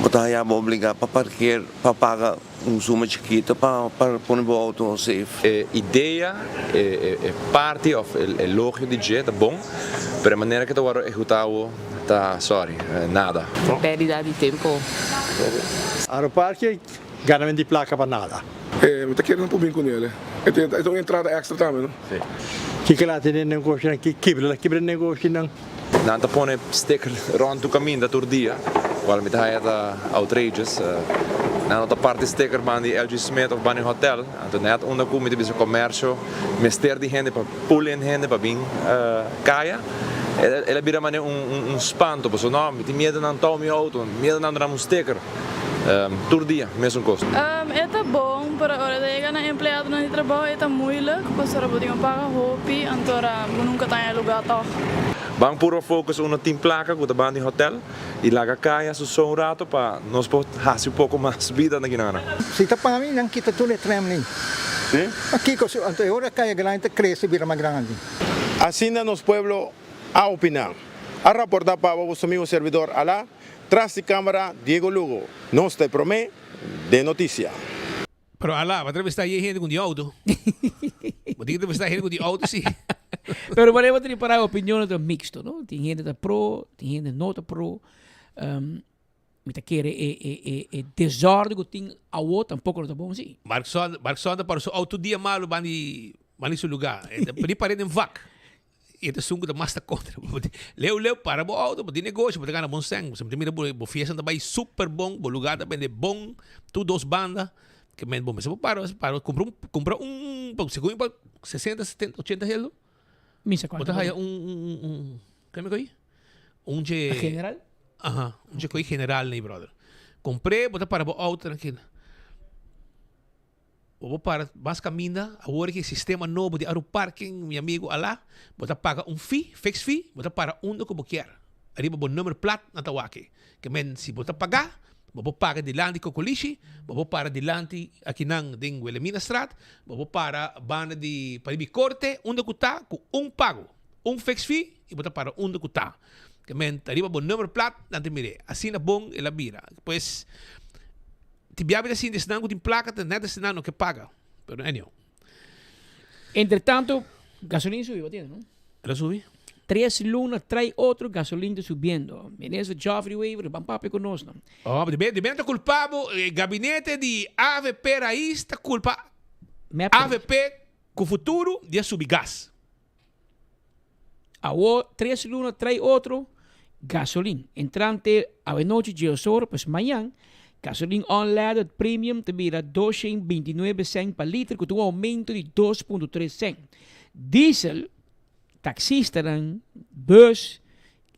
S22: Botar aí a obrigar para parquear, para pagar suma chiquita para pôr o auto safe.
S23: Ideia é parte, é lógico de jeito, bom, mas a maneira que eu vou executar tá, sorry, nada.
S24: Pérdida de tempo.
S21: Aeroparque, ganha de placa para nada.
S20: Eu estou querendo pôr bem com ele. Eu tenho entrada extra também, não?
S21: Que lá tem negócio aqui, quebra negócio não.
S23: Não tá pondo sticker rond o caminho da turdia. Qual me tá outrageous. Na outra parte sticker van die LG Smith of Bunny Hotel. Então net onder kom met de comércio, mister die gente para pull in gente para vir caia. Ela vira mané espanto, porque não, me tem medo não tomar meu auto, medo não dar sticker. Turdia, mesmo custo.
S25: É bom, para a hora de chegar na empregado no trabalho é moeilijk, porque a gente paga hopi, então nunca tem lugar toch.
S23: Vamos puro focus no team placa com o Bunny Hotel e lá caia só rato para nós fazer pouco mais vida na Guiana.
S21: Se está para mim não kita tudo tremendo.
S15: Sim?
S21: Aqui que agora caia grande cresce vira mais grande.
S15: Assim nos pueblo a opinar. A reportar para o amigo servidor Alá, tras de cámara Diego Lugo. Nos te promete de notícia.
S14: Pero Alá, vai entrevistar gente com de auto. Vai entrevistar gente com de auto, sim.
S16: Pero podemos tener para opiniones de mixto, ¿no? Tem gente da pro, tem gente não da pro. Mita querer desordem que tem a outro tampouco não tá bom sim.
S23: Mark Sonda para o auto dia malo bani seu lugar. Pedi parede em vac. E esse sungo da master contra. Leu para o auto, para negócio, para ganhar bom sangue. Você me mira bo fiesta também super bom, bo lugar também de bom, tu dos bandas. Que men bom, você para comprar segundo para 60, 70, 80 reais.
S16: Misa quanto?
S14: Bota aí como é que é? De
S16: general?
S14: Aham, de coi general, né, brother. Comprei, bota para o auto tranquilo. Vou para mais caminha, agora que sistema novo de Aeroparking, meu amigo Alá, bota paga fixed fee, bota para onde que você quer. Arriba o número plat na tawake. Que men se bota pagar, vou pagar dilante com colisi, vou para dilante aqui nang ding Wilhelmina Strat, vou para banda de paribi corte, onde que tá com pago, fixed fee e bota para onde que tá. Que men arriba o número plat, nante mire, assim na bom ela vira. Pois tibiabe assim desnang com placa, net desnang que paga. Pero anyway.
S16: Entretanto, gasolina subiu, ¿no?
S14: Ela subiu?
S16: 3 lunas trae otro gasolina subiendo. En eso Joffrey Weaver, van papi con nosotros.
S14: Oh, de bem culpado, gabinete de AVP raiz está culpa AVP com o futuro de subir gas.
S16: 3 lunas trae otro gasolina. Entrante a noche geosor, pues mañana, gasolina unleaded premium te mira 229 cents per litro, con un aumento de 2.3 cents. Diesel taxista, bus,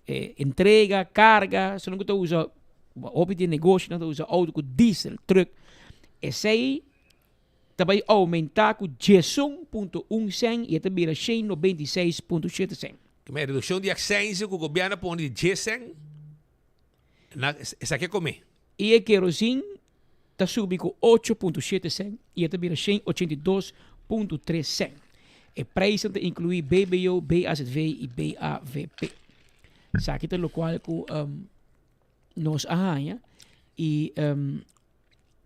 S16: entrega, carga, se não que usa op de negócio, não usa auto com diesel, truck. Esse aí também aumentar com 10.1 cent e também 196.7 cent.
S14: Que é redução de acência que o governo põe de 10 cent. Essa aqui é comer.
S16: E a querosene está subindo com 8.7 cent e também 182.3 cent. O preço inclui BBO, BAZV e BAVP. Sabe que lo qual nos arranha e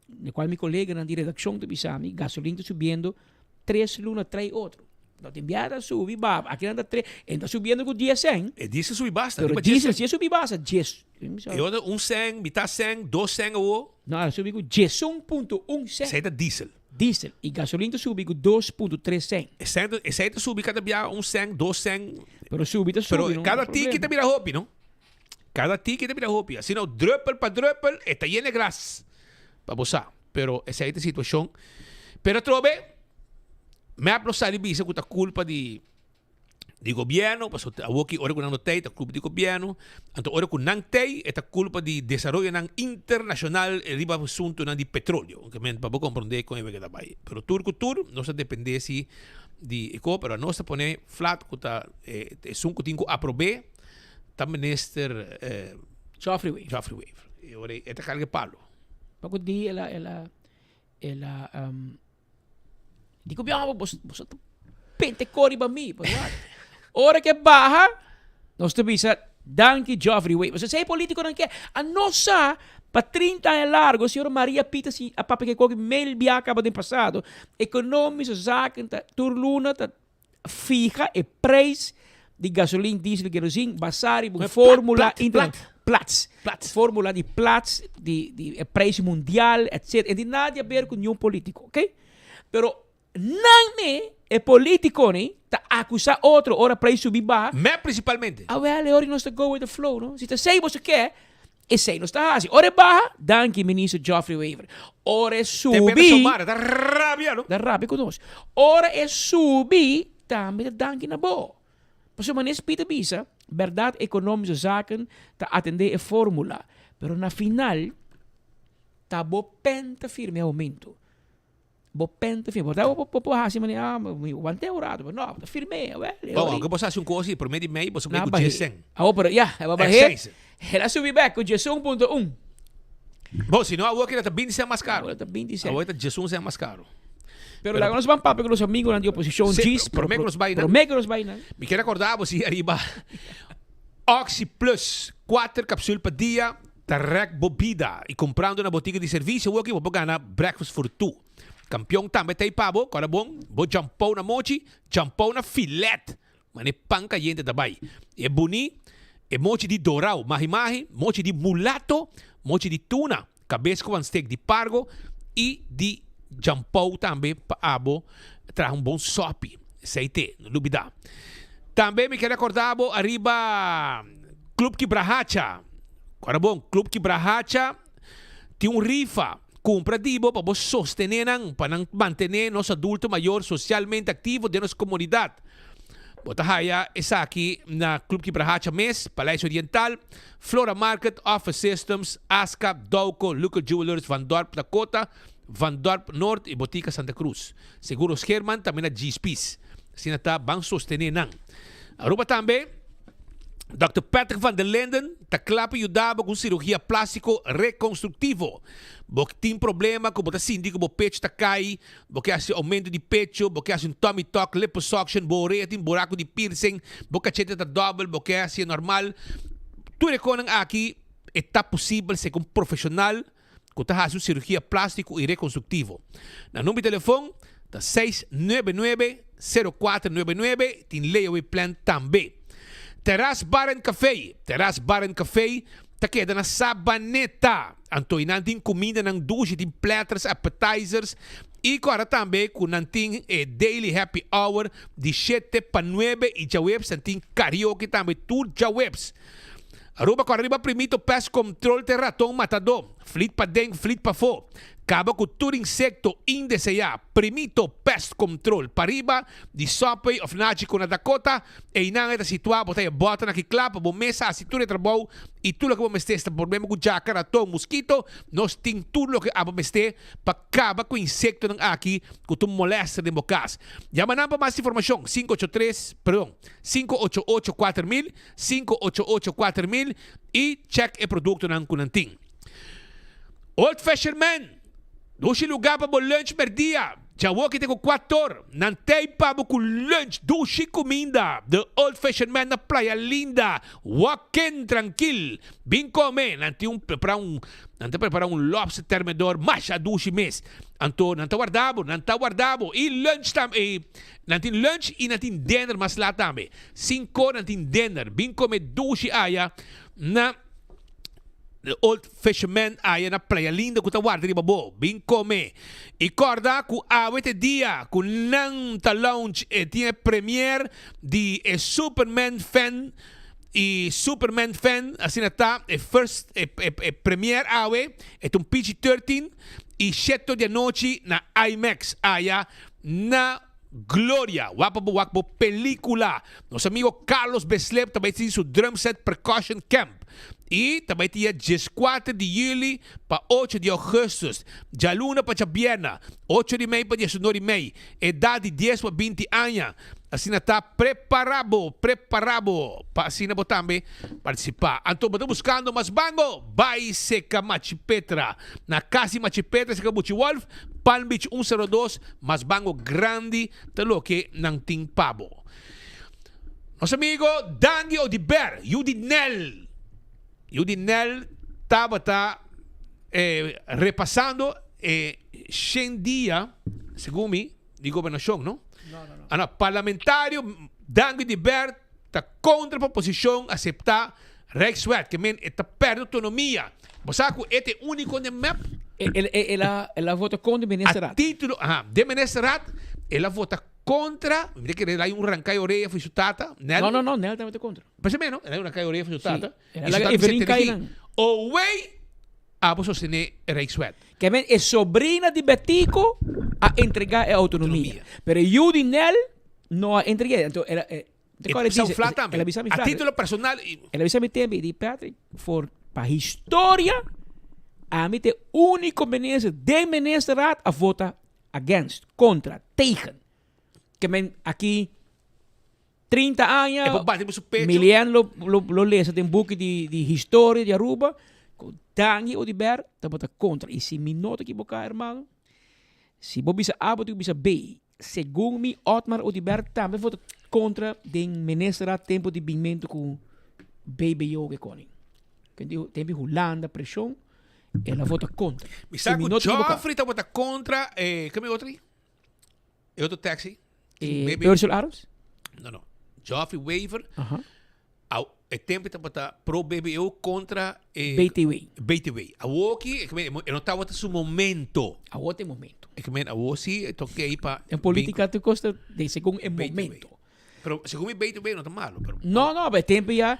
S16: no qual meu colega na redação de Bisami, gasolina está subindo 3 lunas, 3 outro. Não tem piada subir, baba. Aqui anda 3, está subindo com 10 100.
S14: E diesel subir basta.
S16: Pero diesel, se subir basta, 10.
S14: E outra, 100, metade 100, 2 100 ou...
S16: Não, subir com 10.1 100.
S14: Essa é diesel.
S16: Diesel. E gasolina subir com 2.3 100.
S14: Essa é subir cada dia 100, 2 100.
S16: Pero subir,
S14: Pero cada ticket te mira hopi, não? Cada ticket te mira hopi. Assim não, druppel para druppel, está lleno de gras. Para você. Pero essa é a situação. Pero trove, me hablo sali bisa com a culpa de governo, porque aqui ora com não tem, a culpa de governo, então ora com não tem, é a culpa de desenvolvimento internacional e riba assunto de petróleo, que men para compreender com ele que tá aí. Pero tur, não se depende se de eco, pero nós se pone flat com a sunco tingo aprove, tá minister
S16: Geoffrey
S14: Wave. E ora é a carga palo.
S16: Porque di ela digo bem, você pente cori para mim, hora que barra, nós te bisa, danke Geoffrey Wade. Você sei político não quer, a nossa para 30 anos largo, a senhora Maria Pita si a papa que coge mail bia acaba de passado, econômico zaken ta turluna ta fija e preço de gasolina, diesel, kerosene, basari, fórmula Platz. Fórmula de Platz, de preço mundial, etc. E de nada a ver com nenhum político, ok? Pero não me é político, né? Tá acusar outro, ora preço subir baixo.
S14: Mas principalmente.
S16: Ah, well, ora nós go with the flow, não? Se você sei você quer, e sei nós tá assim. Ora baixo, danke ministro Geoffrey Wade. Ora subir.
S14: Dá rabia, não?
S16: Dá rabia conosco. Ora é subir, também danke na boa. Por isso, manes Peter bisa, verdade econômica zaken, tá atender a fórmula. Pero na final, tá bo penta firme aumento. Bo penta firme. Tá bo hasi mani wante orado, mas não, tá firme, velho.
S14: Bom, que você acha um coisa, por meio de meio, você vai com 10.
S16: Ah, pero ya, vai barrer. Ela subir back com 11.1.
S14: Bom, se não, a outra tá 20 mais caro.
S16: Agora tá 20
S14: a outra 11 mais caro.
S16: Pero la nos van papi con los amigos de oposición,
S14: GIS, promete que nos vaina. Me quero acordar, você arriba. Oxy Plus, 4 cápsulas por dia, tarrec bobida. E comprando na botiga de serviço, eu vou ganhar breakfast for two. Campeão também tem pavo, cara bom, vou jampou na mochi, jampou na filete. Mas é pão caliente também. É bonito, é mochi de dourau, mahi-mahi, mochi de mulato, mochi de tuna, cabeça com steak de pargo e de jampou também para abo, traz bom sope, aceite, não duvida. Também me quero acordar, arriba, Clube Quibrahacha. Agora bom, Clube Quibrahacha tem rifa. Compra dibo para sostener, para manter nos adultos maiores socialmente ativos de nossa comunidade. Bota haya essa aqui na Clube Quibrahacha Mes, Palácio Oriental, Flora Market, Office Systems, ASCA, Douco, Local Jewelers, Van Dorp, Dakota, Van Dorp Norte e Botica Santa Cruz. Seguros Herman também na GSPs. Assim está, vão sostener. Aruba também, Dr. Patrick van der Linden está claro e ajudava com cirurgia plástico reconstrutivo. Porque tem problema com o síndico, o pecho está cai, porque há aumento de pecho, porque há tummy tuck, liposuction, porque tem buraco de piercing, porque a cheta está double, porque é normal. Tudo aqui está possível ser um profissional que está fazendo cirurgia plástico e reconstrutivo. Na número de telefone, está 699-0499, tem layaway plan também. Terrace Bar and Café. Terrace Bar and Café está queda na Sabaneta. Então, tem comida ng duche, tem platters, appetizers. E agora também, com nanting daily happy hour de 7 para 9 e jawebs, nanting karaoke também, tudo jawebs. Aruba com arriba primito pest control de ratão matador. Flit pa dengue, flit pa fo. Acaba com todo insecto indesejado. Primito pest control. Pariba, de Subway of Nachi com a Dakota. E inang ita situado, botei bota na kiklap, bo mesa, a cintura de trabalho. E tudo que vamos ter, este problema com jaca, ratão, mosquito. Nós tem tudo que vamos ter para acabar com insecto ng aqui, que tu molesta de bocas. Llama para mais informação. 588-4000, 588-4000 e check o produto ng kunanting. Old Fashioned Man. Dois lugar para lunch per dia. Já vou aqui com 4. Não tem para com lunch, dois comida. The Old Fashioned Man na Praia Linda. Walking tranquil. Bem comer. Não tem preparar um lobster termedor mais a dois mês. Então, não está guardado. E lunch também. Não tem lunch e não tem dinner mas lá também. 5 não tem dinner. Bem comer dois aia na The Old Fashioned Man aí na Praia Linda que tá guarda de babo, bem comer. E corda que este dia com nanta lounge tinha premiere de Superman fan e Superman fan assim tá first premiere awe é um PG-13 e 7 de noite na IMAX aí na Gloria, wakbo película. Nosso amigo Carlos Beslep também tem seu drum set Percussion Camp. E também tinha 14 de julho para 8 de agosto. Já luna para Chabiana, 8 de maio para 19 de maio. Idade de 10 para 20 anos. Assim está preparado para assim também participar. Então, estamos buscando mais bango. Vai seca Machipetra. Na casa Machipetra, seca Buchi Wolf. Palm Beach 102. Mais bango grande. Telo que não tem pabo. Nosso amigo Dangi Odiber. Yudinel estava repassando 100 dias, segundo de governação, não? Não. Parlamentário Dangi Odiber está contra a proposição aceitar Rijkswet, que está perdendo autonomia. Você sabe que este único no map.
S16: Ela vota contra o ministro.
S14: A título de ministro, ela vota contra. Mira que ele um rancai orelha foi sutata.
S16: Não, ela está contra.
S14: Mas menos, ela um rancai orelha foi sutata.
S16: Ela brinca aí.
S14: O way a você sostener Rijkswet.
S16: Que é sobrina de Betico a entregar a autonomia. Pero Yudinel não a entrega. Então ela
S14: a título personal.
S16: Ela avisa também de Patrick para história a mim é o único ministro de ministerraad a votar against, contra, tegen. Que men aqui 30 anos, Milian lo lezen in boeken die historie de Aruba, com Dangi Odiber, dat vota contra. E se me nota equivocar, hermano, se vos bisa A, vos bisa B, segundo me, Otmar Odiber também vota contra den ministeraad tempo de bimento com BBO que koning. Tem Holanda, pressão, ela vota contra.
S14: Me sabe que Joffrey vota contra, como é outro? É outro taxi?
S16: Ursula Aros?
S14: Não. Joffrey Waiver. É tempo que está pro BBO contra BTW. A Woki, eu não estava no seu momento.
S16: A outro momento.
S14: É que a Woki toquei aí para.
S16: Em política tu custa de segundo momento.
S14: Pero segundo o BTW não está malo.
S16: Não, é tempo já.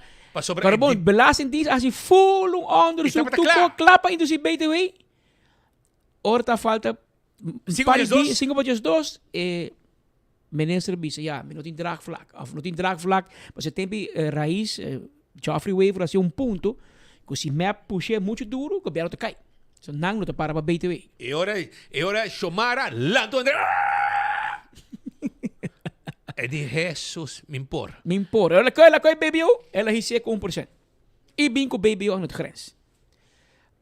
S16: Pero bom, belastingdienst als je full onderzoek toekomt, klappen in de BTW. Orta falta 5.2 minister bisa ja, não tem draagvlak. Of não tem draagvlak, mas tem raiz Joffrey Waiver assim ponto que se map puxa muito duro, que belo te cai. So não te para BTW.
S14: E ora Xomara Lanto André. É de Jesus, me impor.
S16: Ela coi BBO, ela recebe com 1%. E bem com BBO na grens.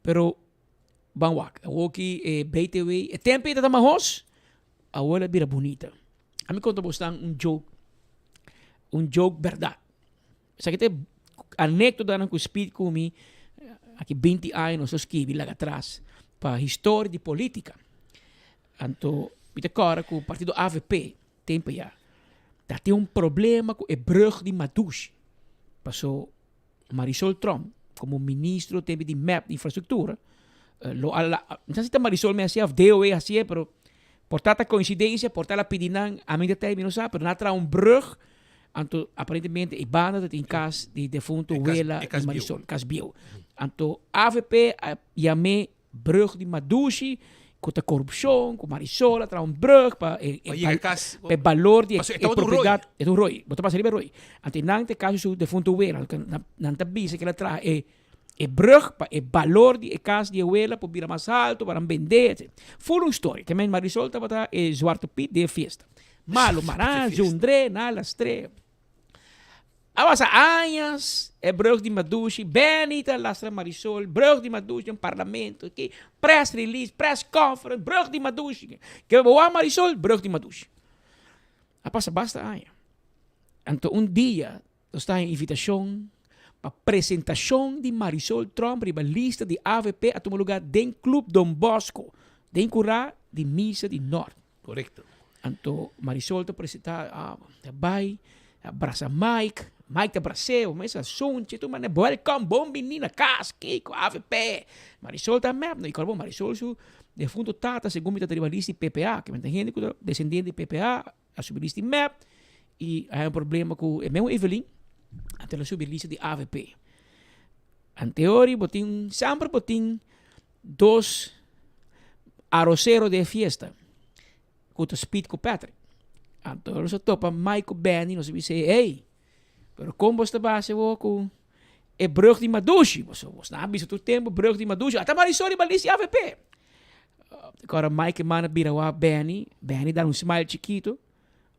S16: Pero, banwak, aqui BTW, é tempo que está mais a olha vira bonita. A mim conta bastante joke verdade. Sabe que tem anécdota na que speed comigo, aqui 20 anos, eu escrevi lá atrás, para história de política. Então, me decora que o partido AVP, tempo já, tem um problema com a brug de Madouche. Passou Marisol Trump como ministro de map de infraestrutura. Não sei se Marisol me hacía DOE assim, pero por tanta coincidência, por tal pedinan, a mim até não sabe, pero na um brug, então aparentemente a banda tem caso de defunto Wela e Marisol, Casbio. Então AVP chamei brug de Madouche com a corrupção, com Marisol, tra um brug para o valor de propriedade. É do Roy. Bota para sair Roy. Então não tem caso do defunto Wela, não tem bisa que ela traz é brug para o valor de casa de Wela para vir mais alto, para vender, etc. Full história. Que Marisol estava Zwarte Piet de festa. Malo, Maranjo, André, Nalas, Tre. Abasa años, brug di Madushi, Benita Lastra Marisol, brug di Madushi no parlamento, okay? Press release, press conference, brug di Madushi. Que boa Marisol, brug di Madushi. Abasa basta año. Anto dia, está em invitação para apresentação de Marisol Trump, riba lista de AVP a tomar lugar den Club Don Bosco, den Curá de Misa de Norte.
S14: Correcto.
S16: Anto Marisol te apresentar, tabay, abraça Mike te abraceu, mas a sunche, tu mane, welcome, bom menina, casqueco, AVP. Marisol tá mesmo, e claro, Marisol su defunto tata, segundo me tribalista PPA, que me gente que descendente de PPA, a subirista map, e há problema com o mesmo Evelyn, até a subirista de AVP. Anteori, sempre botin 2 arroceros de fiesta, com o speed com Patrick. Então, sa topa Michael Benny, nós disse, hey, pero como você base com e brug di Madushi? Você não bisa tu tempo brug di Madushi. Até Marisol balisi AVP. Agora Michael mana birawa Benny dá smile chiquito.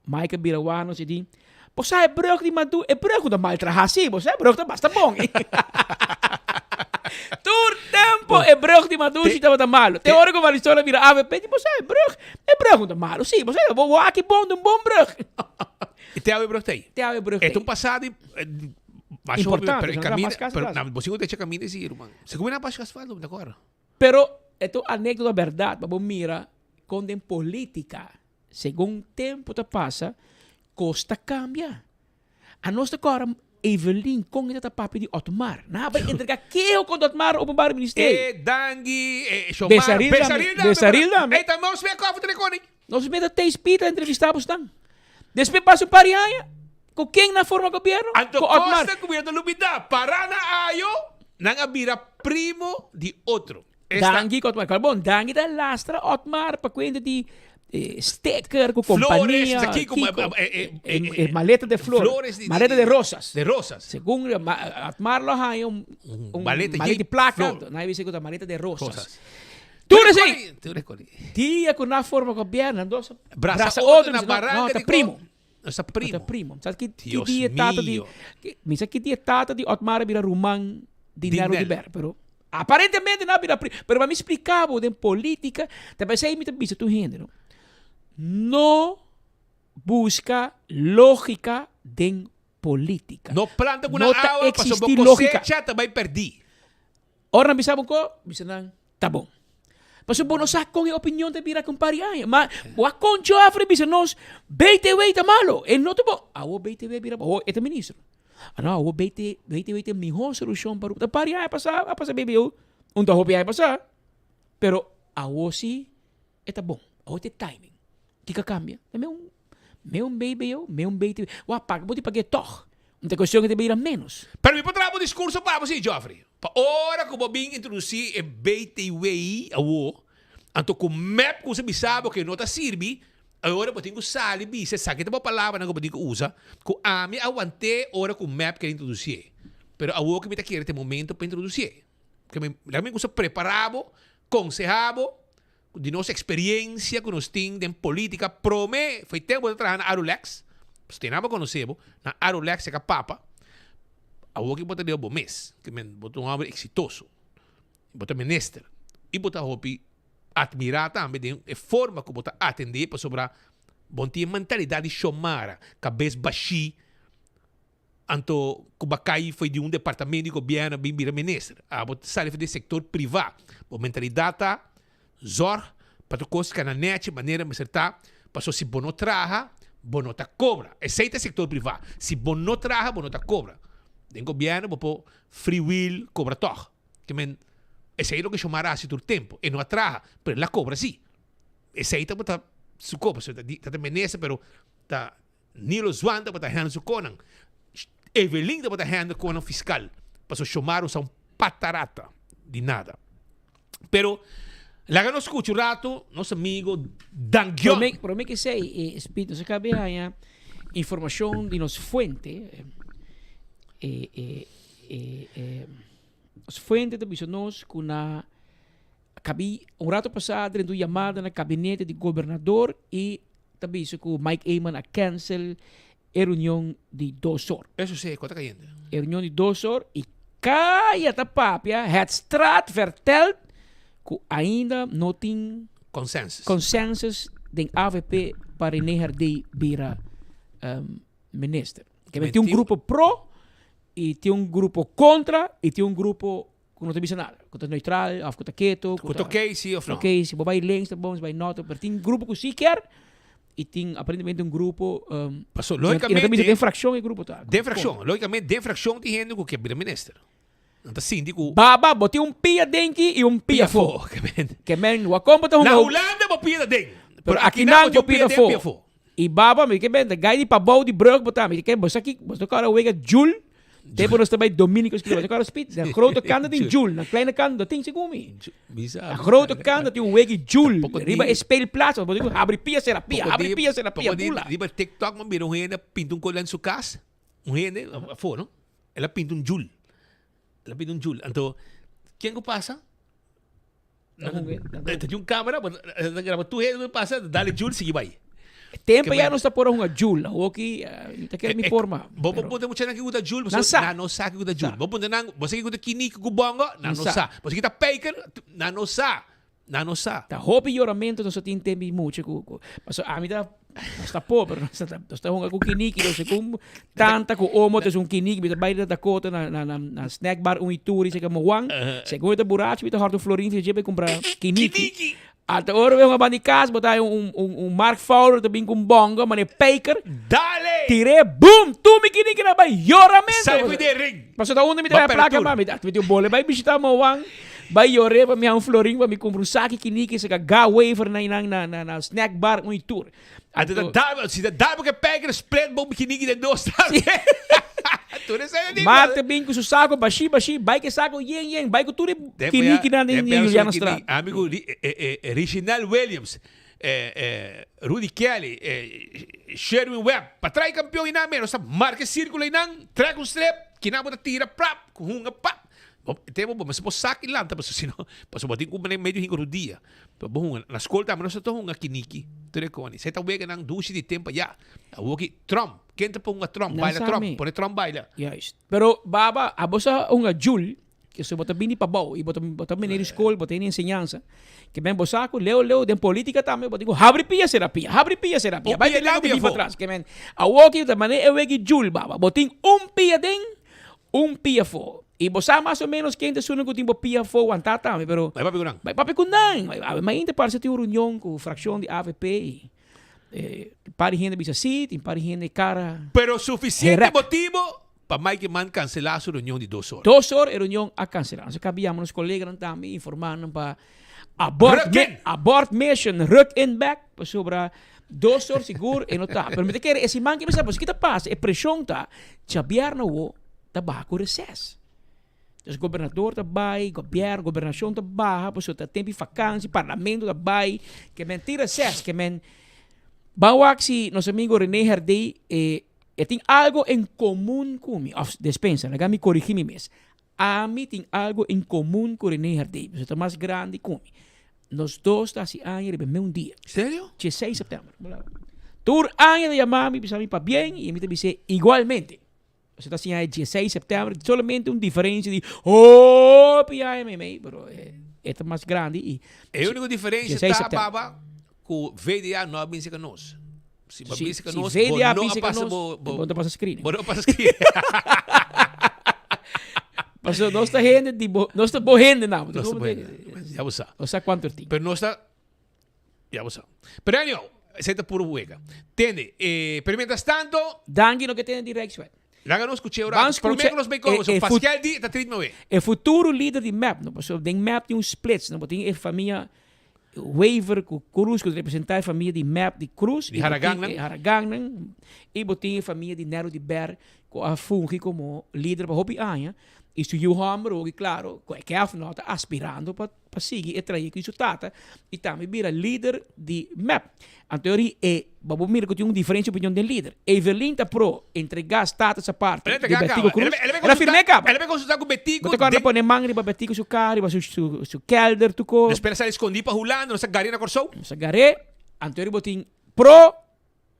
S16: Michael birawa no se di. Você é brug di Madushi, é brug da mal trahasi, você é brug da basta bom. Tur tempo é brug di Madushi tava malo. Teórico Marisol vira AVP, tipo, você é brug da malo. Sim, você é bom aqui bom de bom brug.
S14: E te ave brug tei. É um passado
S16: importante,
S14: pero você não deixa caminho desse irmão. Se como na baixa asfalto, de acordo.
S16: Pero esto anécdota verdade, vamos mira, quando em política, segundo o tempo te passa, costa cambia. A nossa agora Evelyn com esta papi de Otmar. Na vai entregar que o com Otmar o bombar ministério.
S14: Dangui, Shomar,
S16: Besarilda.
S14: Ei, também os meia cofa telefone.
S16: Nós meta te espita entrevistamos tão. Depois passa o parianha. Com quem na forma governo?
S14: Anto costa governo lumida para na ayo nang abira primo de outro.
S16: Dangui com Otmar. Bom, Dangui da lastra Otmar para cuenta de sticker com companhia.
S14: Flores, aqui com
S16: maleta de flores. Maleta de rosas.
S14: De rosas.
S16: Segundo Otmar lo hay maleta de placa. Não dice que maleta de rosas. Tu recolhi. Dia com na forma governo, nossa.
S14: Braça outro na
S16: barranca de primo.
S14: Nossa primo.
S16: Sabe que dia tata de misa que dia tata de Otmar vira rumang dinheiro de ber, pero aparentemente não vira primo. Pero para me explicar de política, talvez aí me também tu gênero. No busca lógica de política.
S14: No planta com uma água, passou por cosecha, também perdi.
S16: Ora, não bisabong ko, bisanang, tá bom. Pasal bono sa kong opinion te bira kong pariaya. Ma, wakon jo afre bisa nos, BTW ta malo. E no to bo, awo BTW bira bo, eta ministro. Ano, awo BTW te miho solusyon para ta pariaya pasa, apa sa BBO, unta hopi ay pasa. Pero awo si, eta bom, awo te timing. Kika cambia. Me un BBO, me un BTW. Wapag, buti pag toch. Unta kwestiyon que te bira menos.
S14: Pero mi potrabo discurso para você, Joffrey. Pa ora que eu vim introduzir o BTW, anto com map que você sabe que não está sirve, agora eu tenho que sair, você sabe que tem uma palavra que eu tenho que usar, que a mim aguante ora com map que introduzir. Pero a que me está querendo ter momento para introduzir. Que me gusta preparado, aconsejado, de nossa experiência que nós temos em política, prome, foi tempo de trabalhar na Arulex, se tem nada conhecemos, na Arulex é que papa, awo que bota deu bom mês, que men bota homem exitoso, bota minister, e bota hopi admirar também de forma como bota atender para sobrar bom tinha mentalidade chomara, cabeça baixi, anto kubacai foi de departamento de governo bem vira minister, a bota sai do setor privado, bom mentalidade tá zor para tu coisa na net maneira me acertar, passou se bono traha, bono ta cobra, esse é setor privado, se bono traha, bono ta cobra. Den governo po free will cobra toch. Que men esse aí lo que chamará assim todo tempo e não atraja, pero la cobra sim. Esse aí tá su cobra, tá menese, pero tá Nilo Zwanda tá handando su conan. Evelyn tá handando conan fiscal. Para chamar usa patarata de nada. Pero lá nos escuta um rato, nosso amigo Dangion.
S16: Por mim que sei, espírito, se cabe a informação de nos fuente. As fuentes de nós com a rato passado dentro chamada na gabinete de governador e também com Mike Eyman a cancel reunião de 2 horas.
S14: Eso sí, quanto caliente.
S16: Reunião de 2 horas e caia da papia, het straat vertelt que ainda não tem consensus de AVP para negar de vira minister. Que tem um grupo pro e tem um grupo contra e tem um grupo que não tem nada. Que está neutral, of que está quieto.
S14: Que está ok, sim ou não?
S16: Ok, se vai links, tá bom, se vai nota. Mas tem um grupo que sim quer e tem aparentemente um grupo...
S14: Passou, logicamente...
S16: E também tem fração e grupo tá.
S14: Tem fração. Logicamente, tem fração de gente que vira minister. Então, síndico...
S16: Baba, botei um pia dengue e um pia fo. Que men, wakompa tá
S14: na Holanda, bo pia dengue.
S16: Pero aqui não, bo pia fo. E baba, me que ben, da gai de pabau de brug, botar, me que bosa aqui, bosa cara wega Jul. Tempo nós também Dominicos que bosa cara speed. Da grote kant tem Jul, na kleine kant tem segumi. A grote kant tem um wega Jul. Riba speelplaats, bo digo, abre pia será pia, abre pia será pia.
S14: Riba TikTok, man, mira, gente pinta cola em sua casa. Gente, fo, não? Ela pinta Jul. Ela pinta Jul. Então, quem que passa? Tem câmera, grava tu gente passa, dá-lhe Jul, sigue vai.
S16: Tempo já não está por uma Jul, o que está querendo me formar.
S14: Vou poder mostrar que uda Jul, mas não sabe que uda Jul. Vou poder não, você que uda kinik com bongo, não sabe. Você que tá paker, não sabe. Não sabe.
S16: Tá roupa e oramento, nós tem tempo muito. Mas a mim tá está pobre, nós está com kinik, nós com tanta com omo, nós um kinik, bita baile da cota na snack bar um ituri, se que moang, se que uda buraco, bita harto florin, se que comprar kinik. Até agora eu vou casa, botar Mark Fowler também com bongo, mas é paker.
S14: Dale!
S16: Tirei, boom! Tu me kinik na ba, oramento.
S14: Sai com de ring.
S16: Mas eu tá onde me dá a placa, mami, tu me deu bola, vai visitar moang. Vai yore para me um florinho para me comprar um saque que se ga wafer na snack bar um tour.
S14: Até dá porque pega split bom biquíni de dois. Tu não sabe nem.
S16: Mata bem com o saco baixi, vai que saco yen, vai com tudo biquíni na Juliana Strada.
S14: Amigo Reginald Williams, Rudy Kelly, Sherwin Webb, para trair campeão na menos, marca círculo inang, traga um strip, que na bota tira prap, com um pap. Temo bom, mas se você saque lá, tá mas se não, mas botin ko man medyo hingo dia. Bom, na escola tá, mas sa to nga kiniki. Tore ko ni. Sa tawega nang dusi di tempo ya. Awoki Trump, kenta po nga Trump, baila Trump, pone Trump baila.
S16: Yes. Pero baba, abosa nga Jul, que se bota bini pa baw, i bota bini escola, bota ni enseñanza. Que ben bosaco, leo den política também, botin ko habri pia será pia. Vai de lado e para trás, que men. Awoki da maneira ewegi Jul baba, botin pia den, pia fo. E você mais ou menos quem desuna que tempo pia foi aguentar também, pero vai papi kunang, mas ainda parece ter uma reunião com fração de AVP, para gente bisa sit, para gente cara.
S14: Pero suficiente motivo para Mike Man cancelar sua reunião de 2 horas.
S16: 2 horas a reunião a cancelar. Nós cabíamos nos colegas também informando para abort mission, ruk in back, sobre 2 horas seguro e não tá. Pero me te quer esse man que pensa, mas que tá passa, é pressão tá, chabiar no o, tá baco recess. Dus governador também, governação também, pessoa tá tempo de vacância, parlamento também, que mentira ses, que men bawak nosso amigo René Herdey tem algo em comum comigo. Despensa, não me corrigir me mesmo. A mim tem algo em comum com René Herdey, você tá mais grande comigo. Nós dois tá assim ayer bem um dia.
S14: Sério?
S16: 16 de setembro. Tur ayer de chamar me para bem e me dice igualmente. Você está assim, 16 de setembro, solamente uma diferença de PIMMA, pero é mais grande. E
S14: a única diferença está, baba, que o VDA não avança com nós. Se avança com nós,
S16: VDA avança com nós, não passa screen.
S14: Não passa screen.
S16: Mas nós está rende, nós está borrendo, não.
S14: Já você.
S16: Não sei quanto tem.
S14: Pero nós está, já você. Pero anyway, você está puro hueca. Entende? Pero mientras tanto...
S16: Dangue no que tem direcção.
S14: Lá não escutei agora. Por mim que nós bem como. Pascal Di está tritmo bem.
S16: É futuro líder de MAP. Não, so, den MAP tem splits. Não, tem a família waiver com Cruz, que representa a família de MAP de Cruz.
S14: De
S16: Haragangnan. E botem a família de Nero de Ber, que a funge como líder para Hopi Anya. E se o Hammer, claro, que a final está aspirando para seguir e trair com isso tata. E também vira líder de MAP. A teoria é, vamos ver que tem uma diferente opinião do líder. Evelyn está pro entregar status essa parte.
S14: De Betico Cruz.
S16: Ela firme capa.
S14: Ela vai consultar com o Betico.
S16: Você quando põe mangri para Betico seu carro, para seu kelder, tu co.
S14: Espera se escondi para Hulano, não se garina corsou.
S16: Não se garé. A teoria botin pro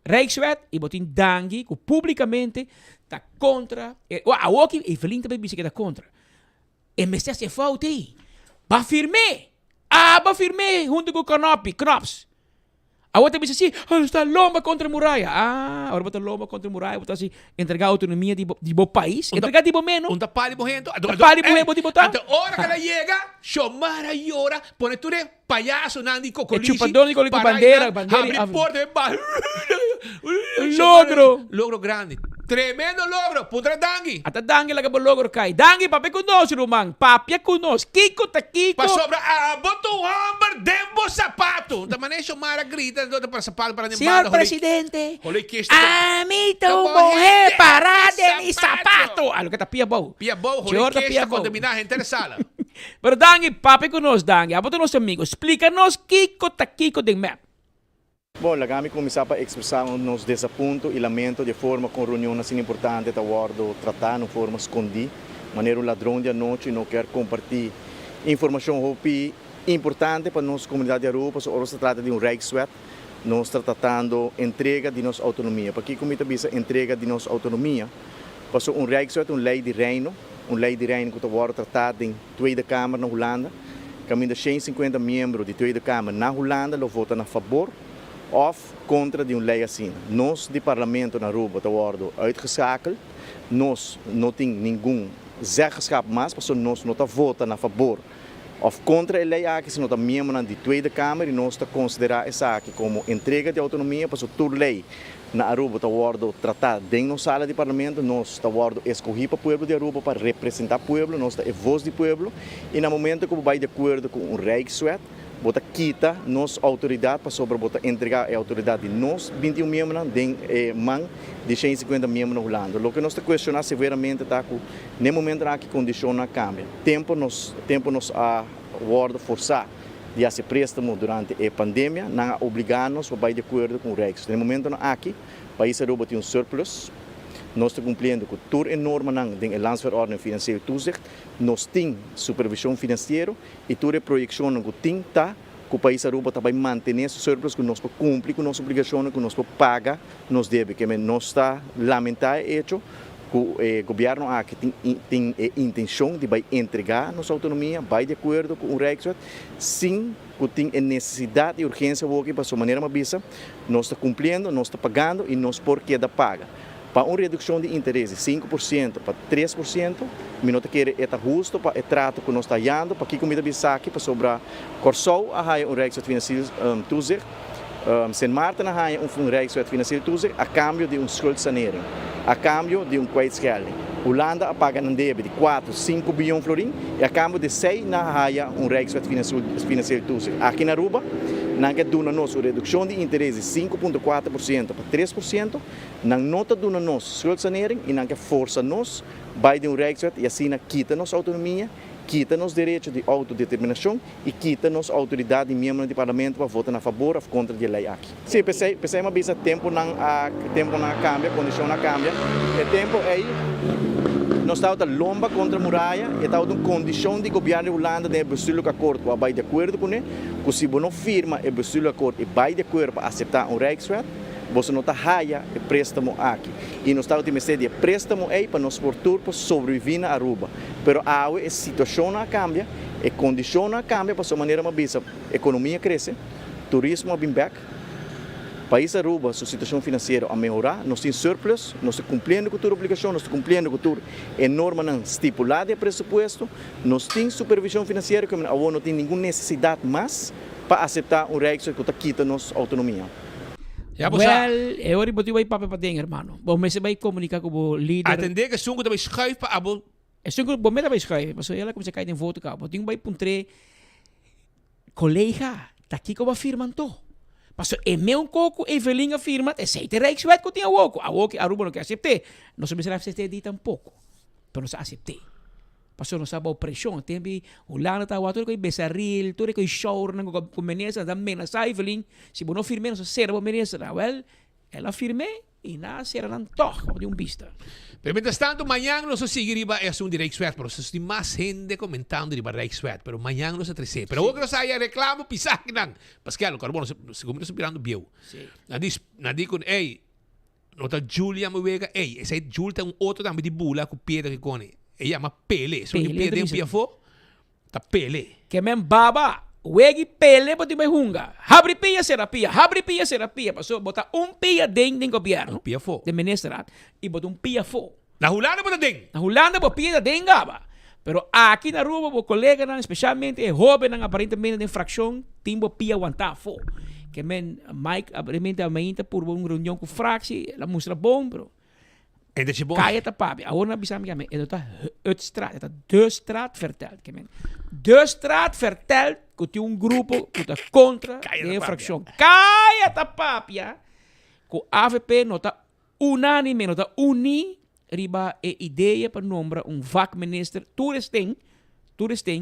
S16: Rijkswet, e botin dangi, que publicamente está contra. A Woki, e Evelyn também disse que está contra. E me está se falta aí. Ba firme. Ba firme, junto com o Knops. A outra disse assim, está lomba contra a muralha. Agora bota lomba contra a muralha, bota assim, entregar a autonomia de bo país, entregar de bo menos.
S14: Unta pali morrendo.
S16: Pali morrendo, botar.
S14: Ante hora que ela chega, chamar a llora, pone tudo palhaço nandi cocolisi.
S16: Chupador de bandeira,
S14: abre porta e ba. Logro grande. Tremendo logro, pudra dangi.
S16: Ata dangi laga bo logro kai. Dangi papi conosco, Rumang. Papia conosco. Kiko ta Kiko.
S14: Pa sobra, boto hammer, dembo sapato. Da maneira chamar a grita, para sapato para
S16: Senhor presidente, a mim tu morrer parada de sapato. Lo que tá pia bom.
S14: Pia bom, rolê que está contaminar a gente na sala.
S16: Pero dangi, papi conosco, dangi. Aboto nosso amigo, explica-nos Kiko ta Kiko de map.
S1: Bom, lá kami começar para expressar nos desaponto e lamento de forma com reunião assim importante da guarda tratar de forma escondida, maneira o ladrão de noite não quer compartilhar informação hopi importante para nossa comunidade Europa, só se trata de Rijkswet, nós está tratando entrega de nossa autonomia. Para que como bisa entrega de nossa autonomia, passou Rijkswet, lei de reino que está agora tratado em Tweede Kamer na Holanda, caminho de 150 membros de Tweede Kamer na Holanda, lo votam a favor of contra de lei assim. Nós, de parlamento na Aruba, estamos uitgeschakeld. Nós não temos nenhum zeggenschap mais, porque nós não votamos a favor of contra a lei aqui, se nós estamos membros da Tweede Kamer e nós consideramos essa aqui como entrega de autonomia, porque toda lei na Aruba está tratada dentro da sala de parlamento, nós estamos escolhidos para o povo de Aruba para representar o povo, nós estamos a voz do povo e no momento que vai de acordo com o Rijkswet, bota quita nossa autoridade para sobre bota entregar a autoridade de nós 21 membros de man de 150 membros na Holanda. O que nós questionamos severamente está que no momento que condiciona cambia. Tempo nos a guarda forçar de fazer préstamo durante a pandemia, não obrigar-nos a ir de acordo com o Rijks. No momento aqui, o país Aruba tem surplus. Nós estamos cumprindo com toda a norma da Landsverordnung Financiële Toezicht. Nós temos supervisão financeira e toda a projeção que tem que o país Aruba também manter esse surplus que nós cumprir com nossa obrigação, que nós paga, nós deve, que nós está lamentar isso que o governo aqui tem a intenção de entregar nossa autonomia, vai de acordo com o Rijkswet, sim que tem a necessidade e urgência para sua maneira mais nós está cumprindo, nós está pagando e nós por que da paga. Para uma redução de interesse de 5% para 3%, nós queremos é justo para o trato que nós estamos dando, para que comida bisaki para sobrar Corsou, a Rijkswet Financiële Toezicht, Sint Maarten, a Rijkswet Financiële Toezicht, a câmbio de schuldsanering, a câmbio de kwijtschelding. Holanda paga um débito de 4, 5 bilhões florim e a câmbio de 6 na Rijkswet Financiële Toezicht. Aqui na Aruba, nós damos redução de interesse de 5,4% para 3%, nós nota damos schuldsanering e nós força-nos vai de Rijkswet e assim quita nossa autonomia, quita nos direito de autodeterminação e quita nos autoridade de membro do parlamento para votar a favor ou contra a lei aqui. Sim, pensei uma vez tempo não cambia, condição não cambia, o tempo aí nós estamos lomba contra a muralha e estamos em condição de governo de Holanda de bestuur acordo para vai de acordo com ele, que se não firma o bestuur acordo e vai de acordo para aceitar o Rijkswet, você não está raia o préstamo aqui. E nós estamos de préstamo aí para nós futuro para sobreviver na Aruba. Pero a situação não cambia, a condição não cambia para sua maneira mais a economia cresce, turismo bem back, país Aruba, sua situação financeira a melhorar, nós temos surplus, nós estamos cumprindo com toda a obrigação, nós estamos cumprindo com toda a norma estipulada de presupuesto, nós temos supervisão financeira, que não tem nenhuma necessidade mais para aceitar o Rijkswet que quita nossa autonomia.
S16: Eu vou botar aí papel para dentro, hermano. Bom, mas você vai comunicar com o líder.
S14: Atender que sungo também schuif para abo.
S16: Sungo bom também schuif, mas ela como se cai em voto cá. Botinho vai puntre colega, tá aqui com a firma então. Mas é meu coco Evelyn afirma, é seite Rijkswet que tem a woco. A woco Aruba não quer aceitar. Não se será aceitar de tampouco. Pero não aceitei. Pasó no sabe opressão, tem Holanda tá tudo com besaril, tudo com show, com menesa, da mena sa Evelyn, se não firme não será menesa, well, ela firme, e na será nan toch de um vista.
S14: Pero mientras tanto, mañana no se sigue riba es un direct sweat, pero se más gente comentando riba direct sweat, pero mañana no se trece. Pero vos que no sabes reclamo pisar que nan. Pascal, o carbono se comienza suspirando bien.
S16: Sí.
S14: Nadie con, nota Julia me vega, ese Julia un otro también de bula con piedra que cone. Ella llama Pele, so
S16: Pele,
S14: piedra en piafo, ta Pele.
S16: Que men baba, wegi Pele pati may hunga. Habri pia serapia, paso bota pia den gobyerno.
S14: Pia fo.
S16: De ministrat e bota pia fo.
S14: Na Holanda po den.
S16: Na Holanda po pia den gaba. Pero aqui na Aruba, o colega, especialmente jovem, aparentemente de infração, timbo pia wanta fo. Que men Mike aparentemente a mainta por uma reunião com fractie, la mostra bom, bro.
S14: En dat je bom.
S16: Kaya ta papi, ahora bisa mi kami, ito ta uitstraat, ito de straat vertelt, kemen. De straat vertelt que un grupo que está contra de infracción. Kaya ta papi, ko AVP nota unanime, nota uni riba e ideia para nombrar vakminister toeristen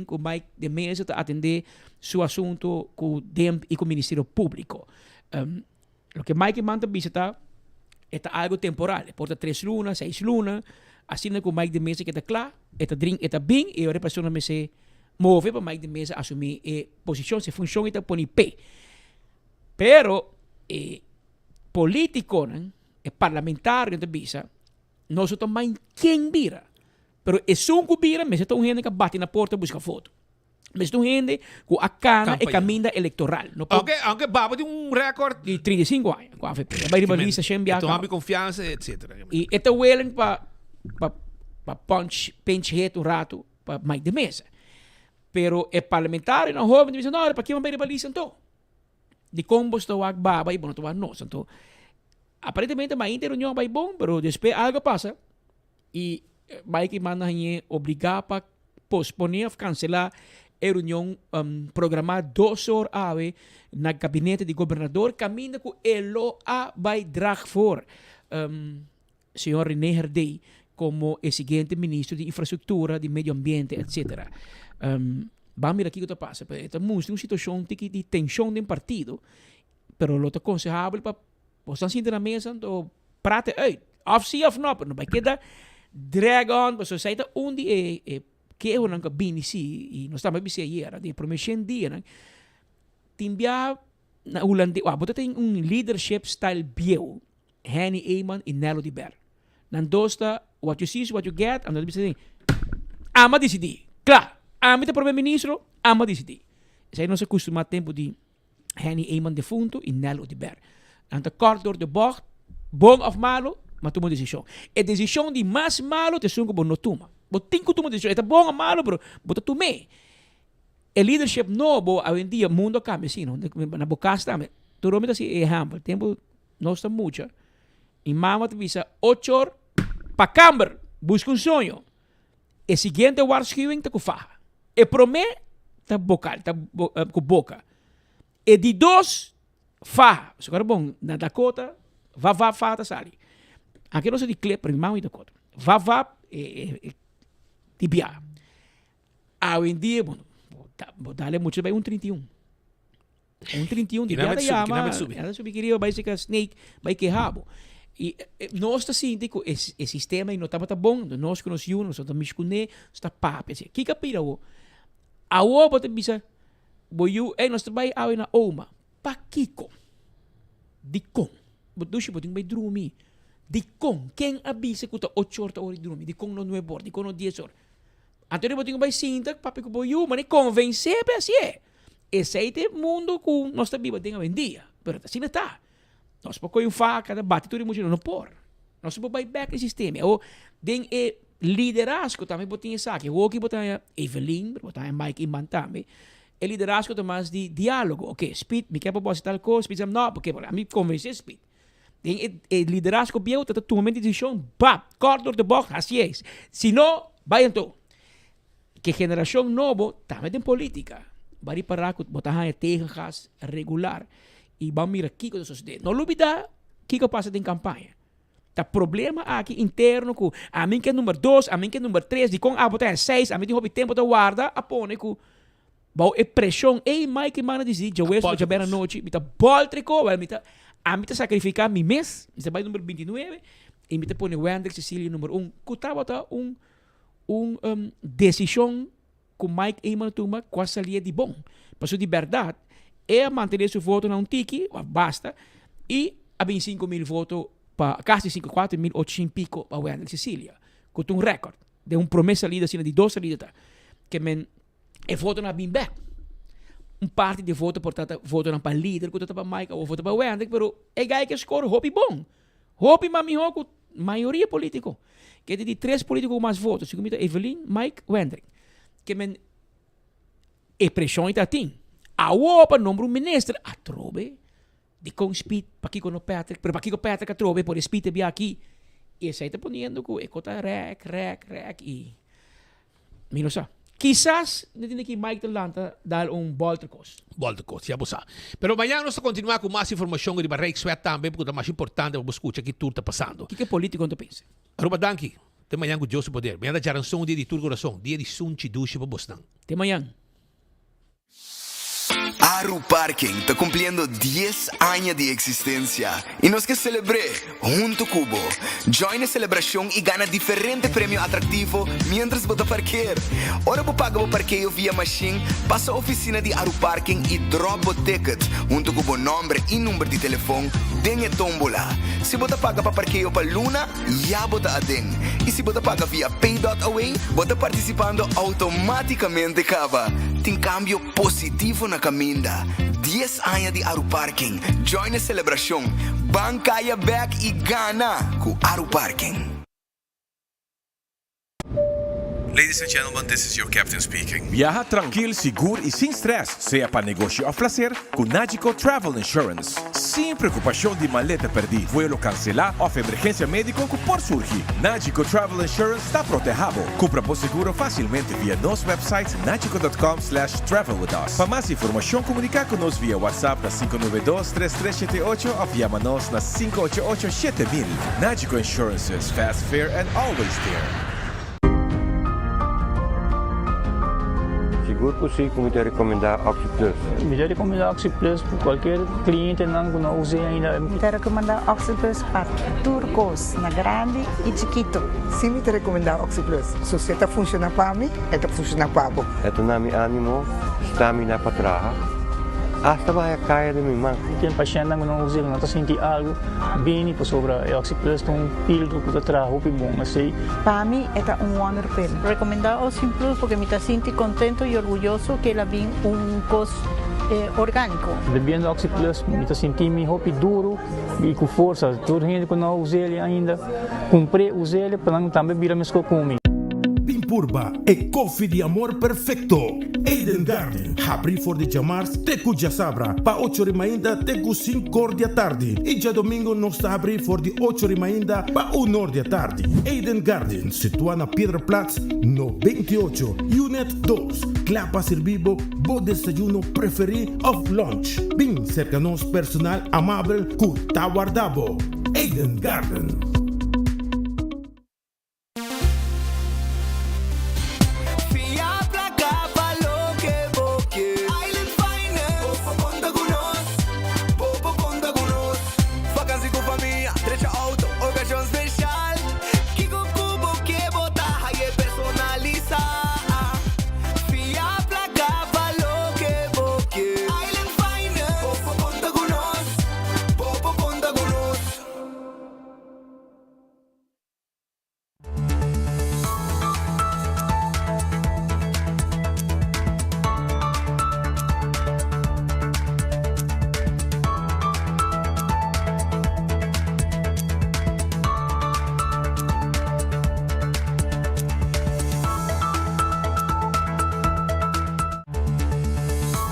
S16: com Mike de mesa te atender su asunto com DEMP e com o Ministério Público. Lo que Mike manda visitar é algo temporal, porta 3 lunas, 6 lunas, assim com Mike de mesa que está claro, está bem e a pessoa me se move para Mike de mesa assumir a posição, se funciona e põe pé. Pero político, parlamentar de visa, nós também quem vira. Pero é só que vira, mas é um gente que bate na porta e busca foto. Mas é um gente que a cana é caminho eleitoral.
S14: Aunque baba de recorde
S16: de 35 anos. Com a AVP. Vai rivalizar sempre.
S14: Tomar confiança, etc.
S16: E é willing para pinch hit um rato para mais de mesa. Pero é parlamentar e não jovem diz não, para que vai rivalizar então? De combo estou a baba e bom estou a nós. Então, aparentemente mais reunião vai bom, pero depois algo passa e vai que manda obrigar para posponer ou cancelar a reunião programada 2 horas ave na gabinete de governador caminho que ele vai drag for senhor René Herdey como o seguinte ministro de infraestrutura, de meio ambiente, etc. Vamos ver aqui o que passa. Estamos em uma situação de tensão de partido, pero lo aconselhável para você sentar na mesa e praten uit. Of zie of not, não vai quedar drag on, para você sair onde que eu não cabine si e nós estamos bem era de promoção dia, né? Timbia na Holanda, você tem leadership style bio, Henny Eyman e Nelo de Ber. Nandosta, what you see is what you get, and that's the ama decidir. Claro, ama te primeiro-ministro, ama decidir. Isso aí não se costuma tempo de Henny Eyman defunto e Nelo de Ber. Anta kort door de bocht, bom of malo, mas toma decisão. A decisão de mais malo te sungo bom não toma. But tem que tomar decisão. É bom ou malo, bro. Bota tomar. O leadership novo, hoje em dia, o mundo cambia, sim. Na boca está, tu rompe assim, exemplo. Tempo, não está muito. E mama te visa 8 horas para câmara, busca sonho. E seguinte waarschuwing te kufaha. E promete te bocal, te com boca. E de 2 fa. So cara bom, na Dakota, va fa sali. Aqui não se de clip, para mim, Dakota. Va tibia. Hoje em dia, bom, dá-lhe muito bem 31. 31 de nada chama. Nada subir queria vai ser snake, vai que rabo. E nós está assim, digo, esse sistema não estava bom, nós que nós nós estamos escondendo, está papo, assim. Que capira o? A o bota bisa, boiu, nós trabalhamos aí na Oma, pa Kiko. Dikong. Botushi boting vai dormir. Dikong, quem avisa que está 8 horas de dormir? Dikong não 9 horas, Dikong não 10 horas. Antônio boting vai sinta, papi que boiu, mas convencer assim é. Esse aí é o mundo que nós estamos vivendo em dia. Pero assim não está. Nós podemos faca, bate tudo muito não por. Nós podemos back no sistema. Ou tem liderazgo também botinha saque. O que botinha Evelyn, botinha Mike Iman também. O liderazgo também de diálogo. Ok, speed, me quer propósito tal coisa, speed não, porque a mim convencer speed. Tem o liderazgo biel, tá tomando decisão, pá, corta de box, assim é. Se não, vai então. Que geração nova também tem política. Vai parar com botar técnicas regular. E vamos mirar aqui com sucede. Não olvida que passa em campanha. Tá problema aqui interno com a mim que é número 2, a mim que é número 3, de com a botar 6, a mim tem hobby tempo da guarda, a pone com bom pressão. Ei, Mike mana diz, já wes já bem a noite, me tá boltrico, vai me tá A mí te sacrificar mi mes, se va número 29, y me te pone Wendrick Cecilia número 1. Cutaba decisión com Mike Eamon Tuma qual salia de bom. Mas de verdade, é manter seu voto na tiki, basta, e há 5.000 votos, quase 4.800 pico para Wendrick Cecilia. Com recorde de promessa lida assim de 2 salidas, que é voto na back. Parte de voto, portanto, voto para líder, que para Mike, ou voto para Wendrick, mas é gai que escolhe hopi bom. Hopi mamiho com maioria político. Que de 3 políticos mais votos, se comita Evelyn, Mike, Wendrick. Que é pressão e tatim. A opa nombra ministro, a trobe, de com speed, para aqui com o Patrick, para aqui com o Patrick a trobe, por speed bem aqui. E esse aí está ponendo que é cota rec, e... Mira só. Quizás, não tem que Mike Talanta dar Boltercos,
S14: já você. Pero amanhã nós vamos continuar com mais informação de Barreik Sweat também, porque é mais importante para escutar que tudo está passando.
S16: O que é político quando pensa?
S14: Aruba danki. Até amanhã com Deus poder. Amanhã da Jaranção, dia de tur coração, dia de sunchi duche para Boston.
S16: Até amanhã.
S18: Aru Parking está cumpliendo 10 años de existencia y nos que celebré junto Cubo. Join la celebración y gana diferentes premios atractivos mientras vota parquear. Ahora vos paga parqueo vía machine, pasa a oficina de Aru Parking y drop o ticket junto con el nombre y número de teléfono. Den tómbola. Si vota paga para parqueo para Luna, ya vota a den. Y si vota paga vía Pay.away, vota participando automáticamente cava. Tem cambio positivo na caminda. 10 anos de Aru Parking. Join a celebração. Bancaya back e gana com Aru Parking.
S2: Ladies and gentlemen, this is your captain speaking. Viaja tranquilo, seguro e sem stress, seja para negócio ou placer, com Nagico Travel Insurance. Sem preocupação de maleta perdida, vuelo cancelar ou emergência médica que por surgir. Nagico Travel Insurance está protegido. Compra por seguro facilmente via nosso website nagico.com/travel with us. Para mais informação, comunicar conosco via WhatsApp na 592-3378 ou chama-nos na 588-7000. Nagico Insurances, fast, fair and always there.
S3: Seguro que sim, me recomendar OxyPlus.
S5: Me recomendar OxyPlus para qualquer cliente não use ainda.
S6: Me recomendar OxyPlus para turcos, na grande e chiquito.
S24: Sim, me recomendar OxyPlus. Se você está funcionando para mim, está funcionando para você.
S3: É na minha ânimo, estamina para trabalhar. Hasta vai a cair de mim, mano.
S5: Tem paciente que não usa, não está sentindo algo bem para sobre a OxyPlus, tem pílula que está trabalhando bom, assim.
S6: Para mim, é wonder pill.
S26: Recomendar OxyPlus porque me está sentindo contento e orgulhoso que ela vem costo orgânico.
S5: Bebendo OxyPlus, me está sentindo roupa duro e com força. Toda gente que não usa ele ainda, comprei, usei ele para não também virar mais comigo.
S27: Pimpurba e coffee de amor perfecto. Eden Garden, abri for de chamar tecu já sabra, pa 8h ainda tecu 5h da tarde. E já domingo nós está abri for de 8h ainda pa 1h da tarde. Eden Garden, situado na Piedraplatz, no 28, Unit 2. Clapa servibo, bo desayuno preferi of lunch. Bem cerca nos personal amável cu tawardabo. Eden Garden.